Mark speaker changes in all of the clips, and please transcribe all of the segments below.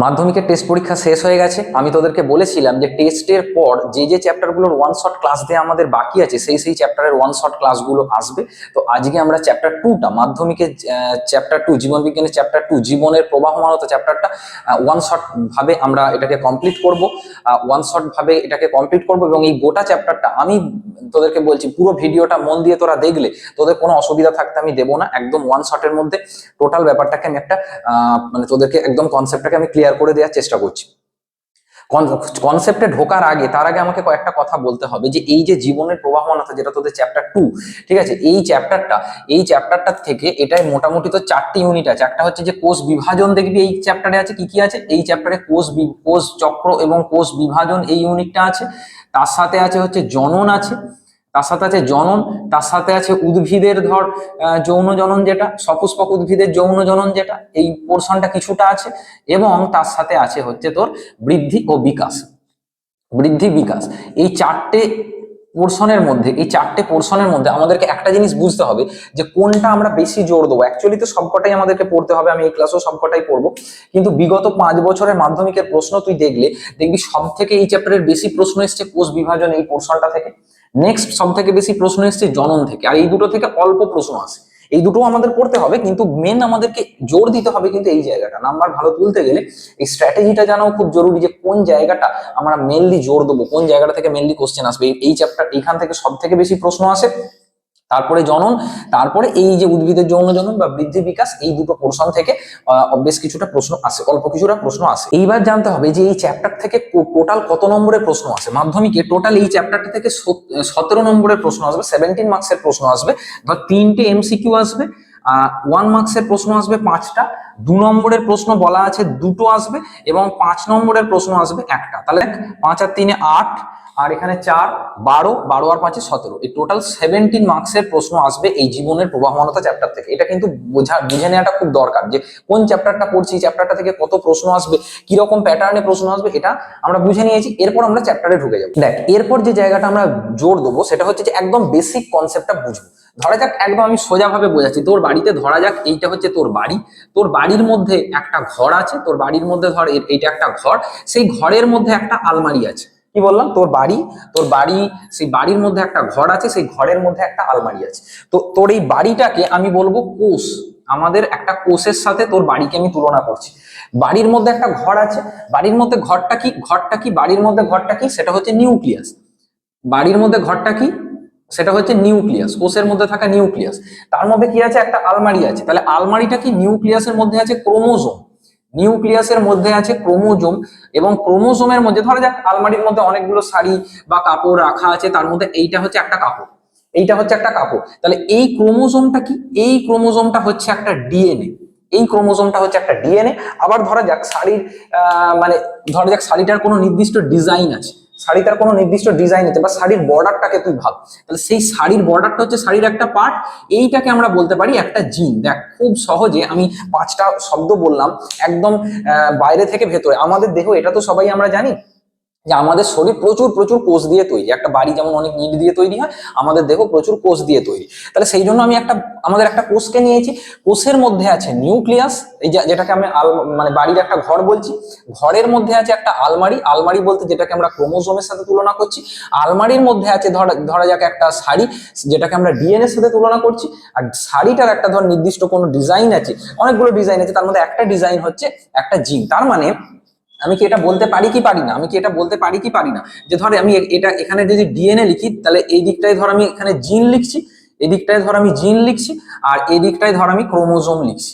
Speaker 1: মাধ্যমিকের টেস্ট পরীক্ষা শেষ হয়ে গেছে। আমি তোদেরকে বলেছিলাম যে টেস্টের পর যে চ্যাপ্টারগুলোর ওয়ান শট ক্লাস দেওয়া আমাদের বাকি আছে সেই চ্যাপ্টারের ওয়ান শট ক্লাসগুলো আসবে। তো আজকে আমরা চ্যাপ্টার 2টা মাধ্যমিকের চ্যাপ্টার 2 জীবন বিজ্ঞানের চ্যাপ্টার 2 জীবনের প্রবাহমানতা চ্যাপ্টারটা ওয়ান শট ভাবে আমরা এটাকে কমপ্লিট করব। ওয়ান শট ভাবে এটাকে কমপ্লিট করব এবং এই গোটা চ্যাপ্টারটা আমি তোদেরকে বলছি পুরো ভিডিওটা মন দিয়ে তোরা দেখলে তোদের কোনো অসুবিধা থাকতে আমি দেবো না। একদম ওয়ান শটের মধ্যে টোটাল ব্যাপারটাকে আমি একটা মানে তোদেরকে একদম কনসেপ্টটাকে আমি ক্লিয়ার করে দেওয়ার চেষ্টা করছি। কনসেপ্টে ঢোকার আগে তার আগে আমাকে কয়েকটা কথা বলতে হবে যে এই যে জীবনের প্রবাহমানতা যেটা তোদের চ্যাপ্টার 2, ঠিক আছে, এই চ্যাপ্টারটা থেকে এটাই মোটামুটি তো 4টি ইউনিট আছে। একটা হচ্ছে যে কোষ বিভাজন দেখবি এই চ্যাপ্টারে আছে। কি কি আছে এই চ্যাপ্টারে? কোষ চক্র এবং কোষ বিভাজন এই ইউনিটটা আছে। তার সাথে আছে হচ্ছে জনন আছে, তার সাথে আছে উদ্ভিদের যৌন জনন, যেটা সপুষ্পক উদ্ভিদের যৌন জনন, যেটা এই পোর্শনটা কিছুটা আছে। এবং তার সাথে আছে হচ্ছে তোর বৃদ্ধি ও বিকাশ, এই চারটে পোর্শনের মধ্যে আমাদেরকে একটা জিনিস বুঝতে হবে যে কোনটা আমরা বেশি জোর দেবো। অ্যাকচুয়ালি তো সবকটাই আমাদেরকে পড়তে হবে, আমি এই ক্লাসেও সবকটাই পড়বো, কিন্তু বিগত 5 বছরের মাধ্যমিকের প্রশ্ন তুই দেখবি সব থেকে এই চ্যাপ্টারের বেশি প্রশ্ন এসছে কোষ বিভাজন এই পোর্শনটা থেকে। নেক্সট সব থেকে বেশি প্রশ্ন এসছে জনন থেকে, আর এই দুটো থেকে অল্প প্রশ্ন আসে। এই দুটো আমাদের পড়তে হবে, কিন্তু মেন আমাদেরকে জোর দিতে হবে কিন্তু এই জায়গাটা। নাম্বার ভালো তুলতে গেলে এই স্ট্র্যাটেজিটা জানাও খুব জরুরি, যে কোন জায়গাটা আমরা মেনলি জোর দেবো, কোন জায়গাটা থেকে মেনলি কোশ্চেন আসবে। এই চ্যাপ্টার এইখান থেকে সব থেকে বেশি প্রশ্ন আসে, তারপরে জনন, তারপরে এই যে উদ্ভিদের যৌন জনন বা বৃদ্ধি বিকাশ, এই দুটো পোর্শন থেকে বেশ কিছুটা প্রশ্ন আসে, অল্প কিছুটা প্রশ্ন আসে। এইবার জানতে হবে যে এই চ্যাপ্টার থেকে টোটাল কত নম্বরের প্রশ্ন আসে মাধ্যমিকে। টোটাল এই চ্যাপ্টারটা থেকে 17 নম্বরের প্রশ্ন আসবে, 17 মার্কসের প্রশ্ন আসবে। ধর 3টে এমসিকিউ আসবে, 1 মার্কসের প্রশ্ন আসবে 5টা, 2 নম্বরের প্রশ্ন বলা আছে 2টো আসবে, এবং 5 নম্বরের প্রশ্ন আসবে 1টা। তাহলে 5 আর 3 8, আর এখানে 4 12, 12 আর 5 17, এই টোটাল 17 মার্কসের প্রশ্ন আসবে এই জীবনের প্রবাহমানতা চ্যাপ্টার থেকে। এটা কিন্তু বুঝে নেওয়াটা খুব দরকার যে কোন চ্যাপ্টারটা পড়ছি, চ্যাপ্টারটা থেকে কত প্রশ্ন আসবে, কি রকম প্যাটার্নে প্রশ্ন আসবে, এটা আমরা বুঝে নিয়েছি। এরপর আমরা চ্যাপ্টারে ঢুকে যাবো। দেখ, এরপর যে জায়গাটা আমরা জোর দেবো সেটা হচ্ছে যে একদম বেসিক কনসেপ্টটা বুঝবো। ধরা যাক, একদম আমি সোজা ভাবে বোঝাচ্ছি, তোর বাড়িতে ধরা যাক এইটা হচ্ছে তোর বাড়ি, তোর বাড়ির মধ্যে একটা ঘর আছে, তোর বাড়ির মধ্যে ধর এইটা একটা ঘর, সেই ঘরের মধ্যে একটা আলমারি আছে। কি বললাম? তোর বাড়ি, সেই বাড়ির মধ্যে একটা ঘর আছে, সেই ঘরের মধ্যে একটা আলমারি আছে। তো তোর এই বাড়িটাকে আমি বলবো কোষ, আমাদের একটা কোষের সাথে তোর বাড়িকে আমি তুলনা করছি। বাড়ির মধ্যে একটা ঘর আছে, বাড়ির মধ্যে ঘরটা কি বাড়ির মধ্যে ঘরটা কি? সেটা হচ্ছে নিউক্লিয়াস। বাড়ির মধ্যে ঘরটা কি? সেটা হচ্ছে নিউক্লিয়াস, কোষের মধ্যে থাকা নিউক্লিয়াস। তার মধ্যে কি আছে? একটা আলমারি আছে। তাহলে আলমারিটা কি? নিউক্লিয়াসের মধ্যে আছে ক্রোমোজোম, নিউক্লিয়াসের মধ্যে আছে ক্রোমোজোম, এবং ক্রোমোজোমের মধ্যে ধরা যাক আলমারির মধ্যে অনেকগুলো শাড়ি বা কাপড় রাখা আছে, তার মধ্যে এইটা হচ্ছে একটা কাপড়, এইটা হচ্ছে একটা কাপড়। তাহলে এই ক্রোমোজোমটা কি? এই ক্রোমোজোমটা হচ্ছে একটা ডিএনএ, এই ক্রোমোজোমটা হচ্ছে একটা ডিএনএ। আবার ধরা যাক শাড়ির মানে ধরা যাক শাড়িটার কোনো নির্দিষ্ট ডিজাইন আছে, শাড়িটার কোনো নির্দিষ্ট ডিজাইন আছে, বা শাড়ির বর্ডারটাকে তুই ভাব, তাহলে সেই শাড়ির বর্ডারটা হচ্ছে শাড়ির একটা পার্ট। এইটাকে আমরা বলতে পারি একটা জিন। দেখ, খুব সহজে আমি 5টা শব্দ বললাম, একদম বাইরে থেকে ভেতরে। আমাদের দেহ, এটা তো সবাই আমরা জানি যে আমাদের শরীর প্রচুর প্রচুর কোষ দিয়ে তৈরি। একটা বাড়ি যেমন অনেক ইট দিয়ে তৈরি হয়, আমাদের দেহ প্রচুর কোষ দিয়ে তৈরি। তাহলে সেই জন্য আমি আমাদের একটা কোষকে নিয়েছি। কোষের মধ্যে আছে নিউক্লিয়াস, এই যেটাকে আমি মানে বাড়ির একটা ঘর বলছি। ঘরের মধ্যে আছে একটা আলমারি, আলমারি বলতে যেটাকে আমরা ক্রোমোজোমের সাথে তুলনা করছি। আলমারির মধ্যে আছে ধরা যাক একটা শাড়ি, যেটাকে আমরা ডিএনএর সাথে তুলনা করছি। আর শাড়িটার একটা নির্দিষ্ট কোনো ডিজাইন আছে, অনেকগুলো ডিজাইন আছে, তার মধ্যে একটা ডিজাইন হচ্ছে একটা জিন। তার মানে আমি কি এটা বলতে পারি কি পারি না যে ধর আমি এটা এখানে যদি ডিএনএ লিখি, তাহলে এই দিকটায় ধর আমি এখানে জিন লিখছি, এই দিকটায় ধর আমি জিন লিখছি, আর এই দিকটায় ধর আমি ক্রোমোজোম লিখছি।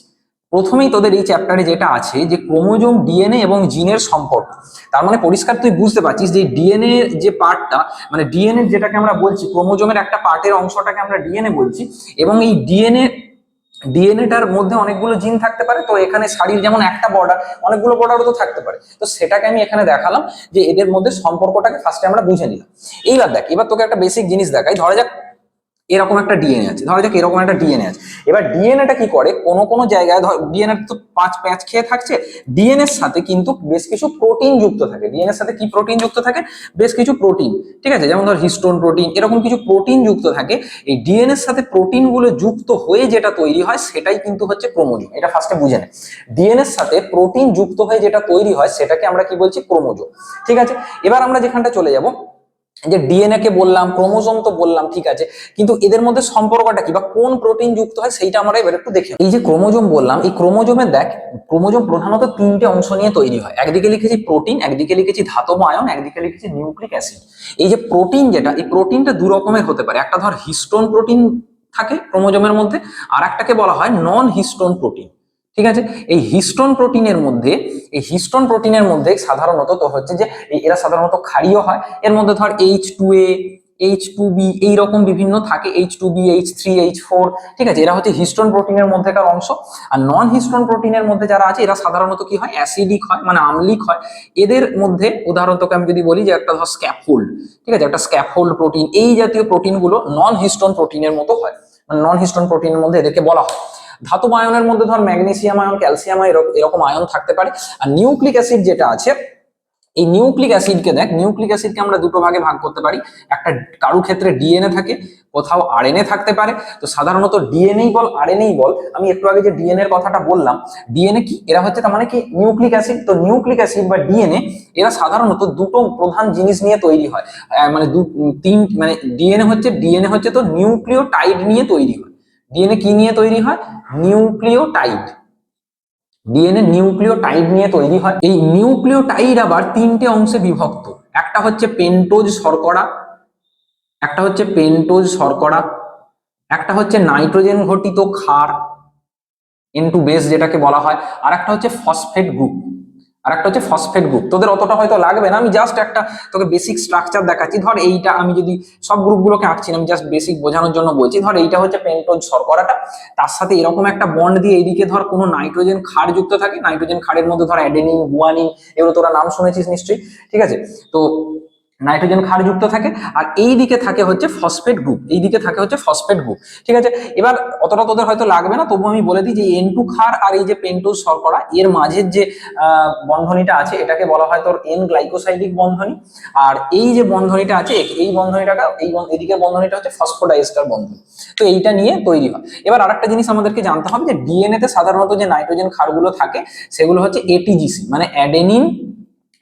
Speaker 1: প্রথমেই তোদের এই চ্যাপ্টারে যেটা আছে যে ক্রোমোজোম, ডিএনএ এবং জিনের সম্পর্ক। তার মানে পরিষ্কার তুই বুঝতে পারছিস যে ডিএনএ যে পার্টটা, মানে ডিএনএ যেটাকে আমরা বলছি, ক্রোমোজোমের একটা পার্টের অংশটাকে আমরা ডিএনএ বলছি, এবং এই ডিএনএটার মধ্যে অনেকগুলো জিন থাকতে পারে। তো এখানে শাড়ির যেমন একটা বর্ডার, অনেকগুলো বর্ডারও তো থাকতে পারে। তো সেটাকে আমি এখানে দেখালাম যে এদের মধ্যে সম্পর্কটাকে ফার্স্টে আমরা বুঝে নিলাম। এইবার দেখ, এবার তোকে একটা বেসিক জিনিস দেখাই। ধরা যাক এরকম একটা ডিএনএ আছে, ধরা যাক এরকম একটা ডিএনএ আছে। এবার ডিএনএটা কি করে, কোনো কোনো জায়গায় ধর ডিএনএ তো 5 প্যাঁচ খেয়ে থাকছে, ডিএনএ এর সাথে কিন্তু বেশ কিছু প্রোটিন যুক্ত থাকে। ডিএনএ এর সাথে কি প্রোটিন যুক্ত থাকে, বেশ কিছু প্রোটিন, ঠিক আছে, যেমন ধর হিস্টোন প্রোটিন, এরকম কিছু প্রোটিন যুক্ত থাকে। এই ডিএনএ এর সাথে প্রোটিন গুলো যুক্ত হয়ে যেটা তৈরি হয় সেটাই কিন্তু হচ্ছে ক্রোমোজোম। এটা ফার্স্টে বুঝে নেয়, ডিএনএ এর সাথে প্রোটিন যুক্ত হয়ে যেটা তৈরি হয় সেটাকে আমরা কি বলছি, ক্রোমোজোম। ঠিক আছে, এবার আমরা যেখানটা চলে যাব, যে ডিএনএ কে বললাম, ক্রোমোজোম তো বললাম, ঠিক আছে, কিন্তু এদের মধ্যে সম্পর্কটা কি বা কোন প্রোটিন যুক্ত হয় সেইটা আমরা এবার একটু দেখে। এই যে ক্রোমোজোম বললাম, এই ক্রোমোজোমের দেখ, ক্রোমোজোম প্রধানত 3টে অংশ নিয়ে তৈরি হয়। একদিকে লিখেছি প্রোটিন, একদিকে লিখেছি ধাতব আয়ন, একদিকে লিখেছি নিউক্লিক অ্যাসিড। এই যে প্রোটিন, যেটা এই প্রোটিনটা দু রকমের হতে পারে, একটা ধর হিস্টোন প্রোটিন থাকে ক্রোমোজোমের মধ্যে, আর একটাকে বলা হয় নন হিস্টোন প্রোটিন। ঠিক আছে, এই হিস্টোন প্রোটিনের মধ্যে, এই হিস্টোন প্রোটিনের মধ্যে সাধারণত তো হচ্ছে যে এরা সাধারণত ক্ষারীয় হয়। এর মধ্যে ধর H2A, H2B এইরকম বিভিন্ন থাকে, H2B, H3, H4, ঠিক আছে, এরা হচ্ছে হিস্টোন প্রোটিনের মধ্যেকার অংশ। আর নন হিস্টোন প্রোটিনের মধ্যে যারা আছে এরা সাধারণত কি হয়, অ্যাসিডিক হয়, মানে আম্লিক হয়। এদের মধ্যে উদাহরণ তোকে আমি যদি বলি যে একটা ধর স্ক্যাফোল্ড, ঠিক আছে, একটা স্ক্যাফোল্ড প্রোটিন, এই জাতীয় প্রোটিনগুলো নন হিস্টোন প্রোটিনের মতো হয়, মানে নন হিস্টোন প্রোটিনের মধ্যে এদেরকে বলা হয়। ধাতব আয়নের মধ্যে ধর ম্যাগনেসিয়াম আয়ন, ক্যালসিয়াম আয়ন, এরকম আয়ন থাকতে পারে। আর নিউক্লিক অ্যাসিড যেটা আছে, এই নিউক্লিক অ্যাসিডকে দেখ, নিউক্লিক অ্যাসিডকে আমরা দুটো ভাগে ভাগ করতে পারি। একটা কারো ক্ষেত্রে ডিএনএ থাকে, কোথাও আরএনএ থাকতে পারে। তো সাধারণত ডিএনএ বল আরএনএ বল, আমি একটু আগে যে ডিএনএ এর কথাটা বললাম, ডিএনএ কি, এরা হচ্ছে তার মানে কি নিউক্লিক অ্যাসিড। তো নিউক্লিক অ্যাসিড বা ডিএনএ এরা সাধারণত দুটো প্রধান জিনিস নিয়ে তৈরি হয়। মানে মানে ডিএনএ হচ্ছে তো নিউক্লিওটাইড নিয়ে তৈরি হয়। ডিএনএ কি নিয়ে তৈরি হয়, নিউক্লিওটাইড। ডিএনএ নিউক্লিওটাইড নিয়ে তৈরি হয়। এই নিউক্লিওটাইড আবার 3টে অংশে বিভক্ত। একটা হচ্ছে পেন্টোজ শর্করা, একটা হচ্ছে পেন্টোজ শর্করা, একটা হচ্ছে নাইট্রোজেন ঘটিত ক্ষার N2 বেস যেটাকে বলা হয়, আর একটা হচ্ছে ফসফেট গ্রুপ, আর একটা হচ্ছে ফসফেট গ্রুপ। তোদের অতটা হয়তো লাগবে না, আমি জাস্ট একটা তোকে বেসিক স্ট্রাকচার দেখাচ্ছি। ধর এইটা আমি যদি সব গ্রুপগুলোকে আঁকছি না, আমি জাস্ট বেসিক বোঝানোর জন্য বলছি। ধর এইটা হচ্ছে পেন্টোজ শর্করাটা, তার সাথে এরকম একটা বন্ড দিয়ে এইদিকে ধর কোনো নাইট্রোজেন ক্ষার যুক্ত থাকে। নাইট্রোজেন ক্ষারের মধ্যে ধর অ্যাডেনিন, গুয়ানিন, এগুলো তোরা নাম শুনেছিস নিশ্চয়ই, ঠিক আছে। তো নাইট্রোজেন ক্ষার যুক্ত থাকে, আর এই দিকে থাকে হচ্ছে ফসফেট গ্রুপ, এই দিকে থাকে হচ্ছে ফসফেট গ্রুপ, ঠিক আছে। এবার অতটা তোদের হয়তো লাগবে না, তবু আমি বলে দিই যে N2 ক্ষার আর এই যে পেন্টোজ শর্করা, এর মাঝের যে বন্ধনীটা আছে এটাকে বলা হয় তোর এন গ্লাইকোসাইডিক বন্ধনী। আর এই যে বন্ধনীটা আছে, এই বন্ধনীটাকে এদিকে বন্ধনীটা হচ্ছে ফসফোডাইএস্টার বন্ধনী। তো এইটা নিয়ে তৈরি হয়। এবার আরেকটা জিনিস আমাদেরকে জানতে হবে যে ডিএনএ তে সাধারণত যে নাইট্রোজেন ক্ষারগুলো থাকে সেগুলো হচ্ছে এটিজিসি, মানে অ্যাডেনিন,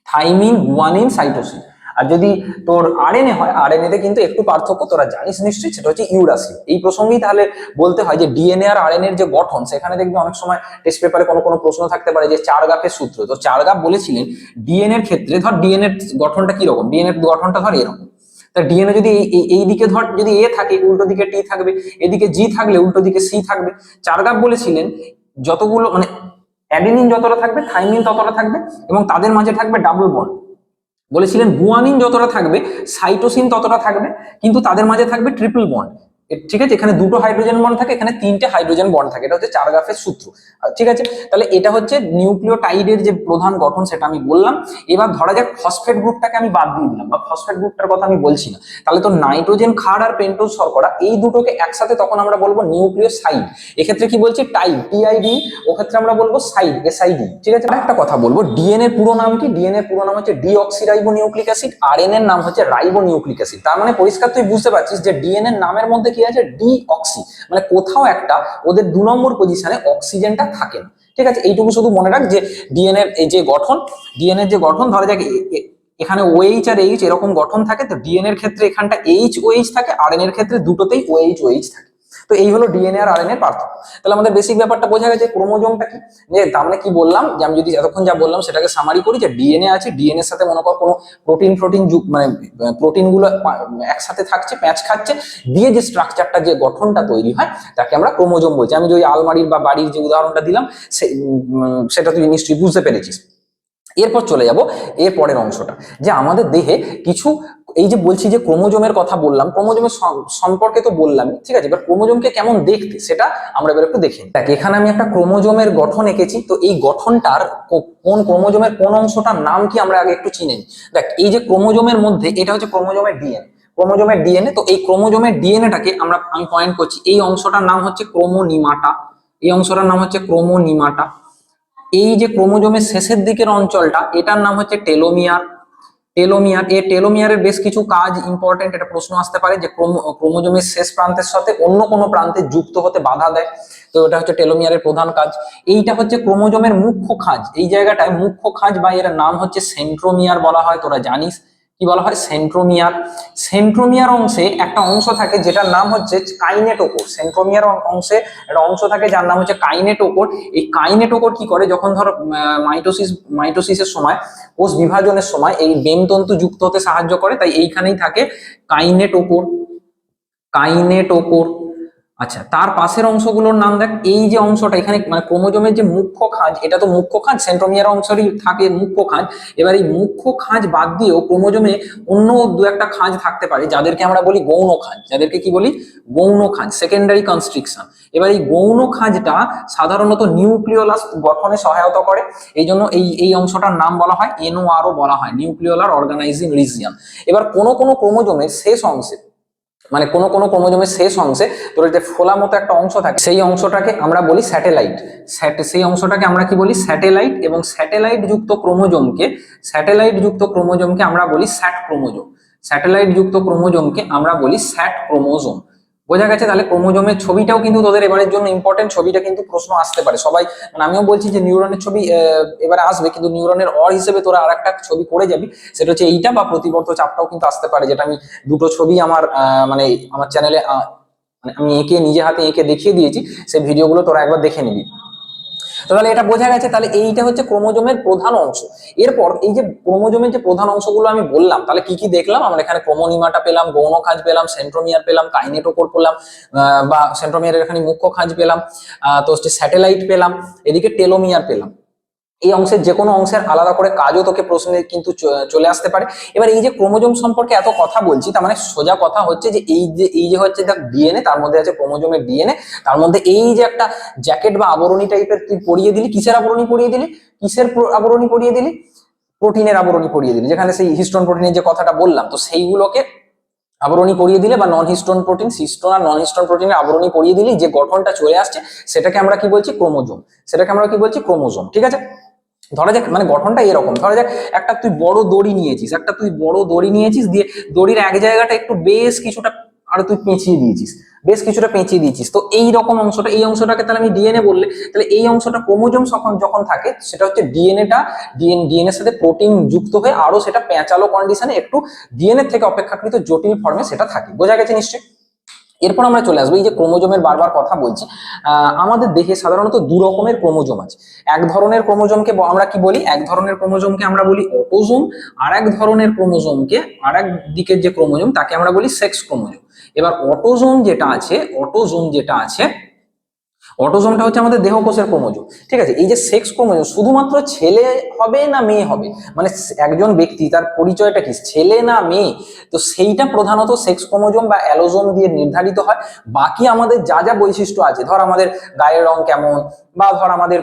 Speaker 1: থাইমিন, গুয়ানিন, সাইটোসিন। আর যদি তোর আরএনএ হয়, আরএনএ তে কিন্তু একটু পার্থক্য তোরা জানিস নিশ্চয়ই, সেটা হচ্ছে ইউরাসিল। এই প্রসঙ্গেই তাহলে বলতে হয় যে ডিএনএ আর আরএনএ এর যে গঠন, সেখানে দেখবি অনেক সময় টেস্ট পেপারে কোনো কোনো প্রশ্ন থাকতে পারে যে চারগাপের সূত্র। তো চারগাপ বলেছিলেন ডিএনএ এর ক্ষেত্রে, ধর ডিএনএ এর গঠনটা কি রকম, ডিএনএ এর গঠনটা ধর এরকম। তা ডিএনএ যদি এই দিকে ধর যদি এ থাকে, উল্টো দিকে টি থাকবে, এদিকে জি থাকলে উল্টো দিকে সি থাকবে। চারগাপ বলেছিলেন যতগুলো মানে অ্যাডেনিন যতটা থাকবে, থাইমিন ততটা থাকবে, এবং তাদের মাঝে থাকবে ডাবল বন্ড। বলেছিলেন গুয়ানিন যতটা থাকবে, সাইটোসিন ততটা থাকবে, কিন্তু তাদের মাঝে থাকবে ট্রিপল বন্ড। ঠিক আছে, এখানে দুটো হাইড্রোজেন বন্ড থাকে, এখানে 3টে হাইড্রোজেন বন্ড থাকে। এটা হচ্ছে চারগাফের সূত্র, ঠিক আছে। তাহলে এটা হচ্ছে নিউক্লিওটাইডের যে প্রধান গঠন, সেটা আমি বললাম। এবার ধরা যাক ফসফেট গ্রুপটাকে আমি বাদ দিয়ে দিলাম, বা ফসফেট গ্রুপটার কথা আমি বলছি না, তাহলে তো নাইট্রোজেন ক্ষার আর পেন্টোজ শর্করা এই দুটোকে একসাথে তখন আমরা বলবো নিউক্লিওসাইড। এক্ষেত্রে কি বলছি, টাইড, টিআইডি, ও ক্ষেত্রে আমরা বলবো সাইড, এসআইডি, ঠিক আছে। একটা কথা বলবো, ডিএনএ এর পুরো নাম কি, ডিএনএ এর পুরো নাম হচ্ছে ডিঅক্সিরাইবো নিউক্লিক অ্যাসিড, আরএনএ এর নাম হচ্ছে রাইবো নিউক্লিক অ্যাসিড। তার মানে পরিষ্কার তুই বুঝতে পারছিস যে ডিএনএ এর নামের মধ্যে কি আছে, ডিঅক্সি, মানে কোথাও একটা ওদের 2 নম্বর পজিশনে অক্সিজেনটা থাকে না, ঠিক আছে। এইটুকু শুধু মনে রাখ যে ডিএনএ এর এই যে গঠন, ডিএনএ এর যে গঠন, ধরা যাক এখানে OH আর H এরকম গঠন থাকে। তো ডিএনএ এর ক্ষেত্রে এখানটা OH থাকে, আরএনএ এর ক্ষেত্রে দুটোতেই OH থাকে। তো এই হলো ডিএনএ আর আরএনএ এর পার্থক্য। তাহলে আমাদের বেসিক ব্যাপারটা বোঝা গেছে। ক্রোমোজোমটা কি, যে তার মানে কি বললাম, যে আমি যদি এতক্ষণ যা বললাম সেটাকে সামারি করি, যে ডিএনএ আছে, ডিএনএ এর সাথে মনে কর কোনো প্রোটিন মানে প্রোটিন গুলো একসাথে থাকছে, প্যাঁচ খাচ্ছে, দিয়ে যে স্ট্রাকচারটা, যে গঠনটা তৈরি হয়, তাকে আমরা ক্রোমোজোম বলছি। আমি যে ওই আলমারির বা বাড়ির যে উদাহরণটা দিলাম সেটা তুই নিশ্চয়ই বুঝতে পেরেছিস। এরপর চলে যাব এর পরের অংশটা, যে আমাদের দেহে কিছু, এই যে বলছি যে ক্রোমোজোমের কথা বললাম, ক্রোমোজোমের সম্পর্কে তো বললাম, ঠিক আছে। এবার ক্রোমোজোমকে কেমন দেখতে সেটা আমরা এবার একটু দেখি। দেখ, এখানে আমি একটা ক্রোমোজোমের গঠন এঁকেছি। তো এই গঠনটার কোন ক্রোমোজোমের কোন অংশটার নাম কি আমরা আগে একটু চিনে নিই। দেখ, এই যে ক্রোমোজোমের মধ্যে, এটা হচ্ছে ক্রোমোজোমের ডিএনএ। ক্রোমোজোমের ডিএনএ। তো এই ক্রোমোজোমের ডিএনএটাকে আমি পয়েন্ট করছি, এই অংশটার নাম হচ্ছে ক্রোমোনিমাটা, এই অংশটার নাম হচ্ছে ক্রোমোনিমাটা। এই যে ক্রোমোজোমের শেষের দিকের অঞ্চলটা, এটার নাম হচ্ছে টেলোমিয়ার। টেলোমিয়ার, এই টেলোমিয়ারের বেশ কিছু কাজ ইম্পর্টেন্ট, এটা প্রশ্ন আসতে পারে যে ক্রোমোজোমের শেষ প্রান্তের সাথে অন্য কোনো প্রান্তে যুক্ত হতে বাধা দেয়, তো এটা হচ্ছে টেলোমিয়ারের প্রধান কাজ। এইটা হচ্ছে ক্রোমোজোমের মুখ্য খাঁজ, এই জায়গাটায় মুখ্য খাঁজ বা এর নাম হচ্ছে সেন্ট্রোমিয়ার বলা হয়, তোরা জানিস কি বলা হয়, সেন্ট্রোমিয়ার। সেন্ট্রোমিয়ার অংশে একটা অংশ থাকে যেটার নাম হচ্ছে কাইনেটোকোর। সেন্ট্রোমিয়ার অংশে একটা অংশ থাকে যার নাম হচ্ছে কাইনেটোকোর। এই কাইনেটোকোর কি করে, যখন ধরো মাইটোসিসের সময়, কোষ বিভাজনের সময় এই বেমতন্তু যুক্ত হতে সাহায্য করে, তাই এইখানেই থাকে কাইনেটোকোর, কাইনেটোকোর। আচ্ছা, তার পাশের অংশগুলোর নাম দেখ, এই যে অংশটা এখানে মানে ক্রোমোজোমের যে মুখ্য খাঁজ, এটা তো মুখ্য খাঁজ, সেন্ট্রোমিয়ার অংশেরই থাকে মুখ্য খাঁজ। এবার এই মুখ্য খাঁজ বাদ দিয়েও ক্রোমোজোমে অন্য দু একটা খাঁজ থাকতে পারে যাদেরকে আমরা বলি গৌণ খাঁজ, যাদেরকে কি বলি, গৌণ খাঁজ, সেকেন্ডারি কনস্ট্রিকশন। এবার এই গৌণ খাঁজটা সাধারণত নিউক্লিওলাস গঠনে সহায়তা করে, এই জন্য এই অংশটার নাম বলা হয় এনওআরও বলা হয়, নিউক্লিওলার অর্গানাইজিং রিজিয়ন। এবার কোনো কোনো ক্রোমোজোমের শেষ অংশে, মানে কোনো কোনো ক্রোমোজোমের শেষ অংশে তোর যে ফোলা মতো একটা অংশ থাকে, সেই অংশটাকে আমরা বলি স্যাটেলাইট। সেই অংশটাকে আমরা কি বলি, স্যাটেলাইট। এবং স্যাটেলাইট যুক্ত ক্রোমোজোমকে, স্যাটেলাইট যুক্ত ক্রোমোজোমকে আমরা বলি স্যাট ক্রোমোজোম। স্যাটেলাইট যুক্ত ক্রোমোজোমকে আমরা বলি স্যাট ক্রোমোজোম। বোঝা গেছে? তাহলে ক্রোমোজোমের ছবিটাও কিন্তু তোদের এবারের জন্য ইম্পর্টেন্ট, ছবিটা কিন্তু প্রশ্ন আসতে পারে সবাই, মানে আমিও বলছি যে নিউরনের ছবি এবারে আসবে, কিন্তু নিউরনের অর হিসেবে তোরা আর একটা ছবি করে যাবি, সেটা হচ্ছে এইটা, বা প্রতিবর্ত চাপটাও কিন্তু আসতে পারে, যেটা আমি দুটো ছবি আমার মানে আমার চ্যানেলে মানে আমি এঁকে নিজে হাতে এঁকে দেখিয়ে দিয়েছি, সেই ভিডিওগুলো তোরা একবার দেখে নিবি। তো তাহলে এটা বোঝা গেছে, তাহলে এইটা হচ্ছে ক্রোমোজোমের প্রধান অংশ। এরপর এই যে ক্রোমোজোমের যে প্রধান অংশগুলো আমি বললাম, তাহলে কি কি দেখলাম আমরা এখানে, ক্রোমোনিমাটা পেলাম, গৌণ খাঁজ পেলাম, সেন্ট্রোমিয়ার পেলাম, কাইনেটোকোর পেলাম, বা সেন্ট্রোমিয়ারের এখানে মুখ্য খাঁজ পেলাম, তো হচ্ছে স্যাটেলাইট পেলাম, এদিকে টেলোমিয়ার পেলাম। এই অংশের যে কোনো অংশের আলাদা করে কাজও তোকে প্রশ্নে কিন্তু চলে আসতে পারে। এবার এই যে ক্রোমোজোম সম্পর্কে এত কথা বলছি, তার মানে সোজা কথা হচ্ছে যে এই যে হচ্ছে দেখ ডিএনএ, তার মধ্যে আছে ক্রোমোজোমের ডিএনএ, তার মধ্যে এই যে একটা জ্যাকেট বা আবরণী টাইপের তুই পরিয়ে দিলি, কিসের আবরণী পরিয়ে দিলি, আবরণী পরিয়ে দিলি, প্রোটিনের আবরণী পরিয়ে দিলি, যেখানে সেই হিস্টোন প্রোটিনের যে কথাটা বললাম, তো সেইগুলোকে আবরণী পরিয়ে দিলে, বা নন হিস্টোন প্রোটিন, হিস্টোন আর নন হিস্টোন প্রোটিনের আবরণী পরিয়ে দিলি, যে গঠনটা চলে আসছে সেটাকে আমরা কি বলছি, ক্রোমোজোম। সেটাকে আমরা কি বলছি, ক্রোমোজোম। ঠিক আছে? ধরা যাক মানে গঠনটা এরকম, ধরা যাক একটা তুই বড় দড়ি নিয়েছিস, দিয়ে দড়ির এক জায়গাটা একটু বেশ কিছুটা আর তুই পেঁচিয়ে দিয়েছিস, তো এই রকম অংশটা, এই অংশটাকে তাহলে আমি ডিএনএ বললে, তাহলে এই অংশটা ক্রোমোজোম যখন থাকে, সেটা হচ্ছে ডিএনএটা, ডিএনএর সাথে প্রোটিন যুক্ত হয়ে আরো সেটা পেঁচালো কন্ডিশনে, একটু ডিএনএ থেকে অপেক্ষাকৃত জটিল ফর্মে সেটা থাকে। বোঝা গেছে নিশ্চয়ই? এরপর আমরা চলে আসবো এই যে ক্রোমোজোমের বারবার কথা বলছি, আমাদের দেহে সাধারণত দু রকমের ক্রোমোজোম আছে। এক ধরনের ক্রোমোজোমকে আমরা কি বলি, এক ধরনের ক্রোমোজোমকে আমরা বলি অটোজোম, আর এক ধরনের ক্রোমোজোমকে, আর এক দিকের যে ক্রোমোজোম তাকে আমরা বলি সেক্স ক্রোমোজোম। এবার অটোজোমটা হচ্ছে আমাদের দেহকোষের ক্রোমোজোম। ঠিক আছে? এই যে সেক্স ক্রোমোজোম, শুধুমাত্র ছেলে হবে না মেয়ে হবে, মানে একজন ব্যক্তি তার পরিচয়টা কি, ছেলে না মেয়ে, তো সেইটা প্রধানত সেক্স ক্রোমোজোম বা অ্যালোজোম দিয়ে নির্ধারিত হয়। বাকি আমাদের যা যা বৈশিষ্ট্য আছে, ধর আমাদের গায়ের রং কেমন, বা ধর আমাদের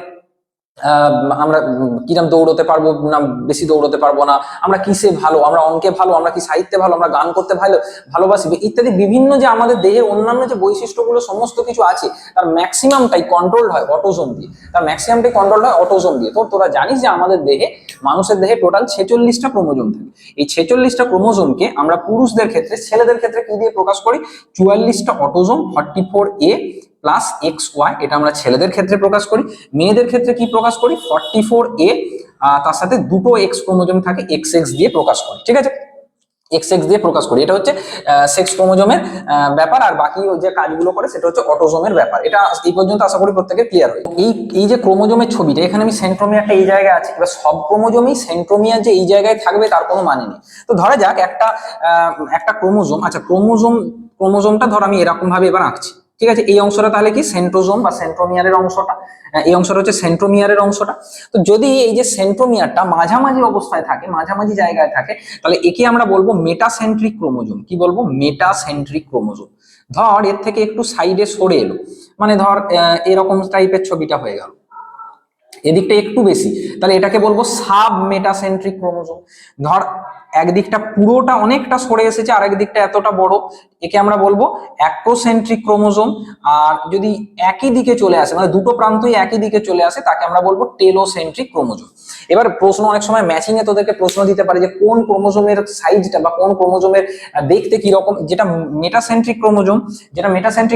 Speaker 1: আমরা কিরম দৌড়তে পারবো না, বেশি দৌড়তে পারবো না, আমরা কিসে ভালো, আমরা অঙ্কে ভালো, আমরা কি সাহিত্যে ভালো, আমরা গান করতে ভালোবাসি, ইত্যাদি বিভিন্ন যে আমাদের দেহের অন্যান্য যে বৈশিষ্ট্যগুলো সমস্ত কিছু আছে, তার ম্যাক্সিমামটাই কন্ট্রোল হয় অটোজোম দিয়ে, তো তোরা জানিস যে আমাদের দেহে, মানুষের দেহে টোটাল 46টা ক্রোমোজোম থাকে। এই 46টা ক্রোমোজোমকে আমরা পুরুষদের ক্ষেত্রে, ছেলেদের ক্ষেত্রে কি দিয়ে প্রকাশ করি, 44টা অটোজোম, 44A প্লাস XY, এটা আমরা ছেলেদের ক্ষেত্রে প্রকাশ করি। মেয়েদের ক্ষেত্রে কি প্রকাশ করি, 44A, তার সাথে দুটো এক্স ক্রোমোজোম থাকে, XX দিয়ে প্রকাশ করি। ঠিক আছে? XX দিয়ে প্রকাশ করি, এটা হচ্ছে সেক্স ক্রোমোজোমের ব্যাপার। আর বাকি যে কাজগুলো করে সেটা হচ্ছে অটোজোমের ব্যাপার। এটা এই পর্যন্ত আশা করি প্রত্যেকের ক্লিয়ার হয়। এই যে ক্রোমোজোমের ছবিটা, এখানে আমি সেন্ট্রোমিয়ারটা এই জায়গায় আছে, এবার সব ক্রোমোজোমই সেন্ট্রোমিয়ার যে এই জায়গায় থাকবে তার কোনো মানে নেই। তো ধরা যাক একটা ক্রোমোজোম, আচ্ছা ক্রোমোজোমটা ধর আমি এরকম ভাবে এবার আঁকছি। ঠিক আছে? এই অংশটা তাহলে কি, সেন্ট্রোজোম বা সেন্ট্রোমিয়ারের অংশটা, এই অংশটা হচ্ছে সেন্ট্রোমিয়ারের অংশটা। তো যদি এই যে সেন্ট্রোমিয়ারটা মাঝামাঝি অবস্থায় থাকে, মাঝামাঝি জায়গায় থাকে, তাহলে একে আমরা বলবো মেটাসেন্ট্রিক ক্রোমোজোম। কি বলবো, মেটাসেন্ট্রিক ক্রোমোজোম। ধর এর থেকে একটু সাইডে সরে এলো, মানে ধর এরকম টাইপের ছবিটা হয়ে গেল, এদিকটা একটু বেশি, তাহলে এটাকে বলবো সাব মেটাসেন্ট্রিক ক্রোমোজোম। ধর একদিকটা পুরোটা অনেকটা সরে এসেছে আর একদিকটা এতটা বড়, একে আমরা বলবো অ্যাক্রোসেন্ট্রিক ক্রোমোজোম। আর যদি একই দিকে চলে আসে, মানে দুটো প্রান্তই একই দিকে চলে আসে, তাকে আমরা বলবো টেলোসেন্ট্রিক ক্রোমোজোম। এবার প্রশ্ন অনেক সময় ম্যাচিং এ তোদেরকে প্রশ্ন দিতে পারে যে কোন ক্রোমোজোমের সাইজটা বা কোন ক্রোমোজোমের দেখতে কি রকম। যেটা মেটাসেন্ট্রিক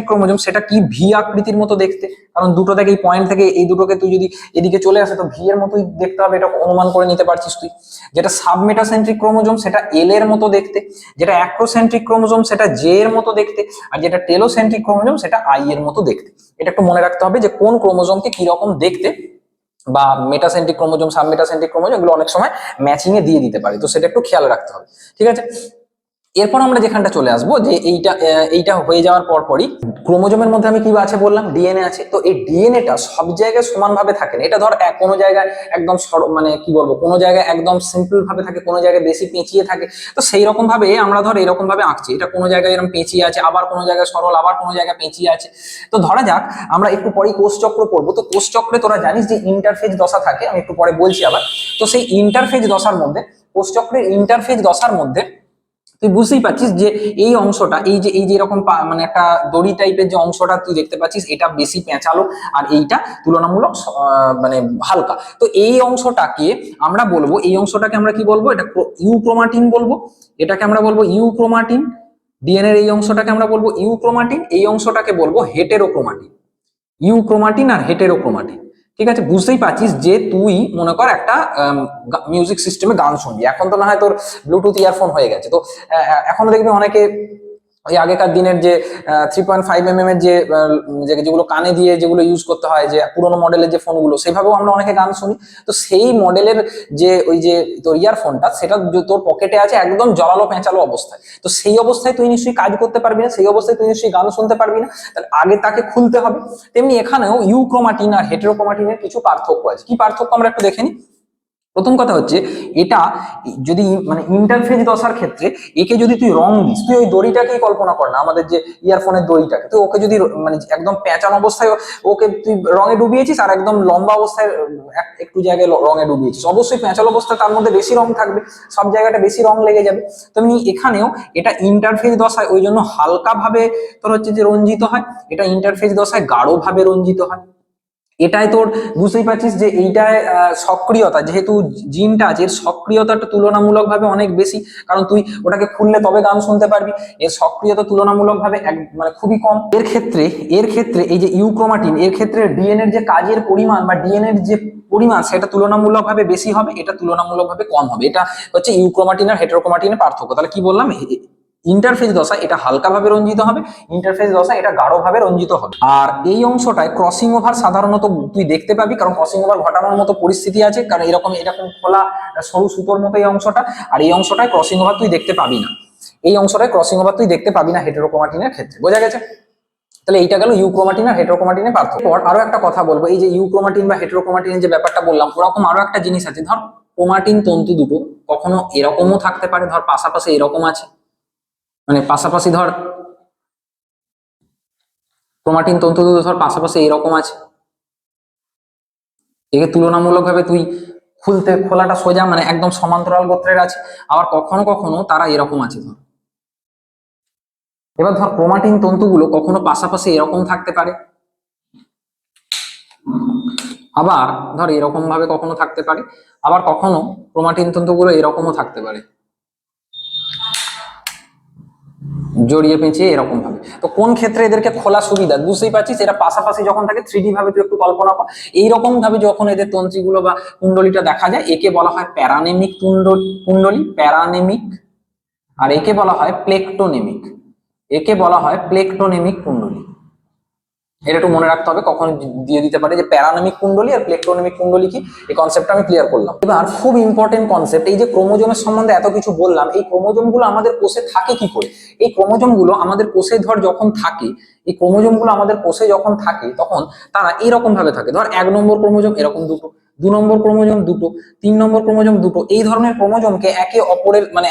Speaker 1: ক্রোমোজোম সেটা কি ভি আকৃতির মতো দেখতে, কারণ দুটো থেকে এই পয়েন্ট থেকে এই দুটোকে তুই যদি এদিকে চলে আসে তো ভি এর মতোই দেখতে হবে, এটা অনুমান করে নিতে পারছিস তুই। যেটা সাবমেটাসেন্ট্রিক ক্রোমোজোম সেটা এল এর মতো দেখতে, যেটা অ্যাক্রোসেন্ট্রিক ক্রোমোজোম সেটা জে এর মতো দেখতে, আর যেটা টেলোসেন্ট্রিক ক্রোমোজোম সেটা আই এর মতো দেখতে। এটা একটু মনে রাখতে হবে যে কোন ক্রোমোজোমকে কি রকম দেখতে, বা মেটাসেন্ট্রিক ক্রোমোজোম সাবমেটাসেন্ট্রিক ক্রোমোজোম এগুলো অনেক সময় ম্যাচিং এ দিয়ে দিতে পারে, তো সেটা একটু খেয়াল রাখতে হবে। ঠিক আছে, এরপর আমরা যেখানটা চলে আসবো যে এইটা হয়ে যাওয়ার পরই ক্রোমোজোমের মধ্যে আমি কি আছে বললাম, ডিএনএ আছে। তো এই ডিএনএটা সব জায়গায় সমানভাবে থাকে না, এটা ধর কোনো জায়গায় একদম মানে কি বলবো, কোনো জায়গায় একদম সিম্পল ভাবে থাকে, কোনো জায়গায় বেশি পেঁচিয়ে থাকে। তো সেই রকম ভাবে আমরা ধর এরকম ভাবে আঁকছি, এটা কোনো জায়গায় এরকম পেঁচিয়ে আছে, আবার কোনো জায়গায় সরল, আবার কোনো জায়গায় পেঁচিয়ে আছে। তো ধরা যাক আমরা একটু পরে কোষচক্র পড়বো, তো কোষচক্রে তোরা জানিস যে ইন্টারফেজ দশা থাকে, আমি একটু পরে বলছি আবার। তো সেই ইন্টারফেজ দশার মধ্যে, কোষচক্রের ইন্টারফেজ দশার মধ্যে তুই বুঝতেই পারছিস যে এই অংশটা, এই যে এরকম মানে একটা দড়ি টাইপের যে অংশটা তুই দেখতে পাচ্ছিস, এটা বেশি পেঁচালো আর এইটা তুলনামূলক মানে হালকা। তো এই অংশটাকে আমরা বলবো, এই অংশটাকে আমরা কি বলবো, এটা ইউক্রোমাটিন বলবো। এটাকে আমরা বলবো ইউক্রোমাটিন। ডিএনএর এই অংশটাকে আমরা বলবো ইউক্রোমাটিন, এই অংশটাকে বলবো হেটেরোক্রোমাটিন। ইউক্রোমাটিন আর হেটেরোক্রোমাটিন। ঠিক আছে, বুঝতেই পারছিস যে তুই মনে কর একটা মিউজিক সিস্টেমে গান শুনবি, এখন তো না হয় তোর ব্লুটুথ ইয়ারফোন হয়ে গেছে, তো এখনো দেখবি অনেকে ওই আগেকার দিনের যে 3.5 mm এর যেগুলো কানে দিয়ে যেগুলো ইউজ করতে হয়, যে পুরোনো মডেলের যে ফোনগুলো, সেভাবেও আমরা অনেকে গান শুনি। তো সেই মডেলের যে ওই যে তোর ইয়ারফোনটা, সেটা তোর পকেটে আছে একদম জলালো পেঁচালো অবস্থায়, তো সেই অবস্থায় তুই নিশ্চয়ই কাজ করতে পারবি না, সেই অবস্থায় তুই নিশ্চয়ই গান শুনতে পারবি না, তাহলে আগে তাকে খুলতে হবে। তেমনি এখানেও ইউক্রোমাটিন আর হেটেরোক্রোমাটিনের কিছু পার্থক্য আছে। কি পার্থক্য আমরা একটু দেখে নিই। প্রথম কথা হচ্ছে, এটা যদি মানে ইন্টারফেজ দশার ক্ষেত্রে একে যদি তুই রং দিস, তুই ওই দড়িটাকেই কল্পনা কর না, আমাদের যে ইয়ারফোনের দড়িটাকে, তুই ওকে যদি মানে একদম পেঁচানো অবস্থায় ওকে তুই রঙে ডুবিয়েছিস, আর একদম লম্বা অবস্থায় একটু জায়গায় রঙে ডুবিয়েছিস, অবশ্যই পেঁচানো অবস্থায় তার মধ্যে বেশি রং থাকবে, সব জায়গাটা বেশি রং লেগে যাবে। তেমনি এখানেও এটা ইন্টারফেজ দশায় ওই জন্য হালকা ভাবে তোর হচ্ছে যে রঞ্জিত হয়, এটা ইন্টারফেজ দশায় গাঢ় ভাবে রঞ্জিত হয়। এটাই তোর বুঝতেই পারছিস যে এইটায় সক্রিয়তা, যেহেতু জিনটা আছে, এর সক্রিয়তাটা তুলনামূলকভাবে অনেক বেশি, কারণ তুই ওটাকে খুললে তবে গান শুনতে পারবি। এর সক্রিয়তা তুলনামূলকভাবে মানে খুবই কম। এর ক্ষেত্রে এই যে ইউক্রোমাটিন, এর ক্ষেত্রে ডিএনএ এর যে কাজের পরিমাণ বা ডিএনএ এর যে পরিমাণ, সেটা তুলনামূলকভাবে বেশি হবে, এটা তুলনামূলকভাবে কম হবে। এটা হচ্ছে ইউক্রোমাটিন আর হেটেরোক্রোমাটিনের পার্থক্য। তাহলে কি বললাম, ইন্টারফেজ দশা এটা হালকা ভাবে রঞ্জিত হবে, ইন্টারফেজ দশা এটা গাঢ় ভাবে রঞ্জিত হবে। আর এই অংশটায় ক্রসিং ওভার সাধারণত তুই দেখতে পাবি, কারণ ক্রসিং ওভার ঘটানোর মতো পরিস্থিতি আছে, কারণ এরকম এরকম খোলা সরু সুতোর মতো এই অংশটা, আর এই অংশটায় ক্রসিং ওভার তুই দেখতে পাবি না, এই অংশটায় ক্রসিং ওভার তুই দেখতে পাবি না হেটেরোক্রোমাটিনের ক্ষেত্রে। বোঝা গেছে? তাহলে এইটা গেল ইউক্রোমাটিন আর হেটেরোক্রোমাটিনের পার্থক্য। আরো একটা কথা বলবো, এই যে ইউক্রোমাটিন বা হেটেরোক্রোমাটিনের যে ব্যাপারটা বললাম, ওরকম আরো একটা জিনিস আছে। ধর ক্রোমাটিন তন্তু দুটো কখনো এরকমও থাকতে পারে, ধর পাশাপাশি এরকম আছে, মানে পাশাপাশি ধর ক্রোমাটিন তন্তু দুটো ধর পাশাপাশি এরকম আছে, একে তুলনামূলকভাবে তুই খোলাটা সোজা মানে একদম সমান্তরাল গোত্রের আছে। আবার কখনো কখনো তারা এরকম আছে ধর। এবার ধর ক্রোমাটিন তন্তুগুলো কখনো পাশাপাশি এরকম থাকতে পারে, আবার ধর এরকম ভাবে কখনো থাকতে পারে, আবার কখনো ক্রোমাটিন তন্তুগুলো এরকমও থাকতে পারে, জড়িয়ে পেঁচিয়ে এরকম ভাবে। তো কোন ক্ষেত্রে এদেরকে খোলা সুবিধা, বুঝতেই পারছিস, এরা পাশাপাশি যখন থাকে 3D ভাবে তুই একটু কল্পনা কর, এইরকম ভাবে যখন এদের তন্ত্রীগুলো বা কুণ্ডলিটা দেখা যায়, একে বলা হয় প্যারানেমিক কুণ্ডলী, প্যারানেমিক। আর একে বলা হয় প্লেকটোনেমিক, একে বলা হয় প্লেকটোনেমিক কুণ্ডলী। এটা একটু মনে রাখতে হবে, কখন দিয়ে দিতে পারে যে প্যারানেমিক কুণ্ডলী আর প্লেকটোনেমিক কুণ্ডলী কি, এই কনসেপ্টটা আমি ক্লিয়ার করলাম। এবার খুব ইম্পর্টেন্ট কনসেপ্ট, এই যে ক্রোমোজোমের সম্বন্ধে এত কিছু বললাম, এই ক্রোমোজোমগুলো আমাদের কোষে থাকে কি করে। এই ক্রোমোজোমগুলো আমাদের কোষে ধর যখন থাকে, এই ক্রোমোজোমগুলো আমাদের কোষে যখন থাকে তখন তারা এরকম ভাবে থাকে। ধর 1 নম্বর ক্রোমোজোম এরকম দুটো, 2 নম্বর ক্রোমোজোম দুটো, 3 নম্বর ক্রোমোজোম দুটো, এই ধরনের ক্রোমোজোমকে একে অপরের মানে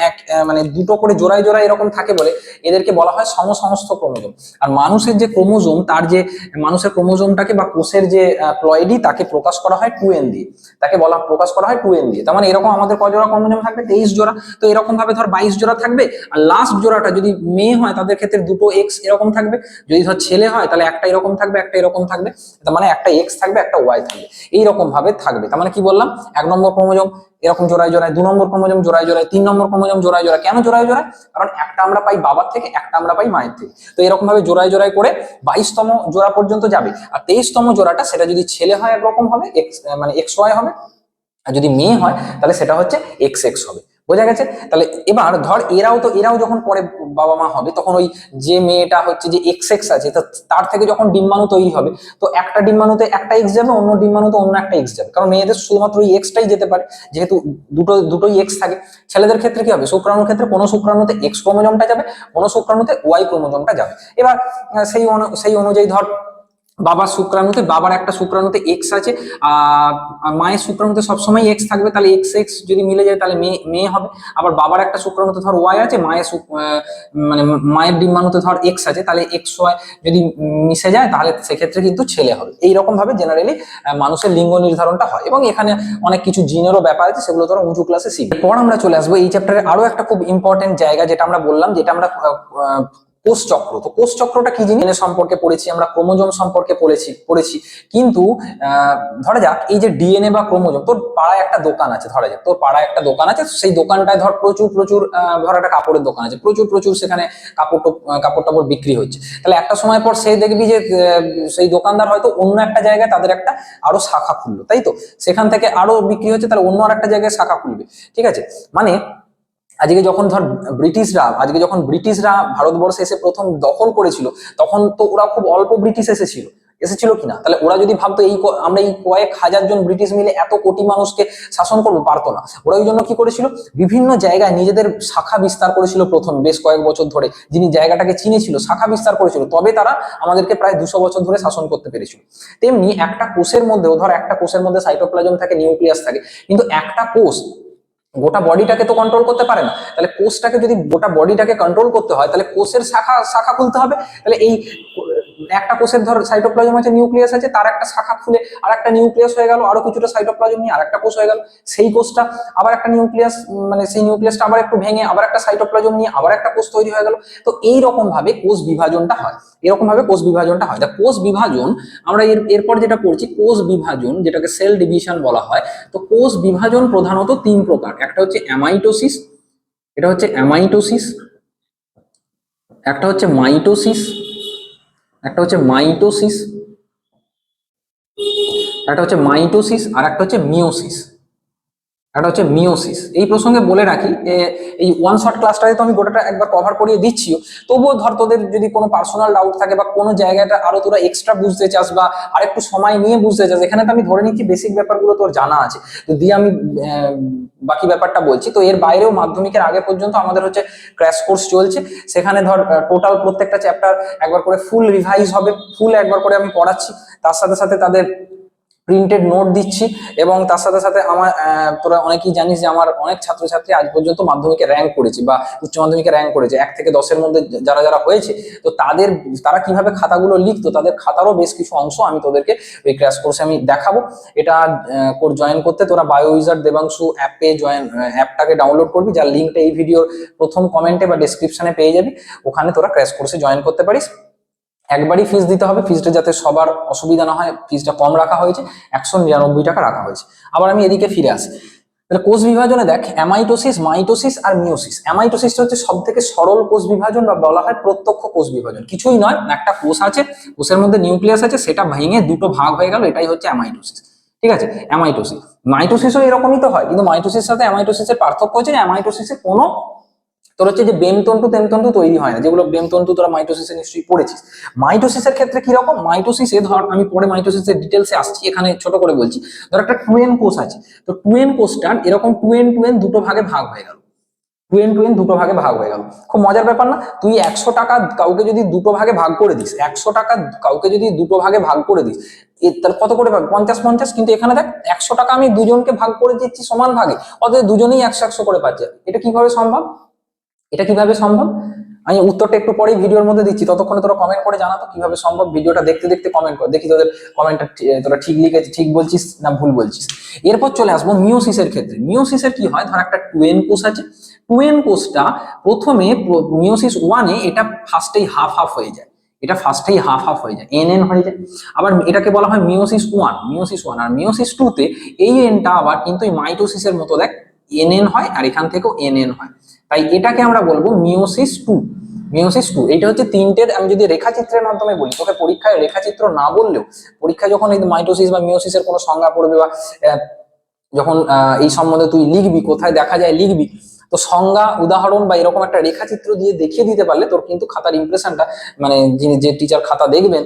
Speaker 1: মানে দুটো করে জোড়ায় জোড়ায় এরকম থাকে বলে এদেরকে বলা হয় সমসমস্ত ক্রোমোজোম। আর মানুষের যে ক্রোমোজোম, তার যে মানুষের ক্রোমোজোমটাকে বা কোষের যে প্লয়েডি, তাকে প্রকাশ করা হয় 2n দিয়ে, তাকে প্রকাশ করা হয় 2n দিয়ে। তার মানে এরকম আমাদের কয় জোড়া ক্রোমোজোম থাকবে? 23 জোড়া। তো এরকম ভাবে ধর 22 জোড়া থাকবে। আর লাস্ট জোড়াটা যদি মেয়ে হয় তাদের ক্ষেত্রে দুটো এক্স এরকম থাকবে, যদি ধর ছেলে হয় তাহলে একটা এরকম থাকবে, একটা এরকম থাকবে। তার মানে একটা এক্স থাকবে, একটা ওয়াই থাকবে, এইরকম ভাবে থাকবে। তার মানে কি বললাম, 1 নম্বর ক্রোমোজোম এরকম জোড়ায় জোড়ায়, 2 নম্বর ক্রোমোজোম জোড়ায় জোড়ায়, 3 নম্বর ক্রোমোজোম জোড়ায় জোড়ায়। কেন জোড়ায় জোড়ায়? কারণ একটা আমরা পাই বাবার থেকে, একটা আমরা পাই মায়ের থেকে। তো এরকম ভাবে জোড়ায় জোড়ায় করে 22তম জোড়া পর্যন্ত যাবে। আর 23তম জোড়াটা, সেটা যদি ছেলে হয় একরকম হবে, এক্স মানে এক্স ওয়াই হবে, আর যদি মেয়ে হয় তাহলে সেটা হচ্ছে এক্স এক্স হবে। বোঝা গেছে? তাহলে এবার ধর এরাও যখন পরে বাবা মা হবে, তখন ওই যে মেয়েটা হচ্ছে যে এক্স এক্স আছে, তার থেকে যখন ডিম্বাণু তৈরি হবে, তো একটা ডিম্বাণুতে একটা এক্স যাবে, অন্য ডিম্বাণুতে অন্য একটা এক্স যাবে। কারণ মেয়েদের শুধুমাত্র এই এক্সটাই যেতে পারে, যেহেতু দুটোই এক্স থাকে। ছেলেদের ক্ষেত্রে কি হবে? শুক্রাণুর ক্ষেত্রে কোনো শুক্রাণুতে এক্স ক্রোমোজোমটা যাবে, কোনো শুক্রাণুতে ওয়াই ক্রোমোজোমটা যাবে। এবার সেই অনুযায়ী ধর বাবার একটা শুক্রাণুতে এক্স আছে, আর মায়ের শুক্রাণুতে সবসময় এক্স থাকবে, তাহলে এক্স এক্স যদি মিলে যায় তাহলে মেয়ে হবে। আবার বাবার একটা শুক্রাণুতে ধর ওয়াই আছে, মানে মায়ের ডিম্বাণুতে ধর এক্স আছে, তাহলে এক্স ওয়াই যদি মিশে যায় তাহলে সেক্ষেত্রে কিন্তু ছেলে হবে। এইরকম ভাবে জেনারেলি মানুষের লিঙ্গ নির্ধারণটা হয়। এবং এখানে অনেক কিছু জিনেরও ব্যাপার আছে, সেগুলো ধরো উঁচু ক্লাসে শিখবে। পর আমরা চলে আসবো এই চ্যাপ্টারে আরো একটা খুব ইম্পর্টেন্ট জায়গা, যেটা আমরা বললাম, যেটা আমরা কোষচক্র। তো কোষচক্রটা কি জিনিস সম্পর্কে পড়েছি আমরা, ক্রোমোজোম সম্পর্কে পড়েছি। কিন্তু ধরা যাক এই যে ডিএনএ বা ক্রোমোজোম, তোর পাড়ায় একটা দোকান আছে, ধরা যাক তোর পাড়ায় একটা দোকান আছে, সেই দোকানটায় ধর প্রচুর ধর একটা কাপড়ের দোকান আছে, প্রচুর সেখানে কাপড় টাপড় বিক্রি হচ্ছে। তাহলে একটা সময় পর সে দেখবি যে সেই দোকানদার হয়তো অন্য একটা জায়গায় তাদের একটা আরো শাখা খুললো, তাই তো? সেখান থেকে আরো বিক্রি হচ্ছে, তাহলে অন্য আর একটা জায়গায় শাখা খুলবে। ঠিক আছে? মানে আজকে যখন ব্রিটিশরা ভারতবর্ষে এসে প্রথম দখল করেছিল, তখন তো ওরা খুব অল্প ব্রিটিশ এসেছিল কিনা? তাহলে ওরা যদি ভাবতো আমরা এই কয়েক হাজার জন ব্রিটিশ মিলে এত কোটি মানুষকে শাসন করবো, পারতো না। ওরা ওই জন্য কি করেছিল, বিভিন্ন জায়গায় নিজেদের শাখা বিস্তার করেছিল। প্রথম বেশ কয়েক বছর ধরে যিনি জায়গাটাকে চিনেছিল, শাখা বিস্তার করেছিল, তবে তারা আমাদেরকে প্রায় 200 বছর ধরে শাসন করতে পেরেছিল। তেমনি একটা কোষের মধ্যেও ধর, একটা কোষের মধ্যে সাইটোপ্লাজম থাকে, নিউক্লিয়াস থাকে, কিন্তু একটা কোষ গোটা বডিটাকে তো কন্ট্রোল করতে পারে না। তাহলে কোষটাকে যদি গোটা বডিটাকে কন্ট্রোল করতে হয়, তাহলে কোষের শাখা শাখা খুলতে হবে। তাহলে এই একটা কোষের ধর সাইটোপ্লাজম আছে, নিউক্লিয়াস আছে, তার একটা শাখা খুলে আর একটা নিউক্লিয়াস হয়ে গেল, আরো কিছুটা সাইটোপ্লাজম নিয়ে আর একটা কোষ হয়ে গেল। সেই কোষটা আবার একটা নিউক্লিয়াস, মানে সেই নিউক্লিয়াসটা আবার একটু ভেঙে আবার একটা সাইটোপ্লাজম নিয়ে আবার একটা কোষ তৈরি হয়ে গেল। তো এইরকম ভাবে কোষ বিভাজনটা হয়, এরকম ভাবে কোষ বিভাজনটা হয়। কোষ বিভাজন আমরা এরপর যেটা পড়ছি, কোষ বিভাজন, যেটাকে সেল ডিভিশন বলা হয়। তো কোষ বিভাজন প্রধানত 3 প্রকার। একটা হচ্ছে অ্যামাইটোসিস, এটা হচ্ছে অ্যামাইটোসিস, একটা হচ্ছে মাইটোসিস, একটা হচ্ছে মাইটোসিস, একটা হচ্ছে মাইটোসিস, আর একটা হচ্ছে মিওসিস। একটা হচ্ছে মিওসিস। এই প্রসঙ্গে বলে রাখি, এই ওয়ান শট ক্লাসটাতে তো আমি গোটাটা একবার কভার করিয়ে দিচ্ছিও, তবুও ধর তোদের যদি কোনো পার্সোনাল ডাউট থাকে বা কোনো জায়গাটা আরো তোরা এক্সট্রা বুঝতে চাস বা আরেকটু সময় নিয়ে বুঝতে চাস, এখানে তো আমি ধরে নিচ্ছি বেসিক ব্যাপারগুলো তোর জানা আছে, তো দিয়ে আমি বাকি ব্যাপারটা বলছি। তো এর বাইরেও মাধ্যমিকের আগে পর্যন্ত আমাদের হচ্ছে ক্র্যাশ কোর্স চলছে, সেখানে ধর টোটাল প্রত্যেকটা চ্যাপ্টার একবার করে ফুল রিভাইজ হবে, ফুল একবার করে আমি পড়াচ্ছি, তার সাথে সাথে তাদের প্রিন্টেড নোট দিচ্ছি। এবং তার সাথে সাথে আমার তোরা অনেকেই জানিস যে আমার অনেক ছাত্রছাত্রী আজ পর্যন্ত মাধ্যমিকে র্যাঙ্ক করেছে বা উচ্চ মাধ্যমিকে র্যাঙ্ক করেছে, 1 থেকে 10-এর মধ্যে যারা হয়েছে। তো তারা কিভাবে খাতাগুলো লিখতো, তাদের খাতারও বেশ কিছু অংশ আমি তোদেরকে ওই ক্র্যাশ কোর্সে আমি দেখাবো। এটা জয়েন করতে তোরা বায়ো উইজার্ড দেবাংশু অ্যাপটাকে ডাউনলোড করবি, যার লিঙ্কটা এই ভিডিওর প্রথম কমেন্টে বা ডেসক্রিপশনে পেয়ে যাবি। ওখানে তোরা ক্র্যাশ কোর্সে জয়েন করতে পারিস। একবারই ফিস দিতে হবে, ফিসটা যাতে সবার অসুবিধা না হয়, ফিসটা কম রাখা হয়েছে, 199 টাকা রাখা হয়েছে। আবার আমি এদিকে ফিরে আসি। তাহলে কোষ বিভাজনে দেখ, অ্যামাইটোসিস, মাইটোসিস আর মিওসিস। অ্যামাইটোসিসটা হচ্ছে সব থেকে সরল কোষ বিভাজন বা বলা হয় প্রত্যক্ষ কোষ বিভাজন। কিছুই নয়, একটা কোষ আছে, কোষের মধ্যে নিউক্লিয়াস আছে, সেটা ভেঙে দুটো ভাগ হয়ে গেল, এটাই হচ্ছে অ্যামাইটোসিস। ঠিক আছে? অ্যামাইটোসিস। মাইটোসিসও এরকমই তো হয়, কিন্তু মাইটোসিসের সাথে অ্যামাইটোসিসের পার্থক্য হচ্ছে যে অ্যামাইটোসিসে কোনো তোর হচ্ছে যে বেমতন্তু তেমতন্তু তৈরি হয় না, যেগুলো বেমতন্তু তোরা মাইটোসিসে নিশ্চয়ই পড়েছিস। মাইটোসিসের ক্ষেত্রে কি রকম, মাইটোসিসে ধর আমি পরে মাইটোসিসের ডিটেলসে আসছি, এখানে ছোট করে বলছি। ধর একটা 2n কোষ আছে, তো 2n কোষটার এরকম 2n দুটো ভাগে ভাগ হয়ে গেল, 2n দুটো ভাগে ভাগ হয়ে গেল। খুব মজার ব্যাপার না? তুই 100 টাকা কাউকে যদি দুটো ভাগে ভাগ করে দিস, 100 টাকা কাউকে যদি দুটো ভাগে ভাগ করে দিস, তাহলে কত করে ভাগ, 50-50, কিন্তু এখানে দেখ 100 টাকা আমি দুজনকে ভাগ করে দিচ্ছি সমান ভাগে, অতএব দুজনেই 100-100 করে পাচ্ছে। এটা কিভাবে সম্ভব, এটা কিভাবে সম্ভব? আমি উত্তরটা একটু পরেই ভিডিওর মধ্যে দিচ্ছি, ততক্ষণে তোরা কমেন্ট করে জানাতো কিভাবে সম্ভব। ভিডিওটা দেখতে দেখতে কমেন্ট কর, দেখি তোদের কমেন্টটা তোরা ঠিক লিখেছিস, ঠিক বলছিস না ভুল বলছিস। এরপর চলে আসবো মিওসিসের ক্ষেত্রে। মিওসিসের কি হয়, ধর একটা টুয়েন কোষ আছে, টুয়েন কোষটা প্রথমে মিওসিস ওয়ানে এটা ফার্স্টেই হাফ হাফ হয়ে যায়, এটা ফার্স্টেই হাফ হাফ হয়ে যায়, এন এন হয়ে যায়। আবার এটাকে বলা হয় মিওসিস ওয়ান, মিওসিস ওয়ান। আর মিওসিস টু তে এই এনটা আবার কিন্তু মাইটোসিসের মতো দেখ এন এন হয়, আর এখান থেকেও এন এন হয়, তাই এটাকে আমরা বলবো মিওসিস টু। মিওসিস টু, এইটা হচ্ছে তিনটের, আমি যদি রেখাচিত্রের মাধ্যমে বলি, তোকে পরীক্ষায় রেখাচিত্র না বললেও পরীক্ষায় যখন এই মাইটোসিস বা মিওসিসের কোনো সংজ্ঞা পড়বে বা যখন এই সম্বন্ধে তুই লিখবি, কোথায় দেখা যায় লিখবি, তো সংজ্ঞা উদাহরণ বা এরকম একটা রেখাচিত্র দিয়ে দেখিয়ে দিতে পারলে তোর কিন্তু খাতার ইমপ্রেশনটা, মানে যিনি যে টিচার খাতা দেখবেন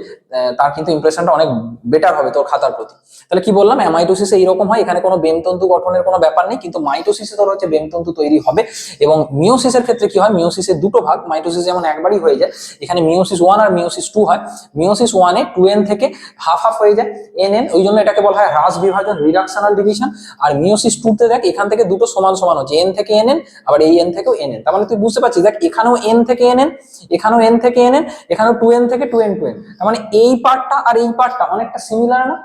Speaker 1: তার কিন্তু ইমপ্রেশনটা অনেক বেটার হবে তোর খাতার প্রতি। তাহলে কি বললাম, অ্যামাইটোসিসে এইরকম হয়, এখানে কোনো বেমতন্তু গঠনের কোনো ব্যাপার নেই, কিন্তু মাইটোসিসে তোর হচ্ছে বেমতন্তু তৈরি হবে। এবং মিওসিসের ক্ষেত্রে কি হয়, মিওসিসের দুটো ভাগ, মাইটোসিস যেমন একবারই হয়ে যায়, এখানে মিওসিস ওয়ান আর মিওসিস টু হয়। মিওসিস ওয়ানে টু এন থেকে হাফ হাফ হয়ে যায়, এন এন, ওই জন্য এটাকে বলা হয় হ্রাস বিভাজন, রিডাকশনাল ডিভিশন। আর মিওসিস টু তে দেখ এখান থেকে দুটো সমান সমান হচ্ছে, এন থেকে এন এন, আবার এই এন থেকেও এন এন। তার মানে তুই বুঝতে পারছিস, দেখ এখানেও এন থেকে এন এন, এখানেও এন থেকে এন এন, এখানেও টু এন থেকে টু এন টু এন। তার মানে এই পার্টটা আর এই পার্টটা অনেকটা সিমিলার না,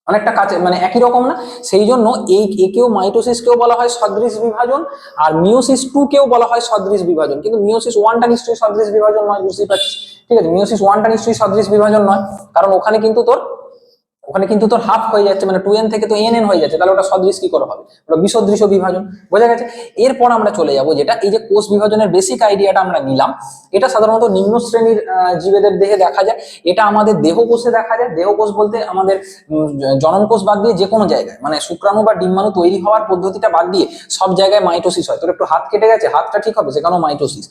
Speaker 1: অনেকটা কাছে, মানে একই রকম না? সেই জন্য এই একেও মাইটোসিস কেও বলা হয় সদৃশ বিভাজন, আর মিওসিস টু কেও বলা হয় সদৃশ বিভাজন। কিন্তু মিওসিস ওয়ানটা নিশ্চয়ই সদৃশ বিভাজন নয়, বুঝতেই পারছিস। ঠিক আছে, মিওসিস ওয়ানটা নিশ্চয়ই সদৃশ বিভাজন নয়, কারণ ওখানে কিন্তু তোর হাফ হয়ে যাচ্ছে, মানে টু এন থেকে তো এন এন হয়ে যাচ্ছে, তাহলে ওটা সদৃশ কি করে হবে, ওটা বিসদৃশ বিভাজন। বোঝা গেছে? এরপর আমরা চলে যাব যেটা, এই যে কোষ বিভাজনের বেসিক আইডিয়াটা আমরা নিলাম, এটা সাধারণত নিম্ন শ্রেণীর জীবেদের দেহে দেখা যায়, এটা আমাদের দেহ কোষে দেখা যায়। দেহ কোষ বলতে আমাদের জনন কোষ বাদ দিয়ে যে কোনো জায়গায়, মানে শুক্রাণু বা ডিম্বাণু তৈরি হওয়ার পদ্ধতিটা বাদ দিয়ে সব জায়গায় মাইটোসিস হয়। তোর একটু হাত কেটে গেছে, হাতটা ঠিক হবে, সেখানেও মাইটোসিস।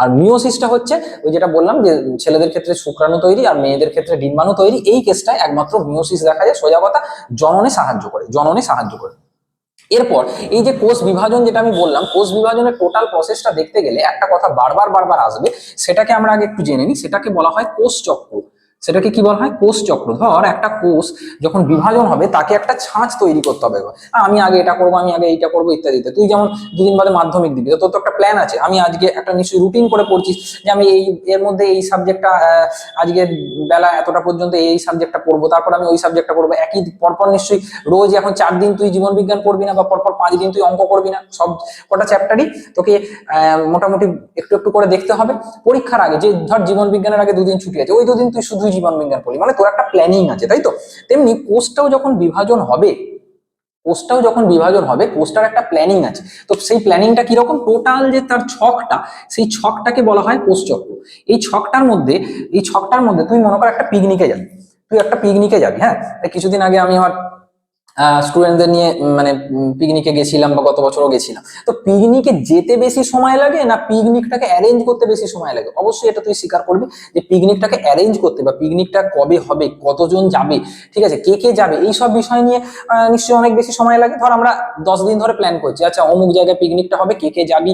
Speaker 1: আর মিওসিসটা হচ্ছে ওই যেটা বললাম যে ছেলেদের ক্ষেত্রে শুক্রাণু তৈরি আর মেয়েদের ক্ষেত্রে ডিম্বাণু তৈরি, এই কেসটায় একমাত্র মিওসিস দেখা যায়। সোজা কথা, জননে সাহায্য করে, জননে সাহায্য করে। এরপর এই যে কোষ বিভাজন যেটা আমি বললাম, কোষ বিভাজনের টোটাল প্রসেসটা দেখতে গেলে একটা কথা বারবার বারবার আসবে, সেটাকে আমরা আগে একটু জেনে নিই। সেটাকে বলা হয় কোষ চক্র। সেটাকে কি বলা হয়, কোষ চক্র। ধর একটা কোষ যখন বিভাজন হবে, তাকে একটা ছাঁচ তৈরি করতে হবে। আমি আগে এটা করবো, আমি আগে এইটা করবো, ইত্যাদিতে। তুই যেমন দুদিন বাদে মাধ্যমিক দিবি, তো তোর তো একটা প্ল্যান আছে, আমি আজকে একটা নিশ্চয়ই রুটিন করে পড়ছিস যে আমি এই এর মধ্যে এই সাবজেক্টটা আজকের বেলা এতটা পর্যন্ত এই সাবজেক্টটা পড়বো, তারপর আমি ওই সাবজেক্টটা পড়বো। একই পরপর নিশ্চয়ই রোজ এখন 4 দিন তুই জীবন বিজ্ঞান পড়বি না, বা পরপর 5 দিন তুই অঙ্ক করবি না, সব কটা চ্যাপ্টারই তোকে মোটামুটি একটু একটু করে দেখতে হবে। পরীক্ষার আগে, যে ধর জীবন বিজ্ঞানের আগে 2 দিন ছুটি আছে, ওই 2 দিন তুই শুধুই জীবন বিজ্ঞান পড়লি, মানে তোর একটা প্ল্যানিং আছে, তাই তো? তেমনি কোষটাও যখন বিভাজন হবে, কোষটার একটা প্ল্যানিং আছে। তো সেই প্ল্যানিংটা কিরকম, টোটাল যে তার ছকটা, সেই ছকটাকে বলা হয় কোষ চক্র। এই ছকটার মধ্যে তুই মনে কর একটা পিকনিকে যাবি, হ্যাঁ। কিছুদিন আগে আমি আমার স্টুডেন্টদের নিয়ে মানে পিকনিকে গেছিলাম, বা গত বছরও গেছিলাম। তো পিকনিকে যেতে বেশি সময় লাগে না পিকনিকটাকে অ্যারেঞ্জ করতে বেশি সময় লাগে? অবশ্যই এটা তুই স্বীকার করবি যে পিকনিকটাকে অ্যারেঞ্জ করতে, বা পিকনিকটা কবে হবে, কতজন যাবে, ঠিক আছে, কে কে যাবে, এই সব বিষয় নিয়ে নিশ্চয়ই অনেক বেশি সময় লাগে। ধর আমরা 10 দিন ধরে প্ল্যান করছি, আচ্ছা অমুক জায়গায় পিকনিকটা হবে, কে কে যাবি,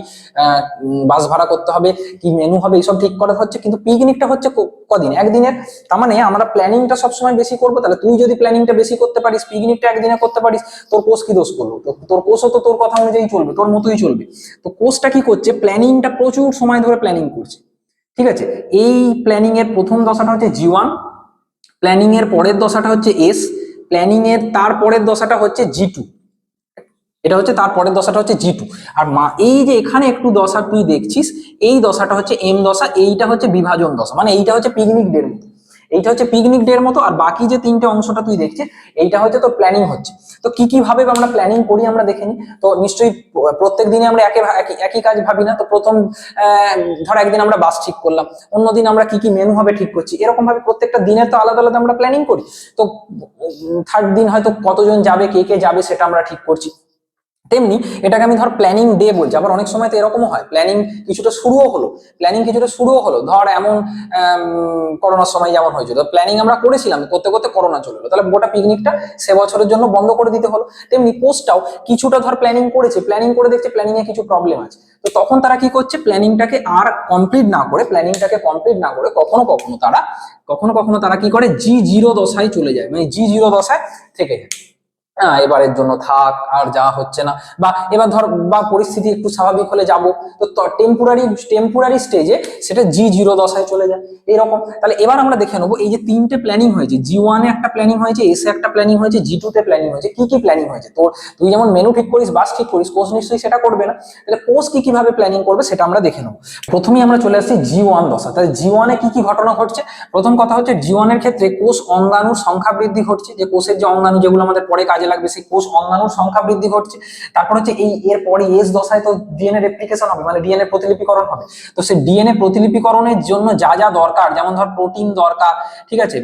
Speaker 1: বাস ভাড়া করতে হবে, কি মেনু হবে, এইসব ঠিক করা হচ্ছে। কিন্তু পিকনিকটা হচ্ছে কদিন, একদিনের। তার মানে আমরা প্ল্যানিংটা সবসময় বেশি করবো। তাহলে তুই যদি প্ল্যানিংটা বেশি করতে পারিস, পিকনিকটা একদিনে করতে পারিস, তোর কোষ কি দোষ করলো? তোর কোষও তো তোর কথা অনুযায়ী চলবে, তোর মতোই চলবে। তো কোষটা কি করছে, প্ল্যানিংটা প্রচুর সময় ধরে প্ল্যানিং করছে। ঠিক আছে, এই প্ল্যানিং এর প্রথম দশাটা হচ্ছে জি1, প্ল্যানিং এর পরের দশাটা হচ্ছে এস, প্ল্যানিং এর তারপরের দশাটা হচ্ছে জি2, এটা হচ্ছে তারপরের দশাটা হচ্ছে জি2। আর এই যে এখানে একটু দশা তুই দেখছিস, এই দশাটা হচ্ছে এম দশা, এইটা হচ্ছে বিভাজন দশা, মানে এইটা হচ্ছে পিকনিক ডের মতো, আর বাকি যে 3টে অংশটা তুই দেখছিস, এইটা হচ্ছে তো প্ল্যানিং হচ্ছে। তো কি কি ভাবে আমরা প্ল্যানিং করি আমরা দেখে নিই। তো নিশ্চয়ই প্রত্যেক দিনে আমরা একই কাজ ভাবি না। তো প্রথম ধর একদিন আমরা বাস ঠিক করলাম, অন্যদিন আমরা কি কি মেনু হবে ঠিক করছি, এরকম ভাবে প্রত্যেকটা দিনের তো আলাদা আলাদা আমরা প্ল্যানিং করি। তো থার্ড দিন হয়তো কতজন যাবে, কে কে যাবে, সেটা আমরা ঠিক করছি। তেমনি এটাকে আমি ধর প্ল্যানিং ডে বলছি। আবার অনেক সময় তো এরকমও হয়, প্ল্যানিং কিছুটা শুরুও হলো, ধর এমন করোনার সময় যেমন হয়েছিল, প্ল্যানিং আমরা করেছিলাম, করতে করতে করোনা চলে এলো, তাহলে গোটা পিকনিকটা সে বছরের জন্য বন্ধ করে দিতে হলো। তেমনি কোর্সটাও কিছুটা ধর প্ল্যানিং করেছে, প্ল্যানিং করে দেখছে প্ল্যানিং এ কিছু প্রবলেম আছে, তো তখন তারা কি করছে, প্ল্যানিংটাকে কমপ্লিট না করে কখনো কখনো তারা কি করে, G0 দশায় চলে যায়, মানে G0 দশায় থেকে যায়। এবারের জন্য থাক, আর যা হচ্ছে না, বা এবার ধর বা পরিস্থিতি একটু স্বাভাবিক হলে যাব, তো টেম্পোরারি স্টেজে সেটা G0 দশায় চলে যায় এরকম। তাহলে এবার আমরা দেখে নেবো এই যে তিনটে প্ল্যানিং হয়েছে, G1 এ একটা প্ল্যানিং হয়েছে, S এ একটা প্ল্যানিং হয়েছে, G2 তে প্ল্যানিং হয়েছে, কি কি প্ল্যানিং হয়েছে। তো তুই যেমন মেনু ঠিক করিস, বাস ঠিক করিস, কোর্স নিশ্চয়ই সেটা করবে না, তাহলে কোর্স কি কিভাবে প্ল্যানিং করবে সেটা আমরা দেখে নেবো। প্রথমেই আমরা চলে আসছি G1 দশা। তাহলে G1 এ কি কি ঘটনা ঘটছে, প্রথম কথা হচ্ছে G1 এর ক্ষেত্রে কোষ অঙ্গাণুর সংখ্যা বৃদ্ধি ঘটছে, যে কোষের যে অঙ্গাণু যেগুলো আমাদের পরে কাজে লাগবে, সেই কোষ অঙ্গাণুর সংখ্যা বৃদ্ধি ঘটছে। তারপর হচ্ছে এর পরে এস দশায় তো ডিএনএ রেপ্লিকেশন হবে, মানে ডিএনএ প্রতিলিপিকরণ হবে। তো সেই ডিএনএ প্রতিলিপিকরণের জন্য যা যা দরকার, যেমন ধর প্রোটিন দরকার, ঠিক আছে,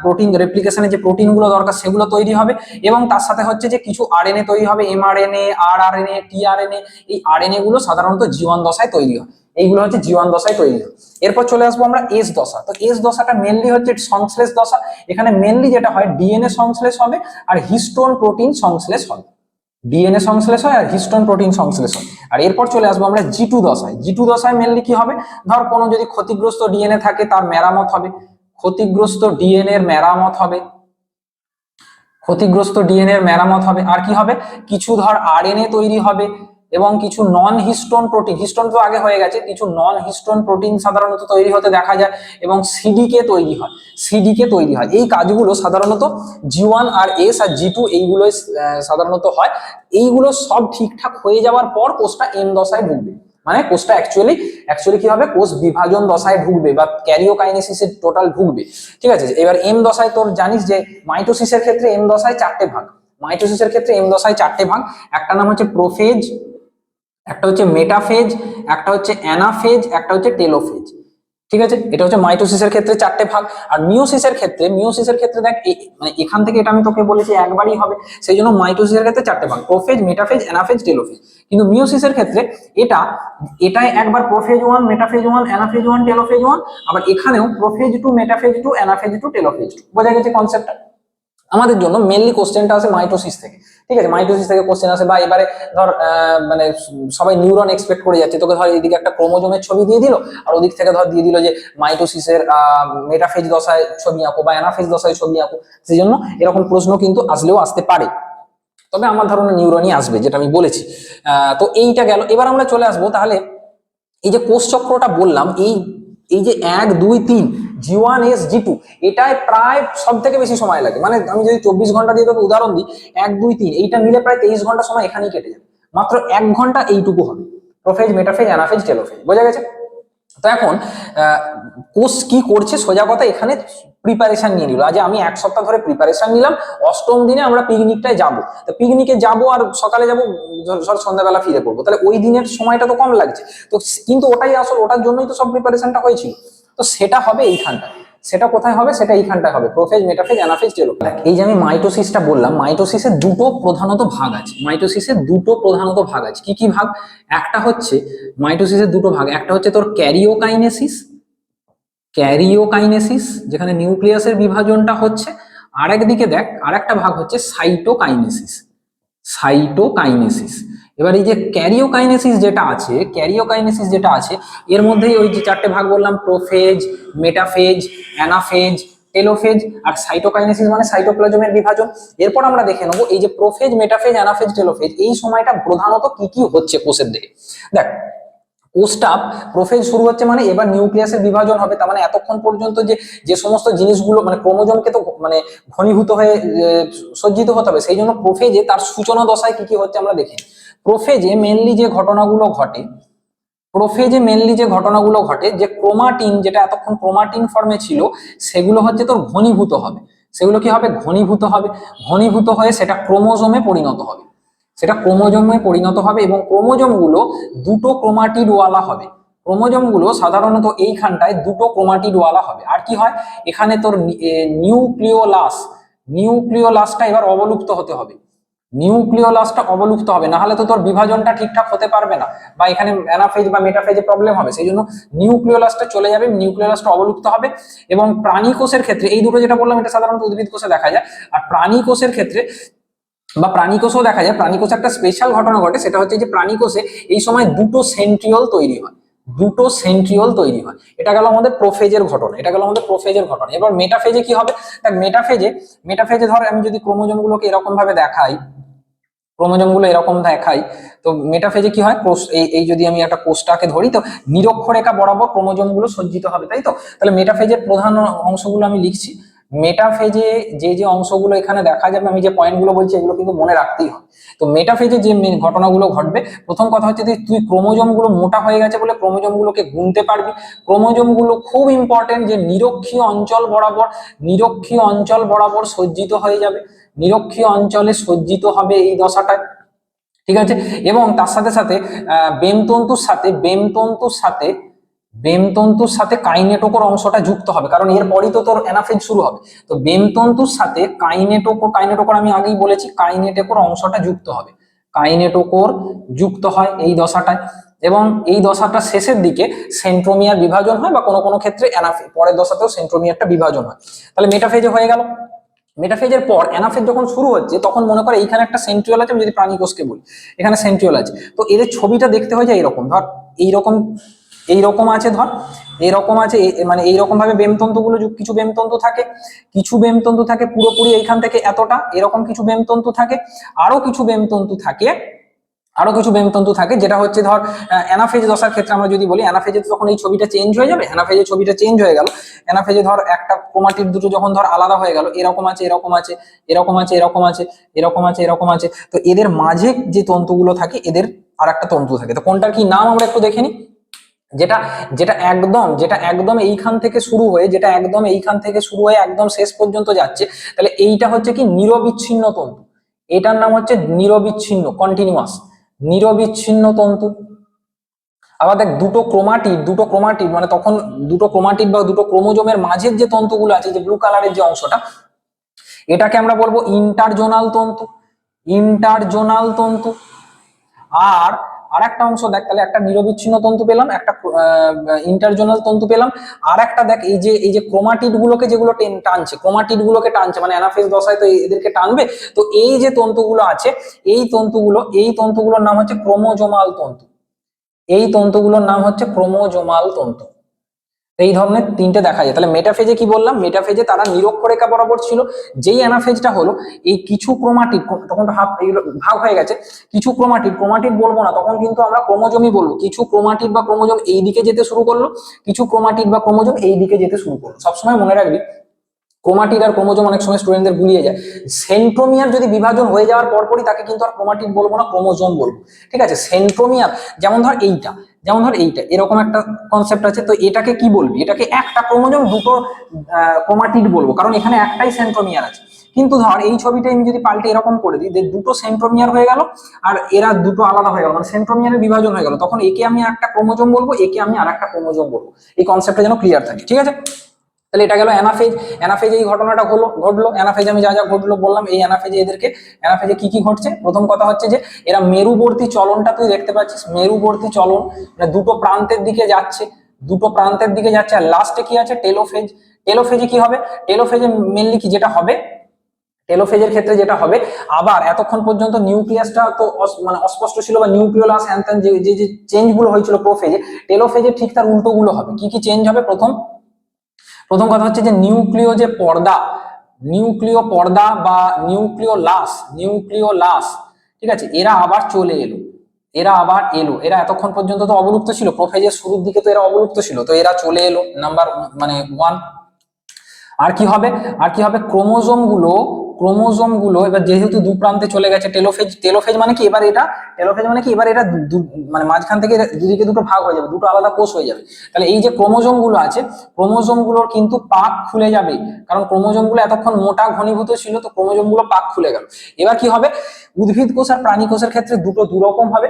Speaker 1: প্রোটিন রেপ্লিকেশনের যে প্রোটিন গুলো দরকার সেগুলো তৈরি হবে, এবং তার সাথে হচ্ছে যে কিছু আরএনএ তৈরি হবে, এমআরএনএ, আরআরএনএ, টিআরএনএ। এই আরএনএ গুলো সাধারণত G1 দশায় তৈরি হয়, এইগুলো হচ্ছে G1 দশায় তৈরি হয়। এরপর চলে আসবো আমরা এস দশা। তো এস দশাটা মেনলি হচ্ছে সংশ্লেষ দশা। এখানে মেনলি যেটা হয়, ডিএনএ সংশ্লেষ হবে আর হিস্টোন প্রোটিন সংশ্লেষ হবে, ডিএনএ সংশ্লেষ হয় আর হিস্টোন প্রোটিন সংশ্লেষ হয়। আর এরপর চলে আসবো আমরা G2 দশায়। G2 দশায় মেনলি কি হবে, ধর কোনো যদি ক্ষতিগ্রস্ত ডিএনএ থাকে তার মেরামত হবে, ক্ষতিগ্রস্ত ডিএনএ এর মেরামত হবে, আর কি হবে, কিছু ধর আরএনএ তৈরি হবে, এবং কিছু নন হিস্টোন প্রোটিন, হিস্টোন তো আগে হয়ে গেছে, কিছু নন হিস্টোন প্রোটিন সাধারণত তৈরি হতে দেখা যায়, এবং সিডিকে তৈরি হয়। এই কাজগুলো সাধারণত G1 আর এস আর G2 এইগুলোই সাধারণত হয়। এইগুলো সব ঠিকঠাক হয়ে যাওয়ার পর কোষটা এম দশায় ঢুকবে, মানে কোষটা অ্যাকচুয়ালি কি হবে, কোষ বিভাজন দশায় ঢুকবে বা ক্যারিওকাইনেসিসে টোটাল ঢুকবে, ঠিক আছে। এবার এম দশায় তোর জানিস যে মাইটোসিসের ক্ষেত্রে এম দশায় চারটে ভাগ, একটা নাম হচ্ছে প্রোফেজ, একটা হচ্ছে মেটাফেজ, একটা হচ্ছে অ্যানাফেজ, একটা হচ্ছে টেলোফেজ, ঠিক আছে। এটা হচ্ছে মাইটোসিসের ক্ষেত্রে চারটে ভাগ। আর মিওসিসের ক্ষেত্রে দেখ মানে এখান থেকে এটা আমি তোকে বলেছি একবারই হবে, সেই জন্য মাইটোসিসের ক্ষেত্রে চারটে ভাগ, প্রোফেজ, মেটাফেজ, অ্যানাফেজ, টেলোফেজ। কিন্তু মিওসিসের ক্ষেত্রে এটাই একবার প্রোফেজ 1, মেটাফেজ 1, অ্যানাফেজ 1, টেলোফেজ 1, আবার এখানেও প্রোফেজ 2, মেটাফেজ 2, অ্যানাফেজ 2, টেলোফেজ 2। বোঝা গেছে কনসেপ্টটা। আমাদের জন্য মেনলি কোশ্চেনটা আসে মাইটোসিস থেকে, ঠিক আছে, মাইটোসিস থেকে কোশ্চেন আসে। বা এবারে ধর মানে সবাই নিউরন এক্সপেক্ট করে যাচ্ছে, তোকে ধর এইদিকে একটা ক্রোমোজোমের ছবি দিয়ে দিল, আর ওদিক থেকে ধর দিয়ে দিল যে মাইটোসিসের মেটাফেজ দশায় ছবি আঁকো বা অ্যানাফেজ দশায় ছবি আঁকো। সেই জন্য এরকম প্রশ্ন কিন্তু আসতে পারে, তবে আমার ধারণা নিউরনই আসবে, যেটা আমি বলেছি। তো এইটা গেল। এবার আমরা চলে আসবো তাহলে এই যে কোষ চক্রটা বললাম, এই যে 1, 2, 3, G1, S, G2, এটাই প্রায় সব থেকে বেশি সময় লাগে। মানে আমি যদি 24 ঘন্টা দিয়ে তোকে উদাহরণ দিই, 1, 2, 3 এইটা মিলে প্রায় 23 ঘন্টা সময় এখানেই কেটে যাবে, মাত্র 1 ঘন্টা এইটুকু হবে, প্রোফেজ, মেটাফেজ, অ্যানাফেজ, টেলোফেজ। বোঝা গেছে। তো এখন কোর্স কি করছে, সোজা কথা এখানে প্রিপারেশন নিয়ে নিল। আজ আমি 1 সপ্তাহ ধরে প্রিপারেশন নিলাম, অষ্টম দিনে আমরা পিকনিকটায় যাব। তো পিকনিকে যাব আর সকালে যাব, সন্ধ্যাবেলা ফিরে পড়বো, তাহলে ওই দিনের সময়টা তো কম লাগছে। তো কিন্তু ওটাই আসল, ওটার জন্যই তো সব প্রিপারেশনটা হয়েছিল। তো সেটা হবে এইখানটা, সেটা কোথায় হবে, সেটা এইখানটায় হবে, প্রোফেজ, মেটাফেজ, অ্যানাফেজ, টেলোফেজ। এই যে আমি মাইটোসিসটা বললাম, মাইটোসিসের দুটো প্রধানত ভাগ আছে। কি কি ভাগ, একটা হচ্ছে মাইটোসিসের দুটো ভাগ, একটা হচ্ছে তোর ক্যারিওকাইনেসিস, যেখানে নিউক্লিয়াসের বিভাজনটা হচ্ছে। আরেকদিকে দেখ আরেকটা ভাগ হচ্ছে সাইটোকাইনেসিস। এবার এই যে ক্যারিওকাইনেসিস যেটা আছে, এর মধ্যেই ওই যে চারটে ভাগ বললাম, প্রোফেজ, মেটাফেজ, অ্যানাফেজ, টেলোফেজ। আর সাইটোকাইনেসিস মানে সাইটোপ্লাজমের বিভাজন। এরপর আমরা দেখে নেবো এই যে প্রোফেজ, মেটাফেজ, অ্যানাফেজ, টেলোফেজ, এই সময়টা প্রধানত কি কি হচ্ছে কোষের দেহে। দেখ, কোষটা প্রোফেজ শুরু হচ্ছে মানে এবার নিউক্লিয়াসের বিভাজন হবে, তার মানে এতক্ষণ পর্যন্ত যে সমস্ত জিনিসগুলো মানে ক্রোমোজোমকে তো মানে ঘনীভূত হয়ে সজ্জিত হতে হবে, সেই জন্য প্রোফেজে তার সূচনা দশায় কি কি হচ্ছে আমরা দেখি। প্রোফেজে মেনলি যে ঘটনাগুলো ঘটে, যে ক্রোমাটিন, যেটা এতক্ষণ ক্রোমাটিন ফর্মে ছিল, সেগুলো হচ্ছে তোর ঘনীভূত হবে। সেগুলো কি হবে, ঘনীভূত হয়ে সেটা ক্রোমোজোমে পরিণত হবে, এবং ক্রোমোজোমগুলো দুটো ক্রোমাটিডওয়ালা হবে। ক্রোমোজোমগুলো সাধারণত এইখানটায় দুটো ক্রোমাটিডওয়ালা হবে। আর কি হয়, এখানে তোর নিউক্লিওলাসটা এবার অবলুপ্ত হতে হবে। নিউক্লিওলাসটা অবলুপ্ত হবে, না হলে তো তোর বিভাজনটা ঠিকঠাক হতে পারবে না, বা এখানে অ্যানাফেজ বা মেটাফেজে প্রবলেম হবে। সেই জন্য নিউক্লিওলাসটা চলে যাবে, নিউক্লিওলাসটা অবলুপ্ত হবে। এবং প্রাণী কোষের ক্ষেত্রে এই দুটো যেটা বললাম এটা সাধারণত উদ্ভিদ কোষে দেখা যায়। আর প্রাণী কোষের ক্ষেত্রে বা প্রাণী কোষেও দেখা যায়, প্রাণী কোষে একটা স্পেশাল ঘটনা ঘটে, সেটা হচ্ছে যে প্রাণী কোষে এই সময় দুটো সেন্ট্রিওল তৈরি হয়, দুটো সেন্ট্রিওল তৈরি হয়। এটা গেল আমাদের প্রোফেজের ঘটনা, এটা গেল আমাদের প্রোফেজের ঘটনা। এবার মেটাফেজে কি হবে? দেখ মেটাফেজে ধর আমি যদি ক্রোমোজোম গুলোকে এরকম ভাবে দেখাই, ক্রোমোজোম গুলো এরকম দেখাই, তো মেটাফেজে কি হয়, কোষ এই যদি আমি একটা কোষটাকে ধরি, তো নিরক্ষরেখা বরাবর ক্রোমোজোম গুলো সজ্জিত হবে, তাই তো? তাহলে মেটাফেজের প্রধান অংশগুলো আমি লিখছি। মেটাফেজে যে যে অংশগুলো এখানে দেখা যাবে, আমি যে পয়েন্টগুলো বলছি এগুলো কিন্তু মনে রাখতেই হবে। তো মেটাফেজে যে ঘটনাগুলো ঘটবে, প্রথম কথা হচ্ছে যে তুই ক্রোমোজোম গুলো মোটা হয়ে গেছে বলে ক্রোমোজোম গুলোকে গুনতে পারবি। ক্রোমোজোম গুলো খুব ইম্পর্টেন্ট, যে নিরক্ষীয় অঞ্চল বরাবর, নিরক্ষীয় অঞ্চল বরাবর সজ্জিত হয়ে যাবে, নিরক্ষীয় অঞ্চলে সজ্জিত হবে এই দশাটায়, ঠিক আছে? এবং তার সাথে সাথে বেমতন্তুর সাথে কাইনেটোকোর অংশটা যুক্ত হবে, কারণ এরপরই তো তোর অ্যানাফেজ শুরু হবে। তো বেমতন্তুর সাথে কাইনেটোকোর আমি আগেই বলেছি, কাইনেটোকোর অংশটা যুক্ত হবে, কাইনেটোকোর যুক্ত হয় এই দশাটায়। এবং এই দশাটা শেষের দিকে সেন্ট্রোমিয়ার বিভাজন হয়, বা কোনো কোনো ক্ষেত্রে পরের দশাতেও সেন্ট্রোমিয়ারটা বিভাজন হয়। তাহলে মেটাফেজে হয়ে গেল। মেটাফেজের পর অ্যানাফেজ যখন শুরু হচ্ছে, তখন মনে করে এইখানে একটা সেন্ট্রিওল আছে, আমি যদি প্রাণী কোষকে বলি এখানে সেন্ট্রিওল আছে, তো এদের ছবিটা দেখতে হয়ে যায় এরকম, ধর এইরকম, এইরকম আছে, ধর এরকম আছে, মানে এইরকম ভাবে বেমতন্তুগুলো কিছু বেমতন্তু থাকে, কিছু বেমতন্তু থাকে পুরোপুরি এইখান থেকে এতটা, এরকম কিছু বেমতন্তু থাকে, আরো কিছু বেমতন্তু থাকে, আরো কিছু বেমতন্তু থাকে, যেটা হচ্ছে ধর অ্যানাফেজ দশার ক্ষেত্রে আমরা যদি বলি, অ্যানাফেজে তখন এই ছবিটা চেঞ্জ হয়ে যাবে, অ্যানাফেজে ছবিটা চেঞ্জ হয়ে গেল। অ্যানাফেজে ধর একটা ক্রোমাটিড দুটো যখন ধর আলাদা হয়ে গেল, এরকম আছে, এরকম আছে, এরকম আছে, এরকম আছে, এরকম আছে, এরকম আছে, তো এদের মাঝে যে তন্তুগুলো থাকে, এদের আর একটা তন্তু থাকে, তো কোনটার কি নাম আমরা একটু দেখে নিই। যেটা যেটা একদম এইখান থেকে শুরু হয়ে, যেটা একদম এইখান থেকে শুরু হয়ে একদম শেষ পর্যন্ত যাচ্ছে, তাহলে এইটা হচ্ছে কি নিরবিচ্ছিন্ন তন্তু, এটার নাম হচ্ছে নিরবিচ্ছিন্ন, কন্টিনিউয়াস, নিরবিচ্ছিন্ন তন্তু। আবার দেখ দুটো ক্রোমাটিড মানে তখন দুটো ক্রোমাটিড বা দুটো ক্রোমোজোমের মাঝের যে তন্তুগুলো আছে, যে ব্লু কালারের যে অংশটা, এটাকে আমরা বলবো ইন্টারজোনাল তন্তু, ইন্টারজোনাল তন্তু। আর আরেকটা অংশ দেখ, তাহলে একটা নিরবিচ্ছিন্ন তন্তু পেলাম, একটা ইন্টারজোনাল তন্তু পেলাম, আর একটা দেখ এই যে ক্রোমাটিড গুলোকে যেগুলো টানছে, ক্রোমাটিড গুলোকে টানছে, মানে অ্যানাফেজ দশায় তো এদেরকে টানবে, তো এই যে তন্তুগুলো আছে, এই তন্তুগুলোর নাম হচ্ছে ক্রোমোজোমাল তন্তু, এই তন্তুগুলোর নাম হচ্ছে ক্রোমোজোমাল তন্তু। এই ধরনের তিনটে দেখা যায়। তাহলে মেটাফেজে কি বললাম, মেটাফেজে তারা নিরক্ষরেখা বরাবর ছিল। যেই অ্যানাফেজটা হলো, এই কিছু ক্রোমাটিড, তখন তো ভাগ হয়ে গেছে, কিছু ক্রোমাটিড বলবো না, তখন কিন্তু আমরা ক্রোমোজোমই বলবো, কিছু ক্রোমাটিড বা ক্রোমোজোম এই দিকে যেতে শুরু করলো, কিছু ক্রোমাটিড বা ক্রোমোজোম এই দিকে যেতে শুরু করলো। সবসময় মনে রাখবি, ক্রোমাটিড আর ক্রোমোজোম অনেক সময় স্টুডেন্টদের গুলিয়ে যায়। সেন্ট্রোমিয়ার যদি বিভাজন হয়ে যাওয়ার পরপরই তাকে কিন্তু আর ক্রোমাটিড বলবো না, ক্রোমোজোম বলবো, ঠিক আছে? সেন্ট্রোমিয়ার, যেমন ধর এইটা এরকম একটা কনসেপ্ট আছে, তো এটাকে কি বলবি, এটাকে একটা ক্রোমোজোম দুটো ক্রোমাটিড বলবো, কারণ এখানে একটাই সেন্ট্রোমিয়ার আছে। কিন্তু ধর এই ছবিটা আমি যদি পাল্টে এরকম করে দিই, যে দুটো সেন্ট্রোমিয়ার হয়ে গেল, আর এরা দুটো আলাদা হয়ে গেল, মানে সেন্ট্রোমিয়ারের বিভাজন হয়ে গেল, তখন একে আমি একটা ক্রোমোজোম বলবো, একে আমি আর একটা ক্রোমোজোম বলবো। এই কনসেপ্টটা যেন ক্লিয়ার থাকে, ঠিক আছে? তাহলে এটা গেল অ্যানাফেজ। অ্যানাফেজে এই ঘটনাটা ঘটলো অ্যানাফেজে আমি যা যা ঘটলো বললাম। এই অ্যানাফেজে কি কি ঘটছে, প্রথম কথা হচ্ছে যে এরা মেরুবর্তী চলনটা তুই দেখতে পাচ্ছিস, মেরুবর্তী চলন, মানে দুটো প্রান্তের দিকে যাচ্ছে, দুটো প্রান্তের দিকে যাচ্ছে। আর লাস্টে কি আছে, টেলোফেজ। টেলোফেজে কি হবে, টেলোফেজে মেনলি কি যেটা হবে, টেলোফেজের ক্ষেত্রে যেটা হবে, আবার এতক্ষণ পর্যন্ত নিউক্লিয়াসটা তো মানে অস্পষ্ট ছিল, বা নিউক্লিওলাস হ্যান যে যে চেঞ্জ গুলো হয়েছিল প্রোফেজে, টেলোফেজে ঠিক তার উল্টো গুলো হবে। কি কি চেঞ্জ হবে, প্রথম কথা হচ্ছে যে নিউক্লিয় পর্দা বা নিউক্লিওলাস, ঠিক আছে, এরা আবার চলে এলো, এরা এতক্ষণ পর্যন্ত তো অবলুপ্ত ছিল, প্রোফেজের শুরুর দিকে তো এরা অবলুপ্ত ছিল, তো এরা চলে এলো, নাম্বার মানে 1। আর কি হবে ক্রোমোজোম গুলো এবার যেহেতু দু প্রান্তে চলে গেছে, টেলোফেজ মানে কি এবার এটা মানে মাঝখান থেকে দুদিকে দুটো ভাগ হয়ে যাবে, দুটো আলাদা কোষ হয়ে যাবে। তাহলে এই যে ক্রোমোজোম গুলো আছে, ক্রোমোজোম গুলোর কিন্তু পাক খুলে যাবে, কারণ ক্রোমোজোম গুলো এতক্ষণ মোটা ঘনীভূত ছিল, তো ক্রোমোজোম গুলো পাক খুলে গেল। এবার কি হবে, উদ্ভিদ কোষ আর প্রাণী কোষের ক্ষেত্রে দুটো দুরকম হবে।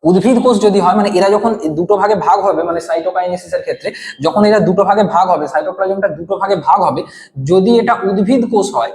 Speaker 1: উদ্ভিদ কোষ যদি হয়, মানে এরা যখন দুটো ভাগে ভাগ হবে, মানে সাইটোকাইনেসিসের ক্ষেত্রে যখন এরা দুটো ভাগে ভাগ হবে, সাইটোপ্লাজমটা দুটো ভাগে ভাগ হবে, যদি এটা উদ্ভিদ কোষ হয়,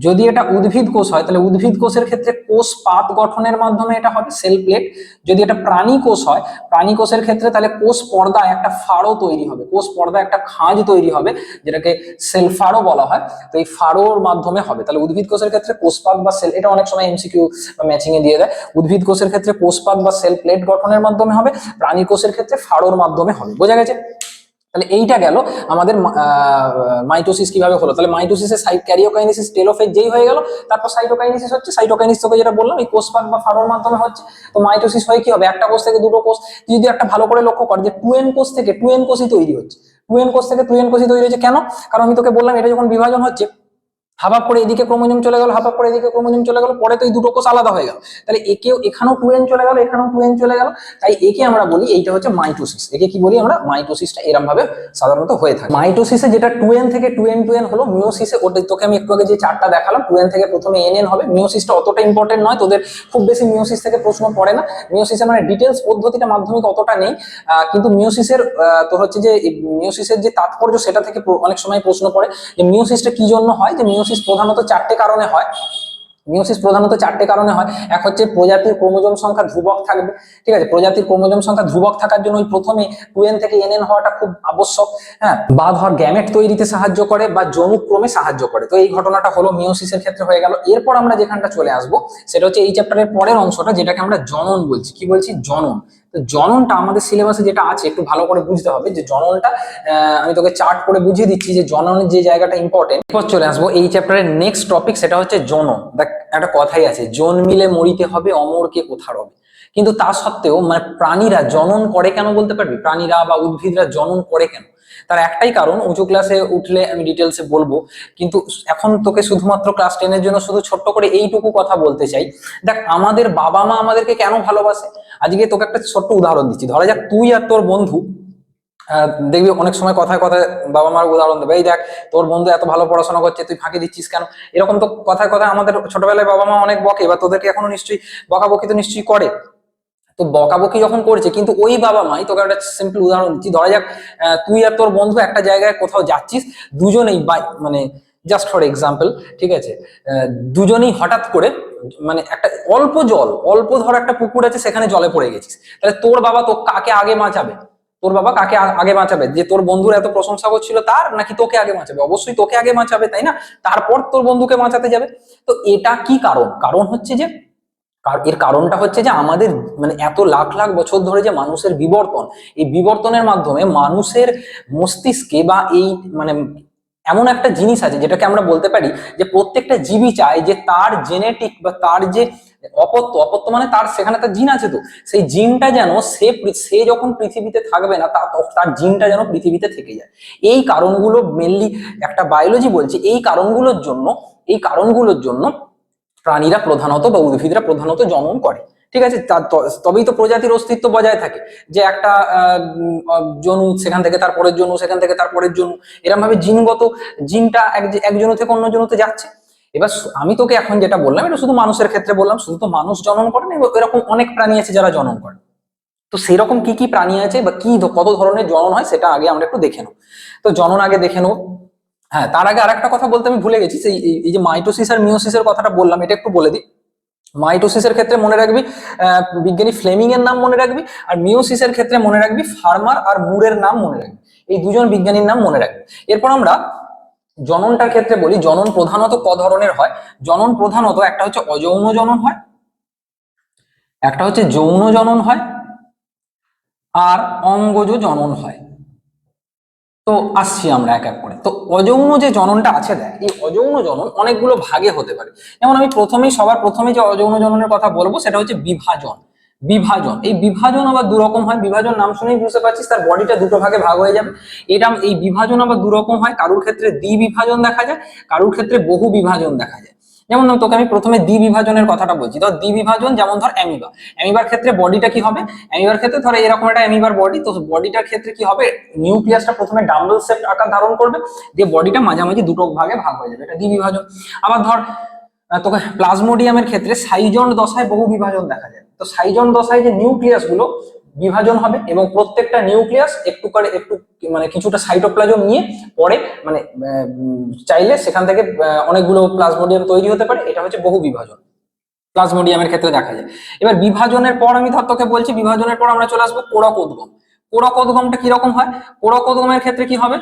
Speaker 1: যদি এটা উদ্ভিদ কোষ হয় তাহলে উদ্ভিদ কোষের ক্ষেত্রে কোষ পাত গঠনের মাধ্যমে এটা হবে, সেল প্লেট। যদি এটা প্রাণী কোষ হয়, প্রাণী কোষের ক্ষেত্রে তাহলে কোষ পর্দায় একটা ফাড়ো তৈরি হবে, কোষ পর্দায় একটা খাঁজ তৈরি হবে, যেটাকে সেল ফাড়ো বলা হয়। তো এই ফাড়োর মাধ্যমে হবে। তাহলে উদ্ভিদ কোষের ক্ষেত্রে কোষপাত বা সেল, এটা অনেক সময় এমসিকিউ বা ম্যাচিং এ দিয়ে দেয়। উদ্ভিদ কোষের ক্ষেত্রে কোষপাত বা সেল প্লেট গঠনের মাধ্যমে হবে, প্রাণী কোষের ক্ষেত্রে ফাড়োর মাধ্যমে হবে। বোঝা গেছে? তাহলে এইটা গেল আমাদের মাইটোসিস কিভাবে হলো। তাহলে মাইটোসিসের ক্যারিওকাইনেসিস টেলোফেজ যেই হয়ে গেল, তারপর সাইটোকাইনেসিস হচ্ছে। সাইটোকাইনেসিস তোকে যেটা বললাম এই কোষপাত বা ফাড়োর মাধ্যমে হচ্ছে। তো মাইটোসিস হয়ে কি হবে, একটা কোষ থেকে দুটো কোষ। তুই যদি একটা ভালো করে লক্ষ্য কর যে টু এন কোষ থেকে টু এন কোষই তৈরি হচ্ছে, টু এন কোষ থেকে টু এন কোষই তৈরি হচ্ছে। কেন? কারণ আমি তোকে বললাম এটা যখন বিভাজন হচ্ছে, হাফ করে এদিকে ক্রোমোজোম চলে গেল, হাফ করে এদিকে ক্রোমোজোম চলে গেল, পরে তো এই দুটো কোষ আলাদা হয়ে গেল। তাহলে একেও এখানেও টু এন চলে গেল, এখানেও টু এন চলে গেল। তাই একে আমরা বলি এইটা হচ্ছে মাইটোসিস। একে কি বলি আমরা? মাইটোসিসটা এরকম ভাবে সাধারণত হয়ে থাকে। মাইটোসিসে যেটা টু এন থেকে টু এন হলো, মিওসিসে ওটা তোকে আমি একটু আগে যে চারটা দেখালাম, টু এন থেকে প্রথমে এন এন হবে। মিওসিসটা অতটা ইম্পর্টেন্ট নয়, তোদের খুব বেশি মিওসিস থেকে প্রশ্ন পড়ে না। মিওসিসে মানে ডিটেলস পদ্ধতিটা মাধ্যমিক অতটা নেই, কিন্তু মিওসিসের তোর হচ্ছে যে মিওসিসের যে তাৎপর্য সেটা থেকে অনেক সময় প্রশ্ন পড়ে যে মিওসিসটা কি জন্য হয়। যে মিওসিস প্রধানত চারটে কারণে হয়। মিওসিস প্রধানত চারটে কারণে হয়। এক হচ্ছে প্রজাতির ক্রোমোজোম সংখ্যা ধ্রুবক থাকবে, ঠিক আছে? প্রজাতির ক্রোমোজোম সংখ্যা ধ্রুবক থাকার জন্য ওই প্রথমে টু এন থেকে এন এন হওয়াটা খুব আবশ্যক। হ্যাঁ, বা ধর গ্যামেট তৈরিতে সাহায্য করে বা যৌনুক্রমে সাহায্য করে। তো এই ঘটনাটা হলো মিওসিসের ক্ষেত্রে হয়ে গেল। এরপর আমরা যেখানটা চলে আসবো সেটা হচ্ছে এই চ্যাপ্টারের পরের অংশটা, যেটাকে আমরা জনন বলছি। কি বলছি? জনন। তো জননটা আমাদের সিলেবাসে যেটা আছে একটু ভালো করে বুঝতে হবে। যে জননটা আমি তোকে চার্ট করে বুঝিয়ে দিচ্ছি যে জননের যে জায়গাটা ইম্পর্টেন্ট। এরপর চলে আসবো এই চ্যাপ্টারের নেক্সট টপিক, সেটা হচ্ছে জনন। দেখ একটা কথাই আছে, জন্মিলে মরিতে হবে অমরকে কোথা রবে। কিন্তু তা সত্ত্বেও মানে প্রাণীরা জনন করে কেন বলতে পারবি? প্রাণীরা বা উদ্ভিদরা জনন করে কেন? তার একটাই কারণ, উঁচু ক্লাসে উঠলে আমি ডিটেলসে বলবো, কিন্তু এখন তোকে শুধুমাত্র ক্লাস 10 এর জন্য শুধু ছোট্ট করে এইটুকু কথা বলতে চাই। দেখ আমাদের বাবা মা আমাদেরকে কেন ভালোবাসে, আজকে তোকে একটা ছোট্ট উদাহরণ দিচ্ছি। ধরা যাক তুই আর তোর বন্ধু, দেখবি অনেক সময় কথায় কথায় বাবা মার উদাহরণ দেবে, এই দেখ তোর বন্ধু এত ভালো পড়াশোনা করছে, তুই ফাঁকি দিচ্ছিস কেন? এরকম তো কথায় কথায় আমাদের ছোটবেলায় বাবা মা অনেক বকে, বা তোদেরকে এখনো নিশ্চয়ই বকাবকি তো নিশ্চয়ই করে। তো বকাবকি যখন করছে, কিন্তু ওই বাবা মাই, তোকে একটা সিম্পল উদাহরণ দিচ্ছি। ধরা যাক তুই আর তোর বন্ধু একটা জায়গায় কোথাও যাচ্ছিস, দুজনেই মানে জাস্ট ফর এক্সাম্পল, ঠিক আছে? দুজনেই হঠাৎ করে মানে একটা অল্প ধর একটা পুকুর আছে, সেখানে জলে পড়ে গেছিস। তাহলে তোর বাবা তো কাকে আগে বাঁচাবে? তোর বাবা কাকে আগে বাঁচাবে? যে তোর বন্ধুর এত প্রশংসা করছিল তার, নাকি তোকে আগে বাঁচাবে? অবশ্যই তোকে আগে বাঁচাবে, তাই না? তারপর তোর বন্ধুকে বাঁচাতে যাবে। তো এটা কি কারণ? কারণ হচ্ছে যে এর কারণটা হচ্ছে যে আমাদের মানে এত লাখ লাখ বছর ধরে যে মানুষের বিবর্তন, এই বিবর্তনের মাধ্যমে মানুষের মস্তিষ্কে বা এই মানে এমন একটা জিনিস আছে যেটাকে আমরা বলতে পারি যে প্রত্যেকটা জীবই চায় যে তার জেনেটিক বা তার যে অপত্য মানে তার সেখানে তার জিন আছে, তো সেই জিনটা যেন সে যখন পৃথিবীতে থাকবে না তার জিনটা যেন পৃথিবীতে থেকে যায়। এই কারণগুলো মেনলি একটা বায়োলজি বলছে, এই কারণগুলোর জন্য প্রাণীরা প্রধানত বা উদ্ভিদরা প্রধানত জনন করে, ঠিক আছে? তবেই তো প্রজাতির অস্তিত্ব বজায় থাকে। যে একটা জনু সেখান থেকে তারপরের জনু, সেখান থেকে তারপরের জনু, এরকম ভাবে জিনটা এক জনু থেকে অন্য জনুতে যাচ্ছে। এবার আমি তোকে এখন যেটা বললাম এটা শুধু মানুষের ক্ষেত্রে বললাম, শুধু তো মানুষ জনন করে না, এরকম অনেক প্রাণী আছে যারা জনন করে। তো সেরকম কি কি প্রাণী আছে বা কত ধরনের জনন হয় সেটা আগে আমরা একটু দেখে নেব। তো জনন আগে দেখে নেব। হ্যাঁ, তার আগে আরেকটা কথা বলতে আমি ভুলে গেছি, এই যে মাইটোসিস আর মিওসিসের কথাটা বললাম, এটা একটু বলে দিই। মাইটোসিসের ক্ষেত্রে মনে রাখবি বিজ্ঞানী ফ্লেমিং এর নাম মনে রাখবি, আর মিওসিসের ক্ষেত্রে মনে রাখবি ফার্মার আর মুরের নাম মনে রাখবি। এই দুজন বিজ্ঞানীর নাম মনে রাখবি। এরপর আমরা জননটার ক্ষেত্রে বলি, জনন প্রধানত ক ধরনের হয়। জনন প্রধানত একটা হচ্ছে অযৌন জনন হয়, একটা হচ্ছে যৌন জনন হয়, আর অঙ্গজ জনন হয়। তো আসছি আমরা এক এক করে। তো অযৌন যে জননটা আছে, দেখ এই অযৌন জনন অনেকগুলো ভাগে হতে পারে। যেমন আমি সবার প্রথমে যে অযৌন জননের কথা বলবো সেটা হচ্ছে বিভাজন। এই বিভাজন আবার দু রকম হয়। বিভাজন নাম শুনেই বুঝতে পারছিস, তার বডিটা দুটো ভাগে ভাগ হয়ে যাবে। এই বিভাজন আবার দু রকম হয়, কারুর ক্ষেত্রে দ্বিবিভাজন দেখা যায়, কারুর ক্ষেত্রে বহু বিভাজন দেখা যায়। যেমন তোকে আমি প্রথমে দ্বিবিভাজনের কথাটা বলছি। ধর দ্বিবিভাজন, যেমন ধর অ্যামিবার ক্ষেত্রে বডিটা কি হবে? অ্যামিবার ক্ষেত্রে ধর এরকম একটা অ্যামিবার বডি, তো বডিটার ক্ষেত্রে কি হবে? নিউক্লিয়াসটা প্রথমে ডাম্বল শেপ আকার ধারণ করবে, দিয়ে বডিটা মাঝামাঝি দুটো ভাগে ভাগ হয়ে যাবে, এটা দ্বিবিভাজন। আবার ধর তোকে প্লাজমোডিয়ামের ক্ষেত্রে সাইজন দশায় বহু বিভাজন দেখা যায়। তো সাইজন দশায় যে নিউক্লিয়াস গুলো বিভাজন হবে এবং প্রত্যেকটা নিউক্লিয়াস একটু করে একটু মানে কিছুটা সাইটোপ্লাজম নিয়ে পরে মানে চাইলে সেখান থেকে অনেকগুলো প্লাজমোডিয়াম তৈরি হতে পারে। এটা হচ্ছে বহু বিভাজন, প্লাজমোডিয়ামের ক্ষেত্রে দেখা যায়। এবার বিভাজনের পর আমি ধর তোকে বলছি, বিভাজনের পর আমরা চলে আসবো কোরক উদ্গম। কোরক উদ্গমটা কিরকম হয়? কোরক উদ্গমের ক্ষেত্রে কি হবে,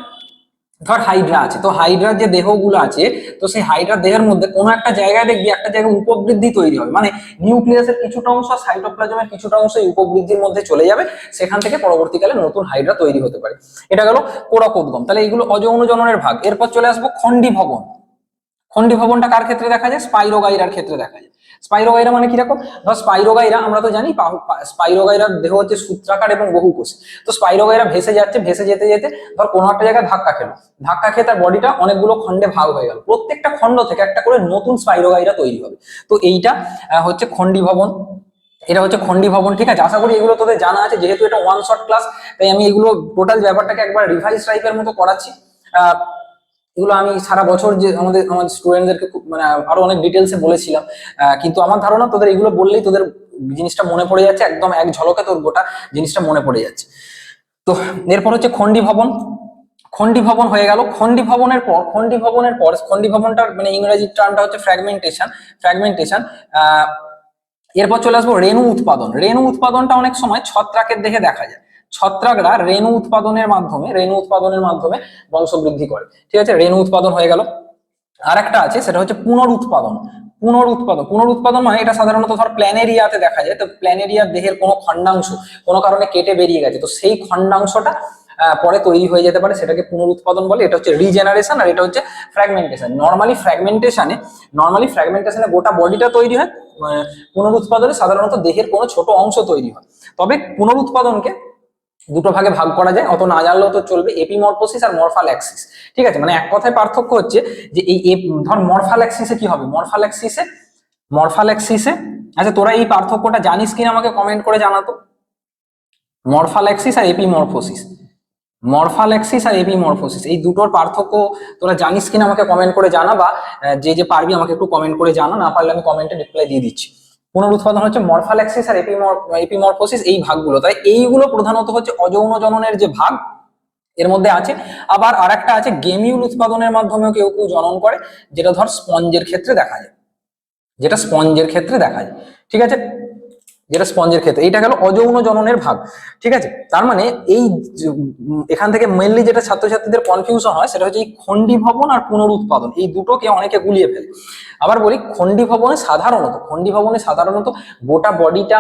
Speaker 1: ধর হাইড্রা আছে, তো হাইড্রার যে দেহগুলো আছে, তো সেই হাইড্রার দেহের মধ্যে কোনো একটা জায়গায় দেখবি একটা জায়গায় উপবৃদ্ধি তৈরি হবে, মানে নিউক্লিয়াসের কিছুটা অংশ সাইটোপ্লাজমের কিছুটা অংশ এই উপবৃদ্ধির মধ্যে চলে যাবে, সেখান থেকে পরবর্তীকালে নতুন হাইড্রা তৈরি হতে পারে। এটা গেল কোরক উদ্গম। তাহলে এইগুলো অযৌন জননের ভাগ। এরপর চলে আসবো খন্ডি ভবন। খন্ডি ভবনটা কার ক্ষেত্রে দেখা যায়? স্পাইরোগাইরার ক্ষেত্রে দেখা যায়। স্পাইরোগাইরা মানে কিরকম? ধর স্পাইরোগাইরা আমরা তো জানি স্পাইরোগাইরার দেহ হচ্ছে সূত্রাকার এবং বহুকোষী। তো স্পাইরোগাইরা ভেসে যাচ্ছে, ভেসে যেতে যেতে ধর কোনো একটা জায়গায় ধাক্কা খেলো, ধাক্কা খেয়ে তার বডিটা অনেকগুলো খণ্ডে ভাগ হয়ে গেল, প্রত্যেকটা খণ্ড থেকে একটা করে নতুন স্পাইরোগাইরা তৈরি হবে। তো এইটা হচ্ছে খন্ডি ভবন। এটা হচ্ছে খন্ডি ভবন, ঠিক আছে? আশা করি এগুলো তোদের জানা আছে, যেহেতু এটা ওয়ান শট ক্লাস তাই আমি এগুলো টোটাল ব্যাপারটাকে একবার রিভাইজ টাইপের মতো করাচ্ছি। এগুলো আমি সারা বছর যে আমাদের স্টুডেন্টদেরকে মানে আরো অনেক ডিটেলসে বলেছিলাম, কিন্তু আমার ধারণা তোদের এগুলো বললেই তোদের জিনিসটা মনে পড়ে যাচ্ছে, একদম এক ঝলকে তোর গোটা জিনিসটা মনে পড়ে যাচ্ছে। তো এরপর হচ্ছে খন্ডি ভবন। খন্ডি ভবন হয়ে গেল। খন্ডি ভবনের পর খন্ডি ভবনটার মানে ইংরেজি টার্মটা হচ্ছে ফ্র্যাগমেন্টেশন। ফ্র্যাগমেন্টেশন এরপর চলে আসবো রেণু উৎপাদন। রেণু উৎপাদনটা অনেক সময় ছত্রাকের দেহে দেখা যায়। ছত্রাকরা রেণু উৎপাদনের মাধ্যমে বংশবৃদ্ধি করে, ঠিক আছে? রেণু উৎপাদন হয়ে গেল। আর একটা আছে, সেটা হচ্ছে পুনরুৎপাদন। পুনরুৎপাদন মানে এটা সাধারণত ধর প্ল্যানেরিয়াতে দেখা যায়। তো প্ল্যানেরিয়ার দেহের কোনো খণ্ডাংশ কোনো কারণে কেটে বেরিয়ে গেছে, তো সেই খণ্ডাংশটা পরে তৈরি হয়ে যেতে পারে, সেটাকে পুনরুৎপাদন বলে। এটা হচ্ছে রিজেনারেশন আর এটা হচ্ছে ফ্র্যাগমেন্টেশন। নর্মালি ফ্র্যাগমেন্টেশনে গোটা বডিটা তৈরি হয়, পুনরুৎপাদনে সাধারণত দেহের কোনো ছোট অংশ তৈরি হয়। তবে পুনরুৎপাদনকে দুটো ভাগে ভাগ করা যায়, অত না জানলেও তো চলবে, এপিমরফোসিস আর মরফাল্যাক্সিস। ঠিক আছে, মানে এক কথায় পার্থক্য হচ্ছে যে এই ধর মরফাল্যাক্সিসে কি হবে, মরফাল্যাক্সিসে আচ্ছা তোরা এই পার্থক্যটা জানিস কিনা আমাকে কমেন্ট করে জানাতো। মরফাল্যাক্সিস আর এপিমরফোসিস এই দুটোর পার্থক্য তোরা জানিস কিনা আমাকে কমেন্ট করে জানা, বা যে পারবি আমাকে একটু কমেন্ট করে জানা, না পারলে আমি কমেন্টে রিপ্লাই দিয়ে দিচ্ছি। পুনরুৎপাদন হচ্ছে মরফাল্যাক্সিস আর এপিমরফোসিস এই ভাগগুলো, তাই এইগুলো প্রধানত হচ্ছে অযৌন জননের যে ভাগ এর মধ্যে আছে। আবার আরেকটা আছে গেমিউল উৎপাদনের মাধ্যমেও কেউ কেউ জনন করে, যেটা ধর স্পঞ্জের ক্ষেত্রে দেখা যায়, ঠিক আছে? যেটা স্পঞ্জের ক্ষেত্রে, এইটা গেল অযৌন জননের ভাগ, ঠিক আছে? তার মানে এই এখান থেকে মেইনলি যেটা ছাত্রছাত্রীদের কনফিউশন হয় সেটা হচ্ছে এই খন্ডি ভবন আর পুনরুৎপাদন, এই দুটোকে অনেকে গুলিয়ে ফেলে। আবার বলি খন্ডি ভবনে সাধারণত গোটা বডিটা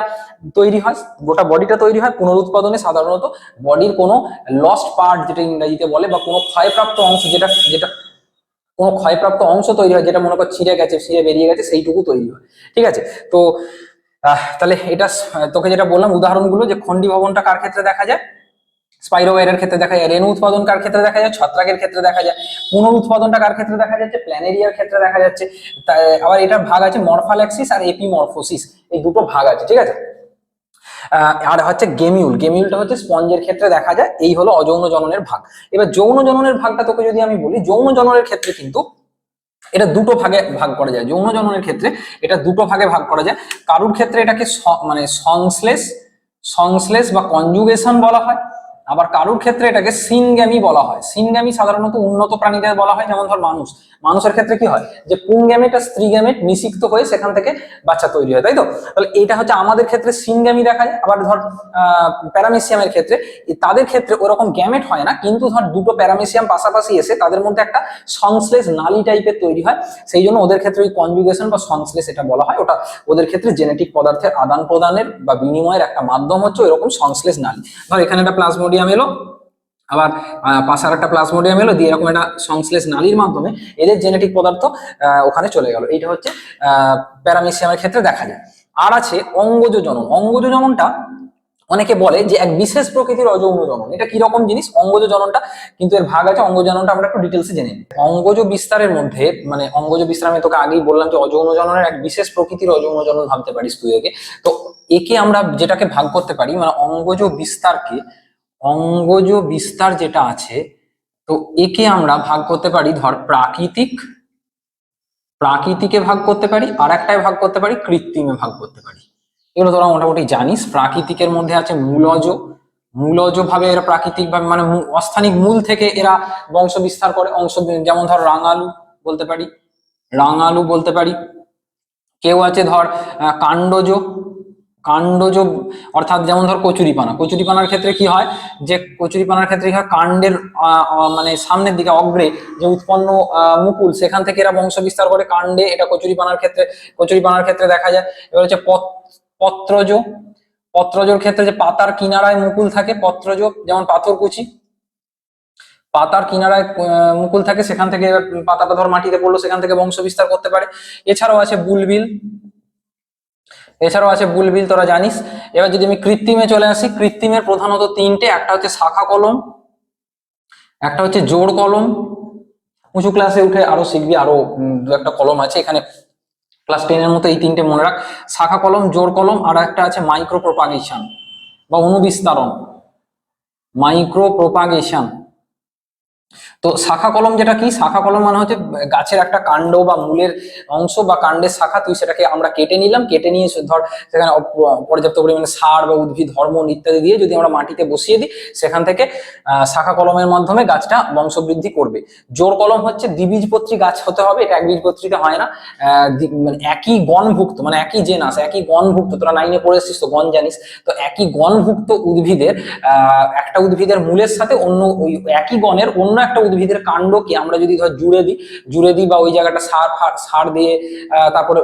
Speaker 1: তৈরি হয়। পুনরুৎপাদনে সাধারণত বডির কোনো লস্ট পার্ট যেটা ইংরেজিতে বলে, বা কোনো ক্ষয়প্রাপ্ত অংশ তৈরি হয়, যেটা মনে কর ছিঁড়ে বেরিয়ে গেছে, সেইটুকু তৈরি হয়, ঠিক আছে? তো তাহলে এটা তোকে যেটা বললাম উদাহরণগুলো, যে খন্ডি ভবনটা কার ক্ষেত্রে দেখা যায়, স্পাইরোগাইরার ক্ষেত্রে দেখা যায়। রেণু উৎপাদন কার ক্ষেত্রে দেখা যায়, ছত্রাকের ক্ষেত্রে দেখা যায়। পুনরুৎপাদনটা কার ক্ষেত্রে দেখা যাচ্ছে, প্ল্যানেরিয়ার ক্ষেত্রে দেখা যাচ্ছে। আবার এটার ভাগ আছে মরফাল্যাক্সিস আর এপিমরফোসিস, এই দুটো ভাগ আছে, ঠিক আছে? আর হচ্ছে গেমিউলটা হচ্ছে স্পঞ্জের ক্ষেত্রে দেখা যায়। এই হলো অযৌন জননের ভাগ। এবার যৌন জননের ভাগটা তোকে যদি আমি বলি, যৌন জননের ক্ষেত্রে কিন্তু এটা দুটো ভাগে ভাগ করা যায়। যৌন জননের ক্ষেত্রে এটা দুটো ভাগে ভাগ করা যায়। কারুর ক্ষেত্রে এটাকে মানে সংশ্লেষ বা কনজুগেশন বলা হয়, আবার কারুর ক্ষেত্রে এটাকে সিনগ্যামি বলা হয়। সিনগ্যামি সাধারণত উন্নত প্রাণীদের বলা হয়, যেমন ধর মানুষের ক্ষেত্রে কি হয়, যে পুংগ্যামেট আর স্ত্রীগ্যামেট নিষিক্ত হয়ে সেখান থেকে বাচ্চা তৈরি হয়, তাই তো? তাহলে এটা হচ্ছে আমাদের ক্ষেত্রে সিনগ্যামি দেখা যায়। আবার ধর প্যারামেসিয়ামের ক্ষেত্রে, তাদের ক্ষেত্রে ওরকম গ্যামেট হয় না, কিন্তু ধর দুটো প্যারামেসিয়াম পাশাপাশি এসে তাদের মধ্যে একটা সংশ্লেষ নালী টাইপের তৈরি হয়, সেই জন্য ওদের ক্ষেত্রে ওই কনজুগেশন বা সংশ্লেষ এটা বলা হয়। ওটা ওদের ক্ষেত্রে জেনেটিক পদার্থের আদান প্রদানের বা বিনিময়ের একটা মাধ্যম হচ্ছে এরকম সংশ্লেষ নালী। ধর এখানে একটা প্লাজমোডিয়াম এলো, আবার পাশে আর একটা প্লাজমোডিয়াম এলো, দিয়ে এরকম একটা সংশ্লেষ নালীর মাধ্যমে এদের জেনেটিক পদার্থ ওখানে চলে গেল। এইটা হচ্ছে প্যারামেসিয়ামের ক্ষেত্রে দেখা যায়। আর আছে অঙ্গজ জননটা অনেকে বলে যে এক বিশেষ প্রকৃতির অযৌন জনন। এটা কি রকম জিনিস অঙ্গজ জননটা, কিন্তু এর ভাগ আছে। অঙ্গজ জননটা আমরা একটু ডিটেলসে জেনে নিই। অঙ্গজ বিস্তারের মধ্যে, মানে অঙ্গজ বিস্তার আমি তোকে আগেই বললাম যে অযৌন জননের এক বিশেষ প্রকৃতির অযৌন জনন ভাবতে পারিস তুই একে। তো একে আমরা যেটাকে ভাগ করতে পারি, মানে অঙ্গজ বিস্তার যেটা আছে, তো একে আমরা ভাগ করতে পারি ধর প্রাকৃতিকে ভাগ করতে পারি, আর একটায় ভাগ করতে পারি কৃত্রিমে ভাগ করতে পারি। এগুলো তোরা মোটামুটি জানিস। প্রাকৃতিকের মধ্যে আছে মূলজ, মূলজ ভাবে এরা প্রাকৃতিক ভাবে মানে অস্থানিক মূল থেকে এরা বংশ বিস্তার করে। যেমন ধর রাঙালু বলতে পারি, রাঙালু বলতে পারি। কেউ আছে ধর কাণ্ডজ, কাণ্ডজ অর্থাৎ যেমন ধর কচুরিপানা, কচুরিপানার ক্ষেত্রে কি হয় যে কচুরিপানার ক্ষেত্রে কি হয় কাণ্ডের মানে সামনের দিকে অগ্রে যে উৎপন্ন মুকুল সেখান থেকে এরা বংশ বিস্তার করে কাণ্ডে, এটা কচুরিপানার ক্ষেত্রে, কচুরিপানার ক্ষেত্রে দেখা যায়। এবার হচ্ছে পত্রজ, পত্রজর ক্ষেত্রে যে পাতার কিনারায় মুকুল থাকে পত্রজ, যেমন পাথরকুচি, পাতার কিনারায় মুকুল থাকে সেখান থেকে পাতাটা ধর মাটিতে পড়লো সেখান থেকে বংশ বিস্তার করতে পারে। এছাড়াও আছে বুলবিল, এছাড়াও আছে বুলবিল তোরা জানিস। এবার যদি আমি কৃত্রিমে চলে আসি, কৃত্রিমের প্রধানত তিনটে, একটা হচ্ছে শাখা কলম, একটা হচ্ছে জোড় কলম। উঁচু ক্লাসে উঠে আরো শিখবি, আরো দু একটা কলম আছে এখানে, ক্লাস 10 এর মতো এই তিনটে মনে রাখ, শাখা কলম, জোড় কলম, আর একটা আছে মাইক্রো প্রোপাগেশন বা অনুবিস্তারণ, মাইক্রো প্রোপাগেশন। তো শাখা কলম যেটা কি, শাখা কলম মানে হচ্ছে গাছের একটা কাণ্ড বা মূলের অংশ বা কাণ্ডের শাখা, তুই সেটাকে আমরা কেটে নিলাম, কেটে নিয়ে ধর সেখানে পর্যাপ্ত পরিমাণে সার বা উদ্ভিদ হরমোন ইত্যাদি দিয়ে যদি আমরা মাটিতে বসিয়ে দিই সেখান থেকে শাখা কলমের মাধ্যমে গাছটা বংশবৃদ্ধি করবে। জোড় কলম হচ্ছে দ্বিবীজপত্রী গাছ হতে হবে, এটা একবীজপত্রীতে হয় না। মানে একই গণভুক্ত, মানে একই জেনাস, একই গণভুক্ত, তোরা 9-এ পড়ে এসেছিস তো গণ জানিস, তো একই গণভুক্ত উদ্ভিদের একটা উদ্ভিদের মূলের সাথে অন্য ওই একই গণের অন্য একটা উদ্ভিদের কাণ্ডকে আমরা যদি ধর জুড়ে দিই বা ওই জায়গাটা সার দিয়ে তারপরে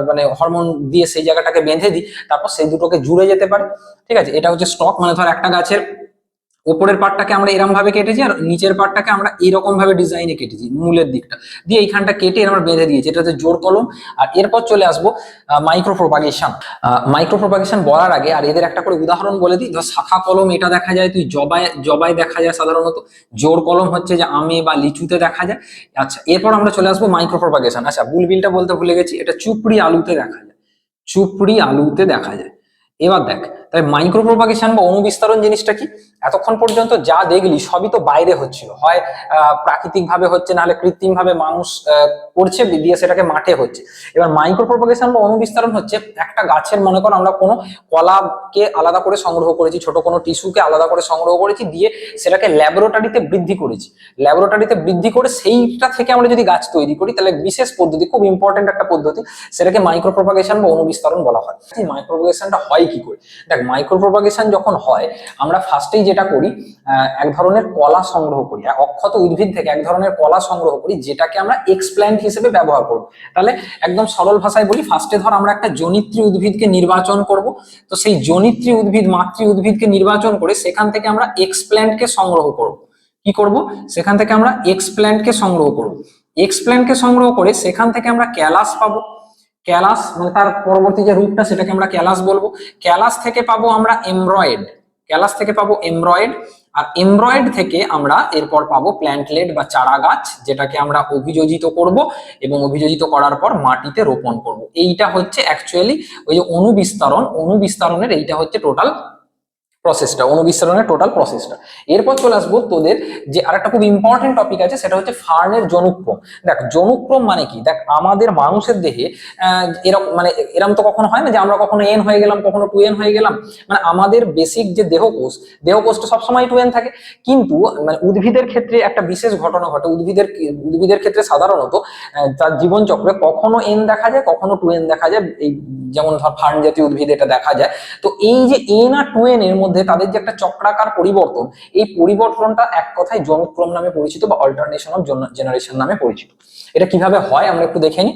Speaker 1: মানে হরমোন দিয়ে সেই জায়গাটাকে বেঁধে দিই, তারপর সেই দুটোকে জুড়ে যেতে পারে। ঠিক আছে, এটা হচ্ছে স্টক, মানে ধর একটা গাছের উপরের পার্টটাকে আমরা এরকম ভাবে কেটেছি আর নিচের পার্টটাকে আমরা এরকম ভাবে ডিজাইনে কেটেছি, মূলের দিকটা দিয়ে এইখানটা কেটে আমরা বেঁধে দিয়েছি, এটা হচ্ছে জোড় কলম। আর এরপর চলে আসবো মাইক্রো প্রোপাগেশন। মাইক্রো প্রোপাগেশন বলার আগে আর এদের একটা করে উদাহরণ বলে দিই। ধর শাখা কলম এটা দেখা যায় তুই জবায় দেখা যায় সাধারণত, জোড় কলম হচ্ছে যে আমে বা লিচুতে দেখা যায়। আচ্ছা, এরপর আমরা চলে আসবো মাইক্রো প্রোপাগেশন। আচ্ছা, বুলবিলটা বলতে ভুলে গেছি, এটা চুপড়ি আলুতে দেখা যায়, চুপড়ি আলুতে দেখা যায়। এবার দেখ, তাই মাইক্রো প্রোপাগেশন বা অনুবিস্তারণ জিনিসটা কি, এতক্ষণ পর্যন্ত যা দেখলি সবই তো বাইরে হচ্ছিল, হয় প্রাকৃতিক ভাবে হচ্ছে, নাহলে কৃত্রিম ভাবে মানুষ করছে দিয়ে সেটাকে মাঠে হচ্ছে। এবার মাইক্রো প্রোপাগেশন বা অনুবিস্তারণ হচ্ছে একটা গাছের, মনে কর আমরা কোনো কলাকে আলাদা করে সংগ্রহ করেছি, ছোট কোনো টিস্যুকে আলাদা করে সংগ্রহ করেছি, দিয়ে সেটাকে ল্যাবরেটরিতে বৃদ্ধি করেছি, ল্যাবরেটরিতে বৃদ্ধি করে সেইটা থেকে আমরা যদি গাছ তৈরি করি তাহলে বিশেষ পদ্ধতি, খুব ইম্পর্টেন্ট একটা পদ্ধতি, সেটাকে মাইক্রো প্রোপাগেশন বা অনুবিস্তারণ বলা হয়। মাইক্রো প্রোপাগেশনটা হয় কি করে, দেখ মাইক্রো প্রোপাগেশন যখন হয় আমরা ফার্স্টেই যেটা করি, এক ধরনের কলা সংগ্রহ করি, অক্ষত উদ্ভিদ থেকে এক ধরনের কলা সংগ্রহ করি যেটাকে আমরা এক্সপ্ল্যান্ট হিসেবে ব্যবহার করব। তাহলে একদম সরল ভাষায় বলি, ফার্স্টে ধর আমরা একটা জনিত্রী উদ্ভিদকে নির্বাচন করব, তো সেই জনিত্রী উদ্ভিদ মাতৃ উদ্ভিদকে নির্বাচন করে সেখান থেকে আমরা এক্সপ্ল্যান্টকে সংগ্রহ করব। কি করব, সেখান থেকে আমরা এক্সপ্ল্যান্টকে সংগ্রহ করব, এক্সপ্ল্যান্টকে সংগ্রহ করে সেখান থেকে আমরা ক্যালাস পাবো, ক্যালাস মানে তার পরবর্তী যে রূপটা সেটাকে আমরা ক্যালাস বলবো। ক্যালাস থেকে পাবো আমরা এমব্রয়েড, ক্যালাস থেকে পাবো এমব্রয়েড, আর এমব্রয়েড থেকে আমরা এরপর পাবো প্ল্যান্টলেট বা চারা গাছ, যেটাকে আমরা অভিযোজিত করব এবং অভিযোজিত করার পর মাটিতে রোপণ করব। এইটা হচ্ছে অ্যাকচুয়ালি ওই যে অনুবিস্তারণ, অনুবিস্তারণের এইটা হচ্ছে টোটাল প্রসেসটা, অনুবিস্তারণের টোটাল প্রসেসটা। এরপর চলে আসবো তোদের যে আরেকটা খুব ইম্পর্টেন্ট টপিক আছে, সেটা হচ্ছে ফার্নের জনুক্রম। দেখ জনুক্রম মানে কি, দেখ আমাদের মানুষের দেহে এরকম মানে এরকম তো কখনো হয় না যে আমরা কখনো এন হয়ে গেলাম কখনো 2n হয়ে গেলাম, মানে আমাদের বেসিক যে দেহকোষ, দেহকোষটা সবসময় 2n থাকে, কিন্তু মানে উদ্ভিদের ক্ষেত্রে একটা বিশেষ ঘটনা ঘটে, উদ্ভিদের ক্ষেত্রে সাধারণত তার জীবন চক্রে কখনো এন দেখা যায় কখনো 2n দেখা যায়, এই যেমন ধর ফার্ন জাতীয় উদ্ভিদ এটা দেখা যায়। তো এই যে এন আর 2n এর মধ্যে তাদের যে একটা চক্রাকার পরিবর্তন, এই পরিবর্তনটা এক কথায় জনুক্রম নামে পরিচিত বা অল্টারনেশন অফ জেনারেশন নামে পরিচিত। এটা কিভাবে হয় আমরা একটু দেখে নিই।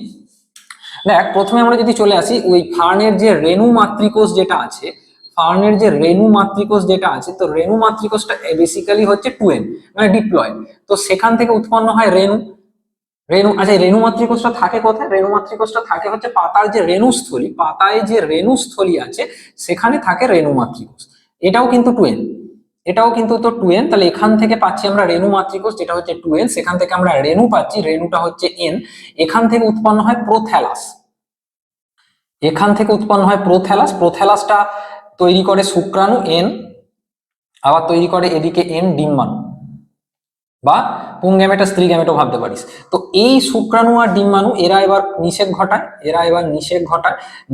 Speaker 1: দেখ, প্রথমে আমরা যদি চলে আসি ওই ফার্নের যে রেণু মাতৃকোষ যেটা আছে, ফার্নের যে রেণু মাতৃকোষ যেটা আছে, তো রেণু মাতৃকোষটা বেসিক্যালি হচ্ছে 2n মানে ডিপ্লয়, তো সেখান থেকে উৎপন্ন হয় রেণু। আচ্ছা, রেণু মাতৃকোষটা থাকে কোথায়, রেণু মাতৃকোষটা থাকে হচ্ছে পাতার যে রেণুস্থলী, পাতায় যে রেণুস্থলী আছে সেখানে থাকে রেণু মাতৃকোষ। এটাও কিন্তু 2n, এটাও কিন্তু তো 2n, তাহলে এখান থেকে পাচ্ছি আমরা রেণু মাতৃকোষ যেটা হচ্ছে 2n, সেখান থেকে আমরা রেণু পাচ্ছি, রেণুটা হচ্ছে n, এখান থেকে উৎপন্ন হয় প্রোথ্যালাস, এখান থেকে উৎপন্ন হয় প্রোথ্যালাস, প্রোথ্যালাসটা তৈরি করে শুক্রাণু n, আবার তৈরি করে এদিকে n ডিম্বাণু, বা পুং গ্যামেটও স্ত্রী গ্যামেটও ভাবতে পারিস। তো এই শুক্রাণু আর ডিম্বাণু এরা এবার নিষেক ঘটায়,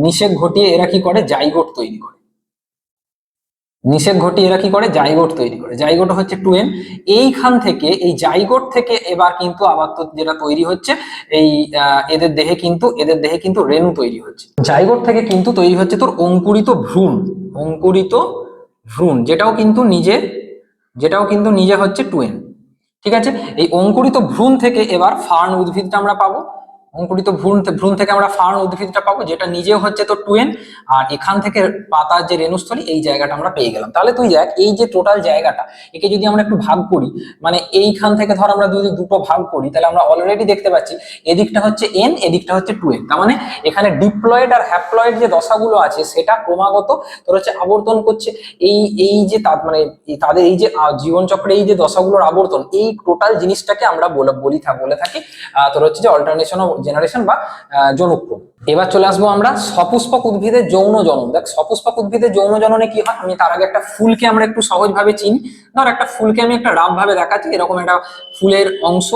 Speaker 1: নিষেক ঘটিয়ে এরা কি করে, জাইগোট তৈরি করে। নিষেক ঘটিয়ে এরা কি করে, জাইগোট তৈরি করে। জাইগোট হচ্ছে 2n। এইখান থেকে, এই জাইগোট থেকে এবার কিন্তু আবার তো যেটা তৈরি হচ্ছে, এই এদের দেহে কিন্তু রেণু তৈরি হচ্ছে। জাইগোট থেকে কিন্তু তৈরি হচ্ছে তোর অঙ্কুরিত ভ্রূণ, যেটাও কিন্তু নিজে হচ্ছে 2n। ঠিক আছে, এই অঙ্কুরিত ভ্রূণ থেকে এবার ফার্ন উদ্ভিদটা আমরা পাবো। অঙ্কুরিত ভ্রূণ থেকে আমরা ফার্ন উদ্ভিদটা পাবো, যেটা নিজেও হচ্ছে তো 2n। আর এখান থেকে পাতার যে রেণুস্থলী, এই জায়গাটা আমরা পেয়ে গেলাম। তাহলে তুই দেখ, এই যে টোটাল জায়গাটা, একে যদি আমরা একটু ভাগ করি, মানে এইখান থেকে ধর আমরা যদি দুটো ভাগ করি, তাহলে আমরা অলরেডি দেখতে পাচ্ছি এদিকটা হচ্ছে n, এদিকটা হচ্ছে 2n। তার মানে এখানে ডিপ্লয়েড আর হ্যাপ্লয়েড যে দশাগুলো আছে, সেটা ক্রমাগত তোর হচ্ছে আবর্তন করছে। এই যে মানে তাদের এই যে জীবনচক্রে এই যে দশাগুলোর আবর্তন, এই টোটাল জিনিসটাকে আমরা বলে থাকি তোর হচ্ছে যে অল্টারনেশন অফ জেনারেশন বা জনুক্রম। এবার চলে আসবো আমরা সপুষ্পক উদ্ভিদের যৌন জনন। দেখ, সপুষ্পক উদ্ভিদের যৌন জননে কি হয়, আমি তার আগে একটা ফুলকে আমরা একটু সহজভাবে চিনি। ধর একটা ফুলকে আমি একটা রাফ ভাবে দেখাচ্ছি, এরকম একটা ফুলের অংশ,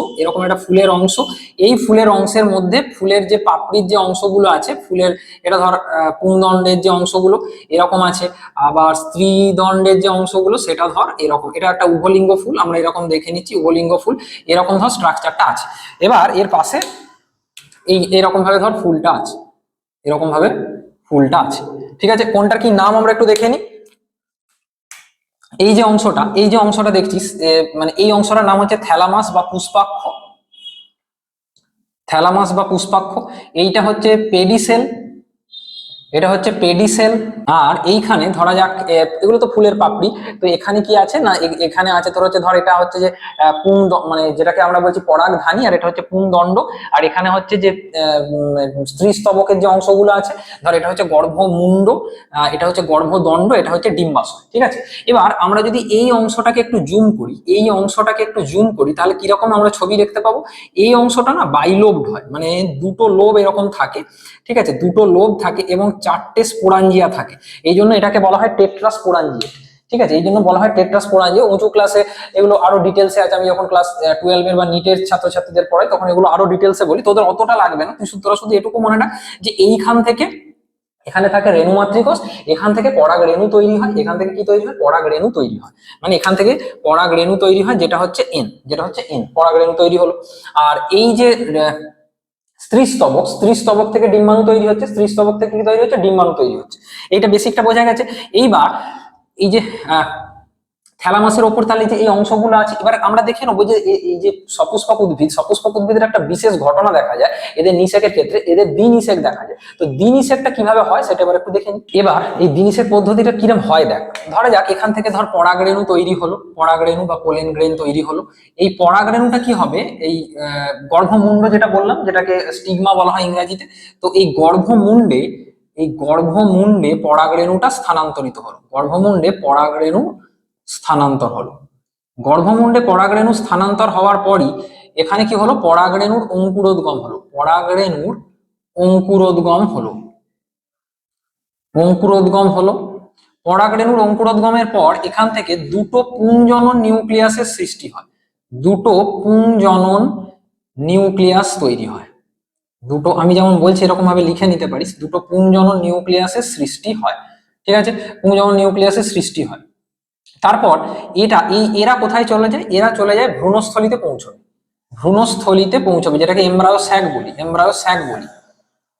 Speaker 1: এই ফুলের অংশের মধ্যে ফুলের যে পাপড়ির যে অংশগুলো আছে, ফুলের এটা ধর পুংদণ্ডের যে অংশগুলো এরকম আছে, আবার স্ত্রীদণ্ডের যে অংশগুলো সেটা ধর এরকম। এটা একটা উভলিঙ্গ ফুল, আমরা এরকম দেখে নিচ্ছি উভলিঙ্গ ফুল, এরকম ধর স্ট্রাকচারটা আছে। এবার এর পাশে এরকম ভাবে ধর ফুলটা আছে, এরকম ভাবে ফুলটা আছে। ঠিক আছে, কোনটার কি নাম আমরা একটু দেখে নিই। এই যে অংশটা দেখছিস, মানে এই অংশটার নাম হচ্ছে থ্যালামাস বা পুষ্পাক্ষ। এইটা হচ্ছে পেডিসেল, আর এইখানে ধরা যাক এগুলো তো ফুলের পাপড়ি। তো এখানে কি আছে না, এখানে আছে তোর হচ্ছে ধর এটা হচ্ছে যে মানে যেটাকে আমরা বলছি পরাগধানী, আর এটা হচ্ছে পুংদণ্ড। আর এখানে হচ্ছে যে স্ত্রী স্তবকের যে অংশগুলো আছে, ধর এটা হচ্ছে গর্ভমুণ্ড, এটা হচ্ছে গর্ভদণ্ড, এটা হচ্ছে ডিম্বাশয়। ঠিক আছে, এবার আমরা যদি এই অংশটাকে একটু জুম করি, তাহলে কিরকম আমরা ছবি দেখতে পাবো। এই অংশটা না বাইলোবড হয়, মানে দুটো লোব এরকম থাকে। ঠিক আছে, দুটো লোব থাকে এবং 4টে স্পোরাঞ্জিয়া থাকে। এই জন্য এটাকে বলা হয় টেট্রাস্পোরাঞ্জিয়েট। ঠিক আছে, এই জন্য বলা হয় টেট্রাস্পোরাঞ্জিয়া। উঁচু ক্লাসে এগুলো আরো ডিটেলসে আছে, আমি যখন ক্লাস 12 এর বা নিটের ছাত্রছাত্রীদের পড়াই তখন এগুলো আরো ডিটেলসে বলি, তোদের অতটা লাগবে না। তোরা শুধু এটুকু মনে রাখ যে এইখান থেকে এখানে থাকে রেণু মাতৃকোষ, এখান থেকে পরাগ রেণু তৈরি হয়, এখান থেকে কি তৈরি হয়, পরাগ রেণু তৈরি হয়। মানে এখান থেকে পরাগ রেণু তৈরি হয়, যেটা হচ্ছে এন, পরাগ রেণু তৈরি হলো। আর এই যে স্ত্রী স্তবক থেকে ডিম্বাণু তৈরি হচ্ছে, ডিম্বাণু তৈরি হচ্ছে। এইটা বেসিকটা বোঝা গেছে। এইবার এই যে থ্যালামাসের ওপর তাহলে যে এই অংশগুলো আছে, এবার আমরা দেখে নেবো যে এই যে সপুষ্পক উদ্ভিদের একটা বিশেষ ঘটনা দেখা যায় এদের নিষেকের ক্ষেত্রে, এদের দ্বিনিষেক দেখা যায়। তো দ্বিনিষেকটা কিভাবে হয় সেটা এবার একটু দেখে নিই। এবার এই দ্বিনিষেক পদ্ধতিটা কিরকম হয় দেখ, ধরা যাক এখান থেকে ধর পরাগরেণু তৈরি হলো, পরাগরেণু বা পোলেন গ্রেন তৈরি হলো। এই পরাগরেণুটা কি হবে, এই গর্ভমুণ্ড যেটা বললাম, যেটাকে স্টিগমা বলা হয় ইংরেজিতে। তো এই গর্ভমুণ্ডে পরাগরেণুটা স্থানান্তরিত হলো, গর্ভমুণ্ডে পরাগরেণু স্থানান্তর হওয়ার পরই এখানে কি হলো, পরাগরেণুর অঙ্কুরোদ্গম হলো, পরাগরেণুর অঙ্কুরোদ্গমের পর এখান থেকে দুটো পুংজনন নিউক্লিয়াসের সৃষ্টি হয়, তৈরি হয়। আমি যেমন বলছি এরকম ভাবে লিখে নিতে পারিস, দুটো পুংজনন নিউক্লিয়াসের সৃষ্টি হয়। ঠিক আছে, পুংজনন নিউক্লিয়াসের সৃষ্টি হয়। তারপর এরা কোথায় চলে যায়, এরা চলে যায় ভ্রূণস্থলিতে পৌঁছবে, যেটাকে এমব্রায়ো স্যাক বলি।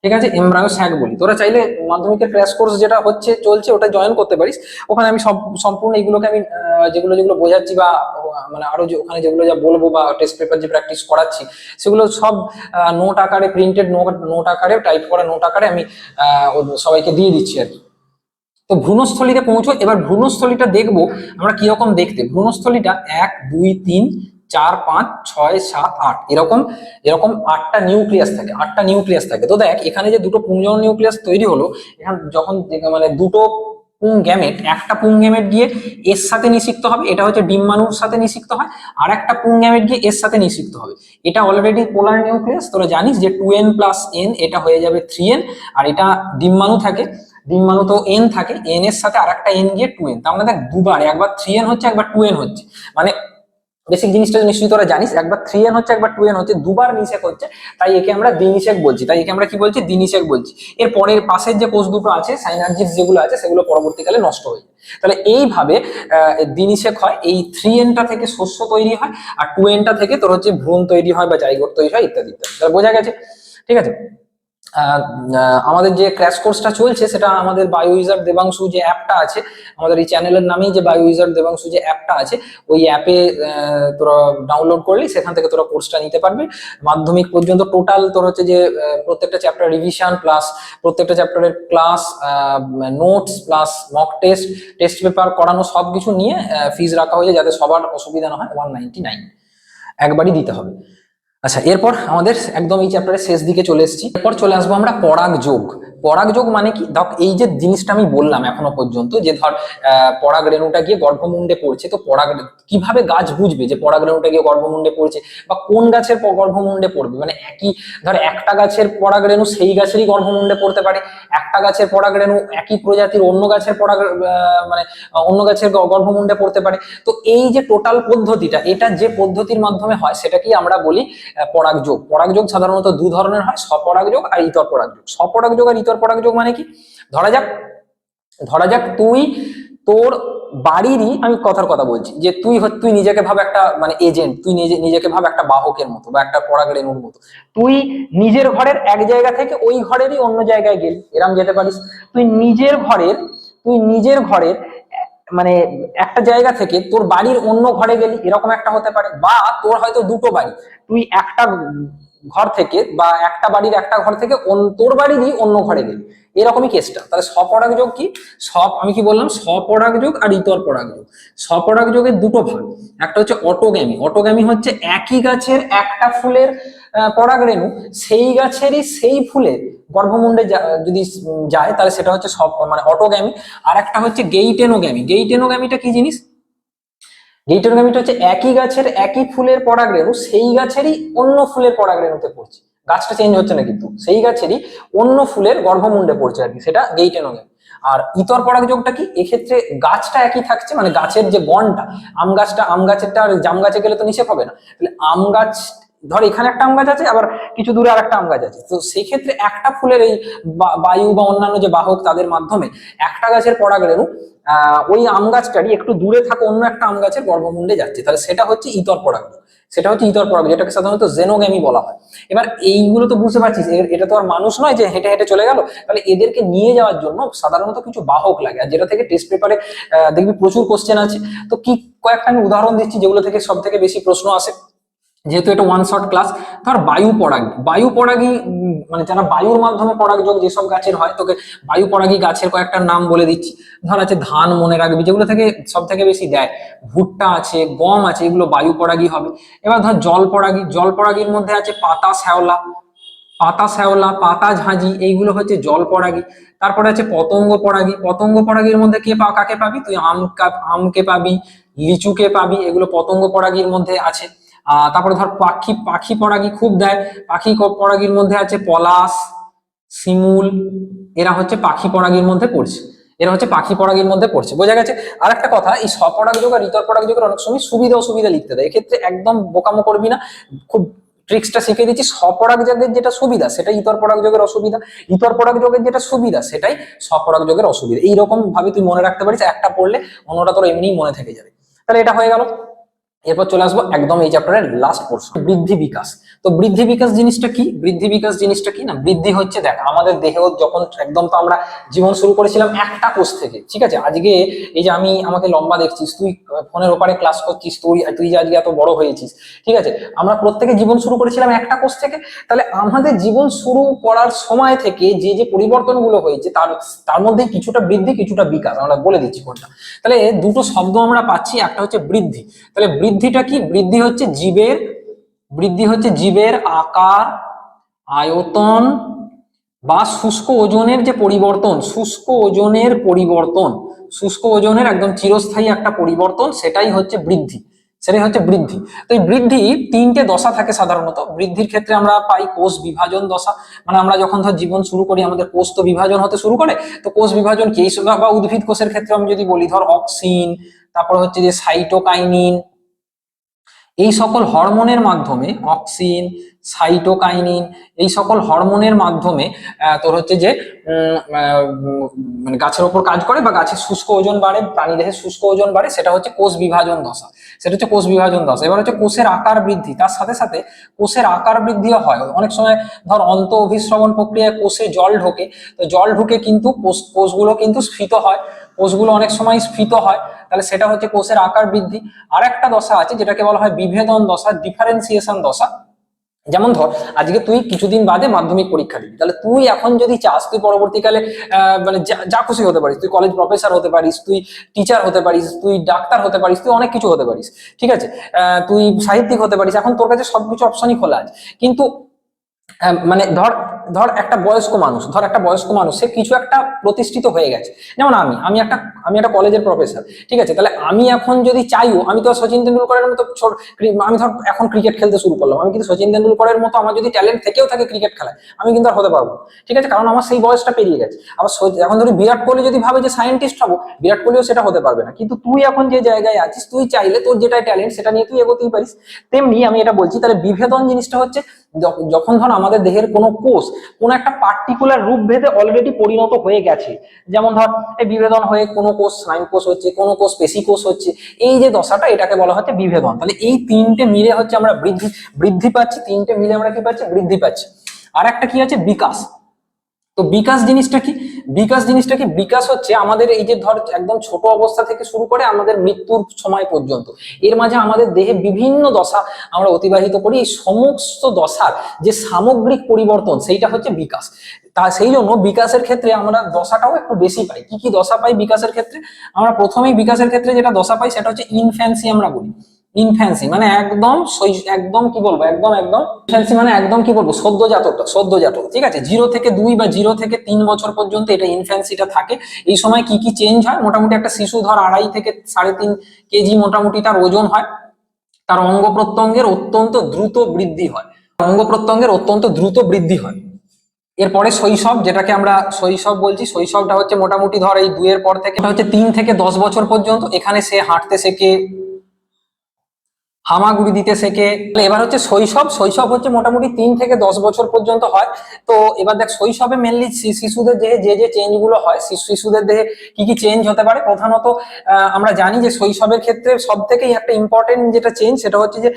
Speaker 1: ঠিক আছে, এমব্রায়ো স্যাক বলি। তোরা চাইলে মাধ্যমিকের ক্র্যাশ কোর্স যেটা চলছে ওটা জয়েন করতে পারিস। ওখানে আমি সম্পূর্ণ এইগুলোকে আমি যেগুলো বোঝাচ্ছি বা মানে আরো যে ওখানে যেগুলো যা বলবো বা টেস্ট পেপার যে প্র্যাকটিস করাচ্ছি, সেগুলো সব নোট আকারে, প্রিন্টেড নোট আকারে, টাইপ করা নোট আকারে আমি সবাইকে দিয়ে দিচ্ছি আর কি। তো ভ্রূণস্থলীতে পৌঁছো। এবার ভ্রূণস্থলীটা দেখবো আমরা কিরকম দেখতে। ভ্রূণস্থলীটা 1 2 3 4 5 6 7 8 এরকম 8টা নিউক্লিয়াস থাকে। তো দেখ এখানে যে দুটো পুংজনন নিউক্লিয়াস তৈরি হলো, এখানে যখন মানে দুটো একটা পুংগ্যামেট গিয়ে এর সাথে নিষিক্ত হবে, এটা হচ্ছে ডিম্বাণুর সাথে নিষিক্ত হয়, আর একটা পুংগ্যামেট গিয়ে এর সাথে নিষিক্ত হবে। এটা অলরেডি পোলার নিউক্লিয়াস, তোরা জানিস যে 2n + n, এটা হয়ে যাবে 3n। আর এটা ডিম্বাণু তো n থাকে, n এর সাথে আর একটা n গিয়ে 2n। তার মানে দেখ দুবার, একবার 3n হচ্ছে, একবার 2n হচ্ছে, মানে বেসিক জিনিসটা নিশ্চয়ই তোরা জানিস, একবার 3n হচ্ছে একবার 2n হচ্ছে, দুবার নিষেক হচ্ছে, তাই একে আমরা দ্বিনিষেক বলছি, তাই একে আমরা কি বলছি, দ্বিনিষেক বলছি। এর পরের পাশের যে কোষ দুটো আছে সাইনার্জিস যেগুলো আছে সেগুলো পরবর্তীকালে নষ্ট হয়ে যায়। তাহলে এইভাবে দ্বিনিষেক হয়, এই 3nটা থেকে শস্য তৈরি হয়, আর 2nটা থেকে তোর হচ্ছে ভ্রূণ তৈরি হয় বা জাইগোট তৈরি হয় ইত্যাদি ইত্যাদি। তাহলে বোঝা গেছে? ঠিক আছে। আমাদের যে ক্র্যাশ কোর্সটা চলছে সেটা আমাদের বায়ো উইজার্ড দেবাংশু যে অ্যাপটা আছে, আমাদের এই চ্যানেলের নামেই যে বায়ো উইজার্ড দেবাংশু যে অ্যাপটা আছে, ওই অ্যাপে তোরা ডাউনলোড করলি, সেখান থেকে তোরা কোর্সটা নিতে পারবি। মাধ্যমিক পর্যন্ত টোটাল তোর হচ্ছে যে প্রত্যেকটা চ্যাপ্টার রিভিশন প্লাস প্রত্যেকটা চ্যাপ্টারের class, notes plus mock test, test paper করানো সবকিছু নিয়ে ফিজ রাখা হয়েছে, যাতে সবার অসুবিধা না হয়। 199 একবারই দিতে হবে। আচ্ছা, এরপর আমাদের একদম এই চ্যাপ্টারের শেষ দিকে চলে এসেছি। এরপর চলে আসবো আমরা পরাগ যোগ। পরাগ যোগ মানে কি? ধর এই যে জিনিসটা আমি বললাম এখনো পর্যন্ত, যে ধর পরাগ রেণুটা গিয়ে গর্ভমুণ্ডে পড়ছে, তো পরাগ কিভাবে গাছ বুঝবে যে পরাগ রেণুটা গিয়ে গর্ভমুণ্ডে পড়ছে, বা কোন গাছের গর্ভমুণ্ডে পড়বে? মানে একই ধর একটা গাছের পরাগ রেণু সেই গাছেরই গর্ভমুণ্ডে পড়তে পারে, একটা গাছের পরাগ রেণু একই প্রজাতির অন্য গাছের পরাগ মানে অন্য গাছের গর্ভমুণ্ডে পড়তে পারে। তো এই যে টোটাল পদ্ধতিটা, এটা যে পদ্ধতির মাধ্যমে হয় সেটাকেই আমরা বলি পরাগযোগ। পরাগযোগ সাধারণত দু ধরনের হয়, স্বপরাগযোগ আর ইতর পরাগযোগ। স্বপরাগযোগ আর ইতর পরাগযোগ মানে কি? ধরা যাক তুই তোর বাড়িরই, আমি কথার কথা বলছি, যে তুই নিজেকে ভাব একটা মানে এজেন্ট, তুই নিজেকে ভাব একটা বাহকের মতো বা একটা পরাগ রেণুর মতো। তুই নিজের ঘরের এক জায়গা থেকে ওই ঘরেরই অন্য জায়গায় গেলি, এরম যেতে পারিস। তুই নিজের ঘরের মানে একটা জায়গা থেকে তোর বাড়ির অন্য ঘরে গেলি, এরকম একটা হতে পারে। বা তোর হয়তো দুটো বাড়ি, তুই একটা ঘর থেকে বা একটা বাড়ির একটা ঘর থেকে তোর বাড়িরই অন্য ঘরে গেলি, এরকমই কেসটা। তাহলে স্বপরাগযোগ কি? আমি কি বললাম? স্বপরাগযোগ আর ইতর পরাগযোগ। স্বপরাগযোগের দুটো ভাগ, একটা হচ্ছে অটোগ্যামি। অটোগ্যামি হচ্ছে একই গাছের একটা ফুলের পরাগ রেণু সেই গাছেরই সেই ফুলের গর্ভমুণ্ডে যদি যায়, তাহলে সেটা হচ্ছে সব মানে অটোগ্যামি। আর একটা হচ্ছে গেইটেনোগ্যামি। গেইটেনোগ্যামিটা কি জিনিস? গেইটেনোগ্যামিটা হচ্ছে একই গাছের একই ফুলের পরাগ রেণু সেই গাছেরই অন্য ফুলের পরাগ রেণুতে পড়ছে, গাছটা চেঞ্জ হচ্ছে না কিন্তু সেই গাছেরই অন্য ফুলের গর্ভমুণ্ডে পড়ছে আর কি, সেটা গেইটেনোগ্যামি। আর ইতর পরাগযোগটা কি? এক্ষেত্রে গাছটা একই থাকছে, মানে গাছের যে গণটা, আম গাছেরটা আর জাম গাছে গেলে তো নিষেক হবে না, তাহলে আম গাছ ধর এখানে একটা আম গাছ আছে, আবার কিছু দূরে আর একটা আম গাছ আছে, তো সেই ক্ষেত্রে একটা ফুলের এই বায়ু বা অন্যান্য যে বাহক তাদের মাধ্যমে একটা গাছের পরাগ রেণু ওই আম গাছটারই একটু দূরে থাকা অন্য একটা আম গাছের গর্ভমুণ্ডে যাচ্ছে, তাহলে সেটা হচ্ছে ইতর পরাগযোগ। সেটা হচ্ছে ইতর পরাগযোগ, যেটাকে সাধারণত জেনোগ্যামি বলা হয়। এবার এইগুলো তো বুঝতে পারছিস, এটা তো আর মানুষ নয় যে হেঁটে হেঁটে চলে গেল, তাহলে এদেরকে নিয়ে যাওয়ার জন্য সাধারণত কিছু বাহক লাগে, আর যেটা থেকে টেস্ট পেপারে দেখবি প্রচুর কোশ্চেন আছে। তো কি কয়েকটা আমি উদাহরণ দিচ্ছি যেগুলো থেকে সব থেকে বেশি প্রশ্ন আসে, যেহেতু এটা ওয়ান শর্ট ক্লাস। ধর বায়ু পরাগী মানে যারা বায়ুর মাধ্যমে পরাগযোগ যেসব গাছের হয়, তোকে বায়ু পরাগী গাছের কয়েকটা নাম বলে দিচ্ছি। ধর আছে ধান, মনে রাখবি, যেগুলো থেকে সব থেকে বেশি দেয়। ভুট্টা আছে, গম আছে, এগুলো বায়ু পরাগী হবে। এবার ধর জল পরাগীর মধ্যে আছে পাতা শ্যাওলা, পাতা ঝাঁঝি, এইগুলো হচ্ছে জল পরাগী। তারপরে আছে পতঙ্গ পরাগীর মধ্যে কাকে পাবি তুই? আমকে পাবি, লিচুকে পাবি, এগুলো পতঙ্গ পরাগীর মধ্যে আছে। তারপরে ধর পাখি পরাগী খুব দেয়, পাখি পরাগীর মধ্যে আছে পলাশ, শিমুল, এরা হচ্ছে পাখি পরাগীর মধ্যে পড়ছে। বোঝা গেছে? আর একটা কথা, এই স্বপরাগযোগ আর ইতর পরাগযোগের অনেক সময় সুবিধা অসুবিধা লিখতে দেয়, এক্ষেত্রে একদম বোকামো করবি না, খুব ট্রিক্সটা শিখে দিচ্ছি। স্বপরাগযোগের যেটা সুবিধা সেটাই ইতর পরাগযোগের অসুবিধা, ইতর পরাগযোগের যেটা সুবিধা সেটাই স্বপরাগযোগের অসুবিধা। এইরকম ভাবে তুই মনে রাখতে পারিস, একটা পড়লে অন্যটা তোর এমনিই মনে থেকে যাবে। তাহলে এটা হয়ে গেল। এরপর চলে আসবো একদম এই চ্যাপ্টারের লাস্ট পোর্শন, বৃদ্ধি বিকাশ। তো বৃদ্ধি বিকাশ জিনিসটা কি? না, বৃদ্ধি হচ্ছে, দেখ আমাদের দেহ যখন একদম, তো আমরা জীবন শুরু করেছিলাম একটা কোষ থেকে, ঠিক আছে? আজকে এই যে আমাকে লম্বা দেখছিস, তুই ফোনের ওপারে ক্লাস করছিস, তুই যে আজকে এত বড় হয়েছিস, ঠিক আছে? আমরা প্রত্যেকে জীবন শুরু করেছিলাম একটা কোষ থেকে। তাহলে আমাদের জীবন শুরু করার সময় থেকে যে যে পরিবর্তনগুলো হয়েছে তার মধ্যে কিছুটা বৃদ্ধি কিছুটা বিকাশ, আমরা বলে দিচ্ছি কোনটা। তাহলে দুটো শব্দ আমরা পাচ্ছি, একটা হচ্ছে বৃদ্ধি। তাহলে বৃদ্ধিটা কি? বৃদ্ধি হচ্ছে জীবের আকার, আয়তন বা শুষ্ক ওজনের যে পরিবর্তন, শুষ্ক ওজনের একদম চিরস্থায়ী একটা পরিবর্তন, সেটাই হচ্ছে বৃদ্ধি। তো এই বৃদ্ধি তিনটে দশা থাকে সাধারণত। বৃদ্ধির ক্ষেত্রে আমরা পাই কোষ বিভাজন দশা, মানে আমরা যখন ধর জীবন শুরু করি আমাদের কোষ তো বিভাজন হতে শুরু করে। তো কোষ বিভাজন কি, বা উদ্ভিদ কোষের ক্ষেত্রে আমি যদি বলি, ধর অক্সিন, তারপর হচ্ছে যে সাইটোকাইনিন, এই সকল হরমোনের মাধ্যমে অক্সিন, সাইটোকাইনিন, এই সকল হরমোনের মাধ্যমে তোর হচ্ছে যে মানে গাছের ওপর কাজ করে বা গাছের শুষ্ক ওজন বাড়ে, প্রাণীদেহের শুষ্ক ওজন বাড়ে, সেটা হচ্ছে কোষ বিভাজন দশা। সেটা হচ্ছে কোষ বিভাজন দশা। এবার হচ্ছে কোষের আকার বৃদ্ধি, তার সাথে সাথে কোষের আকার বৃদ্ধিও হয়। অনেক সময় ধর অন্ত অভিস্রবণ প্রক্রিয়ায় কোষে জল ঢোকে, তো জল ঢুকে কিন্তু কোষগুলো কিন্তু স্ফীত হয়, কোষগুলো অনেক সময় স্ফীত হয়, তাহলে সেটা হচ্ছে কোষের আকার বৃদ্ধি। আর একটা দশা আছে যেটাকে বলা হয় বিভেদন দশা, ডিফারেন্সিয়েশন দশা। যেমন ধর আজকে তুই কিছুদিন বাদে মাধ্যমিক পরীক্ষা দিবি, তাহলে তুই এখন যদি চাস তুই পরবর্তীকালে মানে যা খুশি হতে পারিস, তুই কলেজ প্রফেসর হতে পারিস, তুই টিচার হতে পারিস, তুই ডাক্তার হতে পারিস, তুই অনেক কিছু হতে পারিস, ঠিক আছে, তুই সাহিত্যিক হতে পারিস, এখন তোর কাছে সবকিছু অপশনই খোলা আছে। কিন্তু মানে ধর ধর একটা বয়স্ক মানুষ, সে কিছু একটা প্রতিষ্ঠিত হয়ে গেছে, যেমন আমি একটা কলেজের প্রফেসর, ঠিক আছে, তাহলে আমি এখন যদি চাইও, আমি তো সচিন তেন্ডুলকরের মতো আমি ধর এখন ক্রিকেট খেলতে শুরু করলাম, আমি কিন্তু সচিন তেন্ডুলকরের মতো আমার যদি ট্যালেন্ট থেকেও থাকে ক্রিকেট খেলায়, আমি কিন্তু আর হতে পারবো না, ঠিক আছে, কারণ আমার সেই বয়সটা পেরিয়ে গেছে। আবার এখন ধরি বিরাট কোহলি যদি ভাবে যে সায়েন্টিস্ট হবো, বিরাট কোহলিও সেটা হতে পারবে না। কিন্তু তুই এখন যে জায়গায় আছিস, তুই চাইলে তোর যেটা ট্যালেন্ট সেটা নিয়ে তুই এগোতেই পারিস। তেমনি আমি এটা বলছি, তাহলে বিভেদন জিনিসটা হচ্ছে যখন ধর আমাদের দেহের কোনো কোষ কোন একটা পার্টিকুলার রূপ ভেদে অলরেডি পরিণত হয়ে গেছে, যেমন ধর এই বিভেদন হয়ে কোনো কোষ স্নায়ু কোষ হচ্ছে, কোনো কোষ পেশি কোষ হচ্ছে, এই যে দশাটা এটাকে বলা হচ্ছে বিভেদন। তাহলে এই তিনটে মিলে হচ্ছে আমরা বৃদ্ধি বৃদ্ধি পাচ্ছি, তিনটে মিলে আমরা কি পাচ্ছি, বৃদ্ধি পাচ্ছি। আর একটা কি আছে, বিকাশ। তো বিকাশ জিনিসটা কি, বিকাশ হচ্ছে আমাদের এই যে ধর একদম ছোট অবস্থা থেকে শুরু করে আমাদের মৃত্যুর সময় পর্যন্ত, এর মাঝে আমাদের দেহে বিভিন্ন দশা আমরা অতিবাহিত করি, এই সমস্ত দশার যে সামগ্রিক পরিবর্তন সেইটা হচ্ছে বিকাশ। তা সেই জন্য বিকাশের ক্ষেত্রে আমরা দশাটাও একটু বেশি পাই। কি কি দশা পাই বিকাশের ক্ষেত্রে? আমরা প্রথমেই বিকাশের ক্ষেত্রে যেটা দশা পাই সেটা হচ্ছে ইনফ্যান্সি। আমরা বলি ইনফ্যান্সি মানে একদম কি বলবো, একদম ইনফ্যান্সি মানে একদম কি বলবো, সদ্যজাত, ঠিক আছে, 0 থেকে 2 বা 0 থেকে 3 বছর পর্যন্ত এটা ইনফ্যান্সিটা থাকে। এই সময় কি কি চেঞ্জ হয়, মোটামুটি একটা শিশু ধর 2.5 থেকে 3.5 কেজি মোটামুটি তার ওজন হয়, তার অঙ্গ প্রত্যঙ্গের অত্যন্ত দ্রুত বৃদ্ধি হয়। এরপরে শৈশব, যেটাকে আমরা শৈশব বলছি, শৈশবটা হচ্ছে মোটামুটি ধর এই 2 এর পর থেকে হচ্ছে 3 থেকে 10 বছর পর্যন্ত। এখানে সে হাঁটতে শেখে, হামাগুড়ি দিতে শেখে। এবার হচ্ছে শৈশব হচ্ছে মোটামুটি 3 থেকে 10 বছর পর্যন্ত হয়। তো এবার দেখ শৈশবে মেনলি শিশুদের দেহে যে চেঞ্জ গুলো হয়, শিশুদের দেহে কি কি চেঞ্জ হতে পারে প্রধানত আমরা জানি যে শৈশবের ক্ষেত্রে সব থেকে একটা ইম্পর্টেন্ট যেটা চেঞ্জ সেটা হচ্ছে যে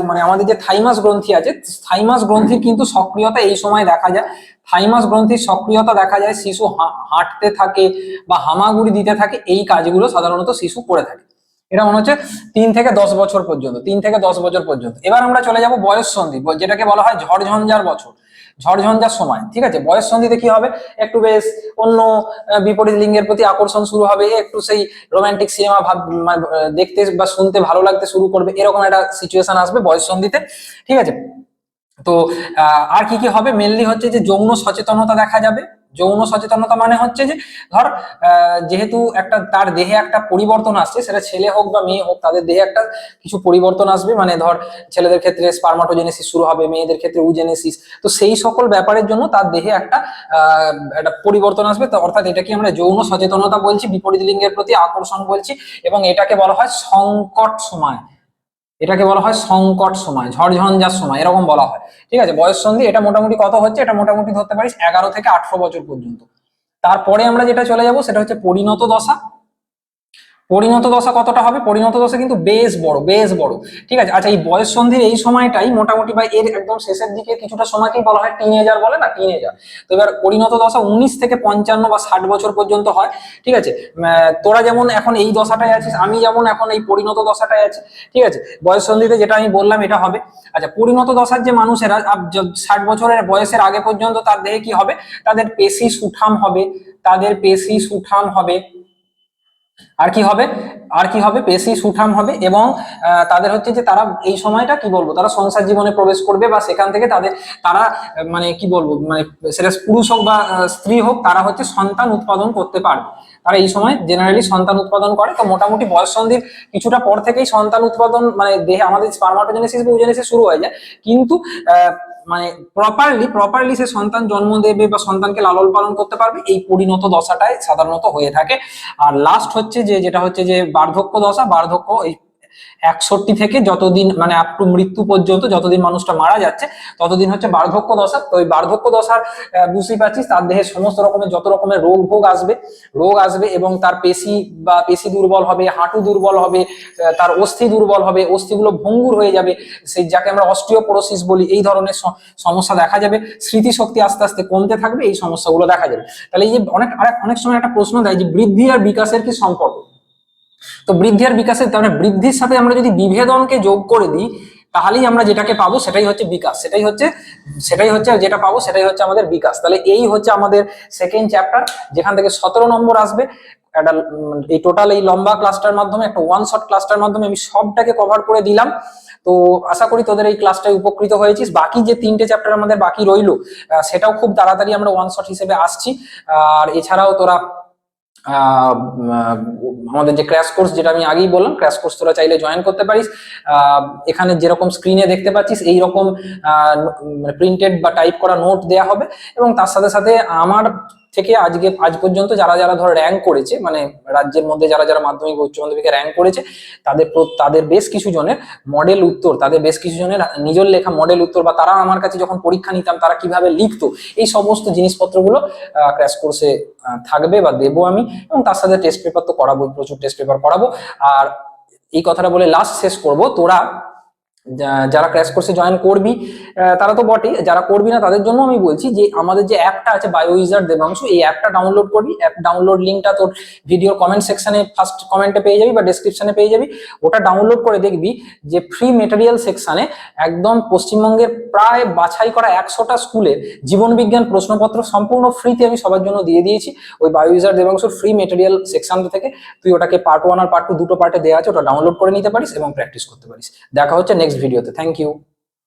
Speaker 1: মানে আমাদের যে থাইমাস গ্রন্থি আছে, থাইমাস গ্রন্থির কিন্তু সক্রিয়তা এই সময় দেখা যায়। থাইমাস গ্রন্থির সক্রিয়তা দেখা যায়, শিশু হাঁটতে থাকে বা হামাগুড়ি দিতে থাকে, এই কাজগুলো সাধারণত শিশু করে থাকে। এটা মনে হচ্ছে 3 থেকে 10 বছর পর্যন্ত, 3 থেকে 10 বছর পর্যন্ত। এবার আমরা চলে যাব বয়স সন্ধি, যেটাকে বলা হয় ঝড়ঝঞ্ঝার বছর, ঝড়ঝঞ্ঝার সময়, ঠিক আছে। বয়স সন্ধিতে কি হবে, একটু বেশ অন্য বিপরীত লিঙ্গের প্রতি আকর্ষণ শুরু হবে, একটু সেই রোমান্টিক সিনেমা দেখতে বা শুনতে ভালো লাগতে শুরু করবে, এরকম একটা সিচুয়েশন আসবে বয়স সন্ধিতে, ঠিক আছে। তো আর কি কি হবে, মেনলি হচ্ছে যে যৌন সচেতনতা দেখা যাবে। যৌন সচেতনতা মানে হচ্ছে যে ধর যেহেতু একটা তার দেহে একটা পরিবর্তন আসছে, সেটা ছেলে হোক বা মেয়ে হোক, তাদের দেহে একটা কিছু পরিবর্তন আসবে। মানে ধর ছেলেদের ক্ষেত্রে স্পারমাটোজেনেসিস শুরু হবে, মেয়েদের ক্ষেত্রে উজেনেসিস। তো সেই সকল ব্যাপারের জন্য তার দেহে একটা পরিবর্তন আসবে। তো অর্থাৎ এটাকে আমরা যৌন সচেতনতা বলছি, বিপরীত লিঙ্গের প্রতি আকর্ষণ বলছি, এবং এটাকে বলা হয় সংকট সময়, ঝড়ঝঞ্ঝার সময় এরকম বলা হয়, ঠিক আছে। বয়স সন্ধি এটা মোটামুটি কত হচ্ছে, এটা মোটামুটি ধরতে পারিস 11 থেকে 18 বছর পর্যন্ত। তারপরে আমরা যেটা চলে যাব সেটা হচ্ছে পরিণত দশা। পরিণত দশা কতটা হবে, পরিণত দশা কিন্তু বেশ বড়, ঠিক আছে। আচ্ছা, এই বয়স সন্ধির এই সময়টাই মোটামুটি বা এর একদম শেষের দিকে কিছুটা সময়কেই বলা হয় টিনেজার, বলে না, টিনেজার। তো এবার পরিণত দশা 19 থেকে 55 বা 60 বছর পর্যন্ত হয়, ঠিক আছে। তোরা যেমন এখন এই দশাটায় আছিস, আমি যেমন এখন এই পরিণত দশাটায় আছি, ঠিক আছে। বয়স সন্ধিতে যেটা আমি বললাম এটা হবে। আচ্ছা, পরিণত দশার যে মানুষেরা 60 বছরের বয়সের আগে পর্যন্ত তার দেহে কি হবে, তাদের পেশি সুঠাম হবে। আর কি হবে পেশি সুঠাম হবে, এবং তাদের হচ্ছে যে তারা এই সময়টা কি বলবো, তারা সংসার জীবনে প্রবেশ করবে, বা সেখান থেকে তারা মানে কি বলবো, মানে সেটা পুরুষ হোক বা স্ত্রী হোক, তারা হচ্ছে সন্তান উৎপাদন করতে পারবে। তারা এই সময় জেনারেলি সন্তান উৎপাদন করে। তো মোটামুটি বয়স সন্ধির কিছুটা পর থেকেই সন্তান উৎপাদন, মানে দেহে আমাদের স্পারমাটোজেনেসিস বা উজেনেসিস শুরু হয়ে যায়। কিন্তু মানে প্রপারলি সে সন্তান জন্ম দেবে বা সন্তানকে লালন পালন করতে পারবে, এই পরিণত দশাটাই সাধারণত হয়ে থাকে। আর লাস্ট হচ্ছে যেটা হচ্ছে যে বার্ধক্য দশা। 61 থেকে যতদিন মানে আপ টু মৃত্যু পর্যন্ত, যতদিন মানুষটা মারা যাচ্ছে ততদিন হচ্ছে বার্ধক্য দশা। তো এই বার্ধক্য দশার বুঝতেই পারছিস তার দেহে সমস্ত রকমের যত রকমের রোগ আসবে এবং তার পেশি দুর্বল হবে, হাঁটু দুর্বল হবে, তার অস্থি দুর্বল হবে, অস্থিগুলো ভঙ্গুর হয়ে যাবে, সেই যাকে আমরা অস্টিওপোরোসিস বলি, এই ধরনের সমস্যা দেখা যাবে। স্মৃতিশক্তি আস্তে আস্তে কমতে থাকবে, এই সমস্যাগুলো দেখা যাবে। তাহলে এই যে অনেক সময় একটা প্রশ্ন দেয় যে বৃদ্ধি আর বিকাশের কি সম্পর্ক। তো বৃদ্ধি আর বিকাশের, তার মানে বৃদ্ধির সাথে আমরা যদি বিভেদনকে যোগ করে দিই তাহলেই আমরা যেটাকে পাবো সেটাই হচ্ছে বিকাশ, সেটাই হচ্ছে যেটা পাবো সেটাই হচ্ছে আমাদের বিকাশ। তাহলে এই হচ্ছে আমাদের সেকেন্ড চ্যাপ্টার, যেখান থেকে 17 নম্বর আসবে। একটা এই টোটাল এই লম্বা ক্লাসটার মাধ্যমে, একটা ওয়ান শট ক্লাসটার মাধ্যমে আমি সবটাকে কভার করে দিলাম। তো আশা করি তোদের এই ক্লাসটায় উপকৃত হয়েছিস। বাকি যে 3টে চ্যাপ্টার আমাদের বাকি রইলো সেটাও খুব তাড়াতাড়ি আমরা ওয়ান শট হিসেবে আসছি। আর এছাড়াও তোরা আমাদের যে ক্র্যাশ কোর্স, যেটা আমি আগেই বললাম, ক্র্যাশ কোর্স তোরা চাইলে জয়েন করতে পারিস। এখানে যেরকম স্ক্রিনে দেখতে পাচ্ছিস এইরকম প্রিন্টেড বা টাইপ করা নোট দেয়া হবে, এবং তার সাথে সাথে আমার থেকে আজ পর্যন্ত যারা যারা ধর র্যাঙ্ক করেছে, মানে রাজ্যের মধ্যে যারা যারা মাধ্যমিক উচ্চ মাধ্যমিকে র্যাঙ্ক করেছে তাদের বেশ কিছু জনের মডেল উত্তর, তাদের বেশ কিছু জনের নিজের লেখা মডেল উত্তর, বা তারা আমার কাছে যখন পরীক্ষা নিতাম তারা কিভাবে লিখতো, এই সমস্ত জিনিসপত্রগুলো ক্র্যাশ কোর্সে থাকবে বা দেবো আমি। এবং তার সাথে টেস্ট পেপার তো করাবো, প্রচুর টেস্ট পেপার করাবো। আর এই কথাটা বলে লাস্ট শেষ করব, তোরা যারা ক্র্যাশ কোর্সে জয়েন করবি তারা তো বটেই, যারা করবি না তাদের জন্য আমি বলছি যে আমাদের যে অ্যাপটা আছে বায়ো উইজার্ড দেবাংশু, এই অ্যাপটা ডাউনলোড করবি। অ্যাপ ডাউনলোড লিঙ্কটা তোর ভিডিওর কমেন্ট সেকশনে ফার্স্ট কমেন্টে পেয়ে যাবি বা ডেসক্রিপশনে পেয়ে যাবি। ওটা ডাউনলোড করে দেখবি যে ফ্রি মেটেরিয়াল সেকশনে একদম পশ্চিমবঙ্গের প্রায় বাছাই করা 100টা স্কুলের জীবন বিজ্ঞান প্রশ্নপত্র সম্পূর্ণ ফ্রিতে আমি সবার জন্য দিয়ে দিয়েছি ওই বায়ো উইজার্ড দেবাংশুর ফ্রি মেটেরিয়াল সেকশন থেকে। তুই ওটাকে পার্ট 1 আর পার্ট 2 দুটো পার্টে দেওয়া আছে, ওটা ডাউনলোড করে নিতে পারিস এবং প্র্যাকটিস করতে পারিস। দেখা হচ্ছে নেক্সট ভিডিওতে। Thank you.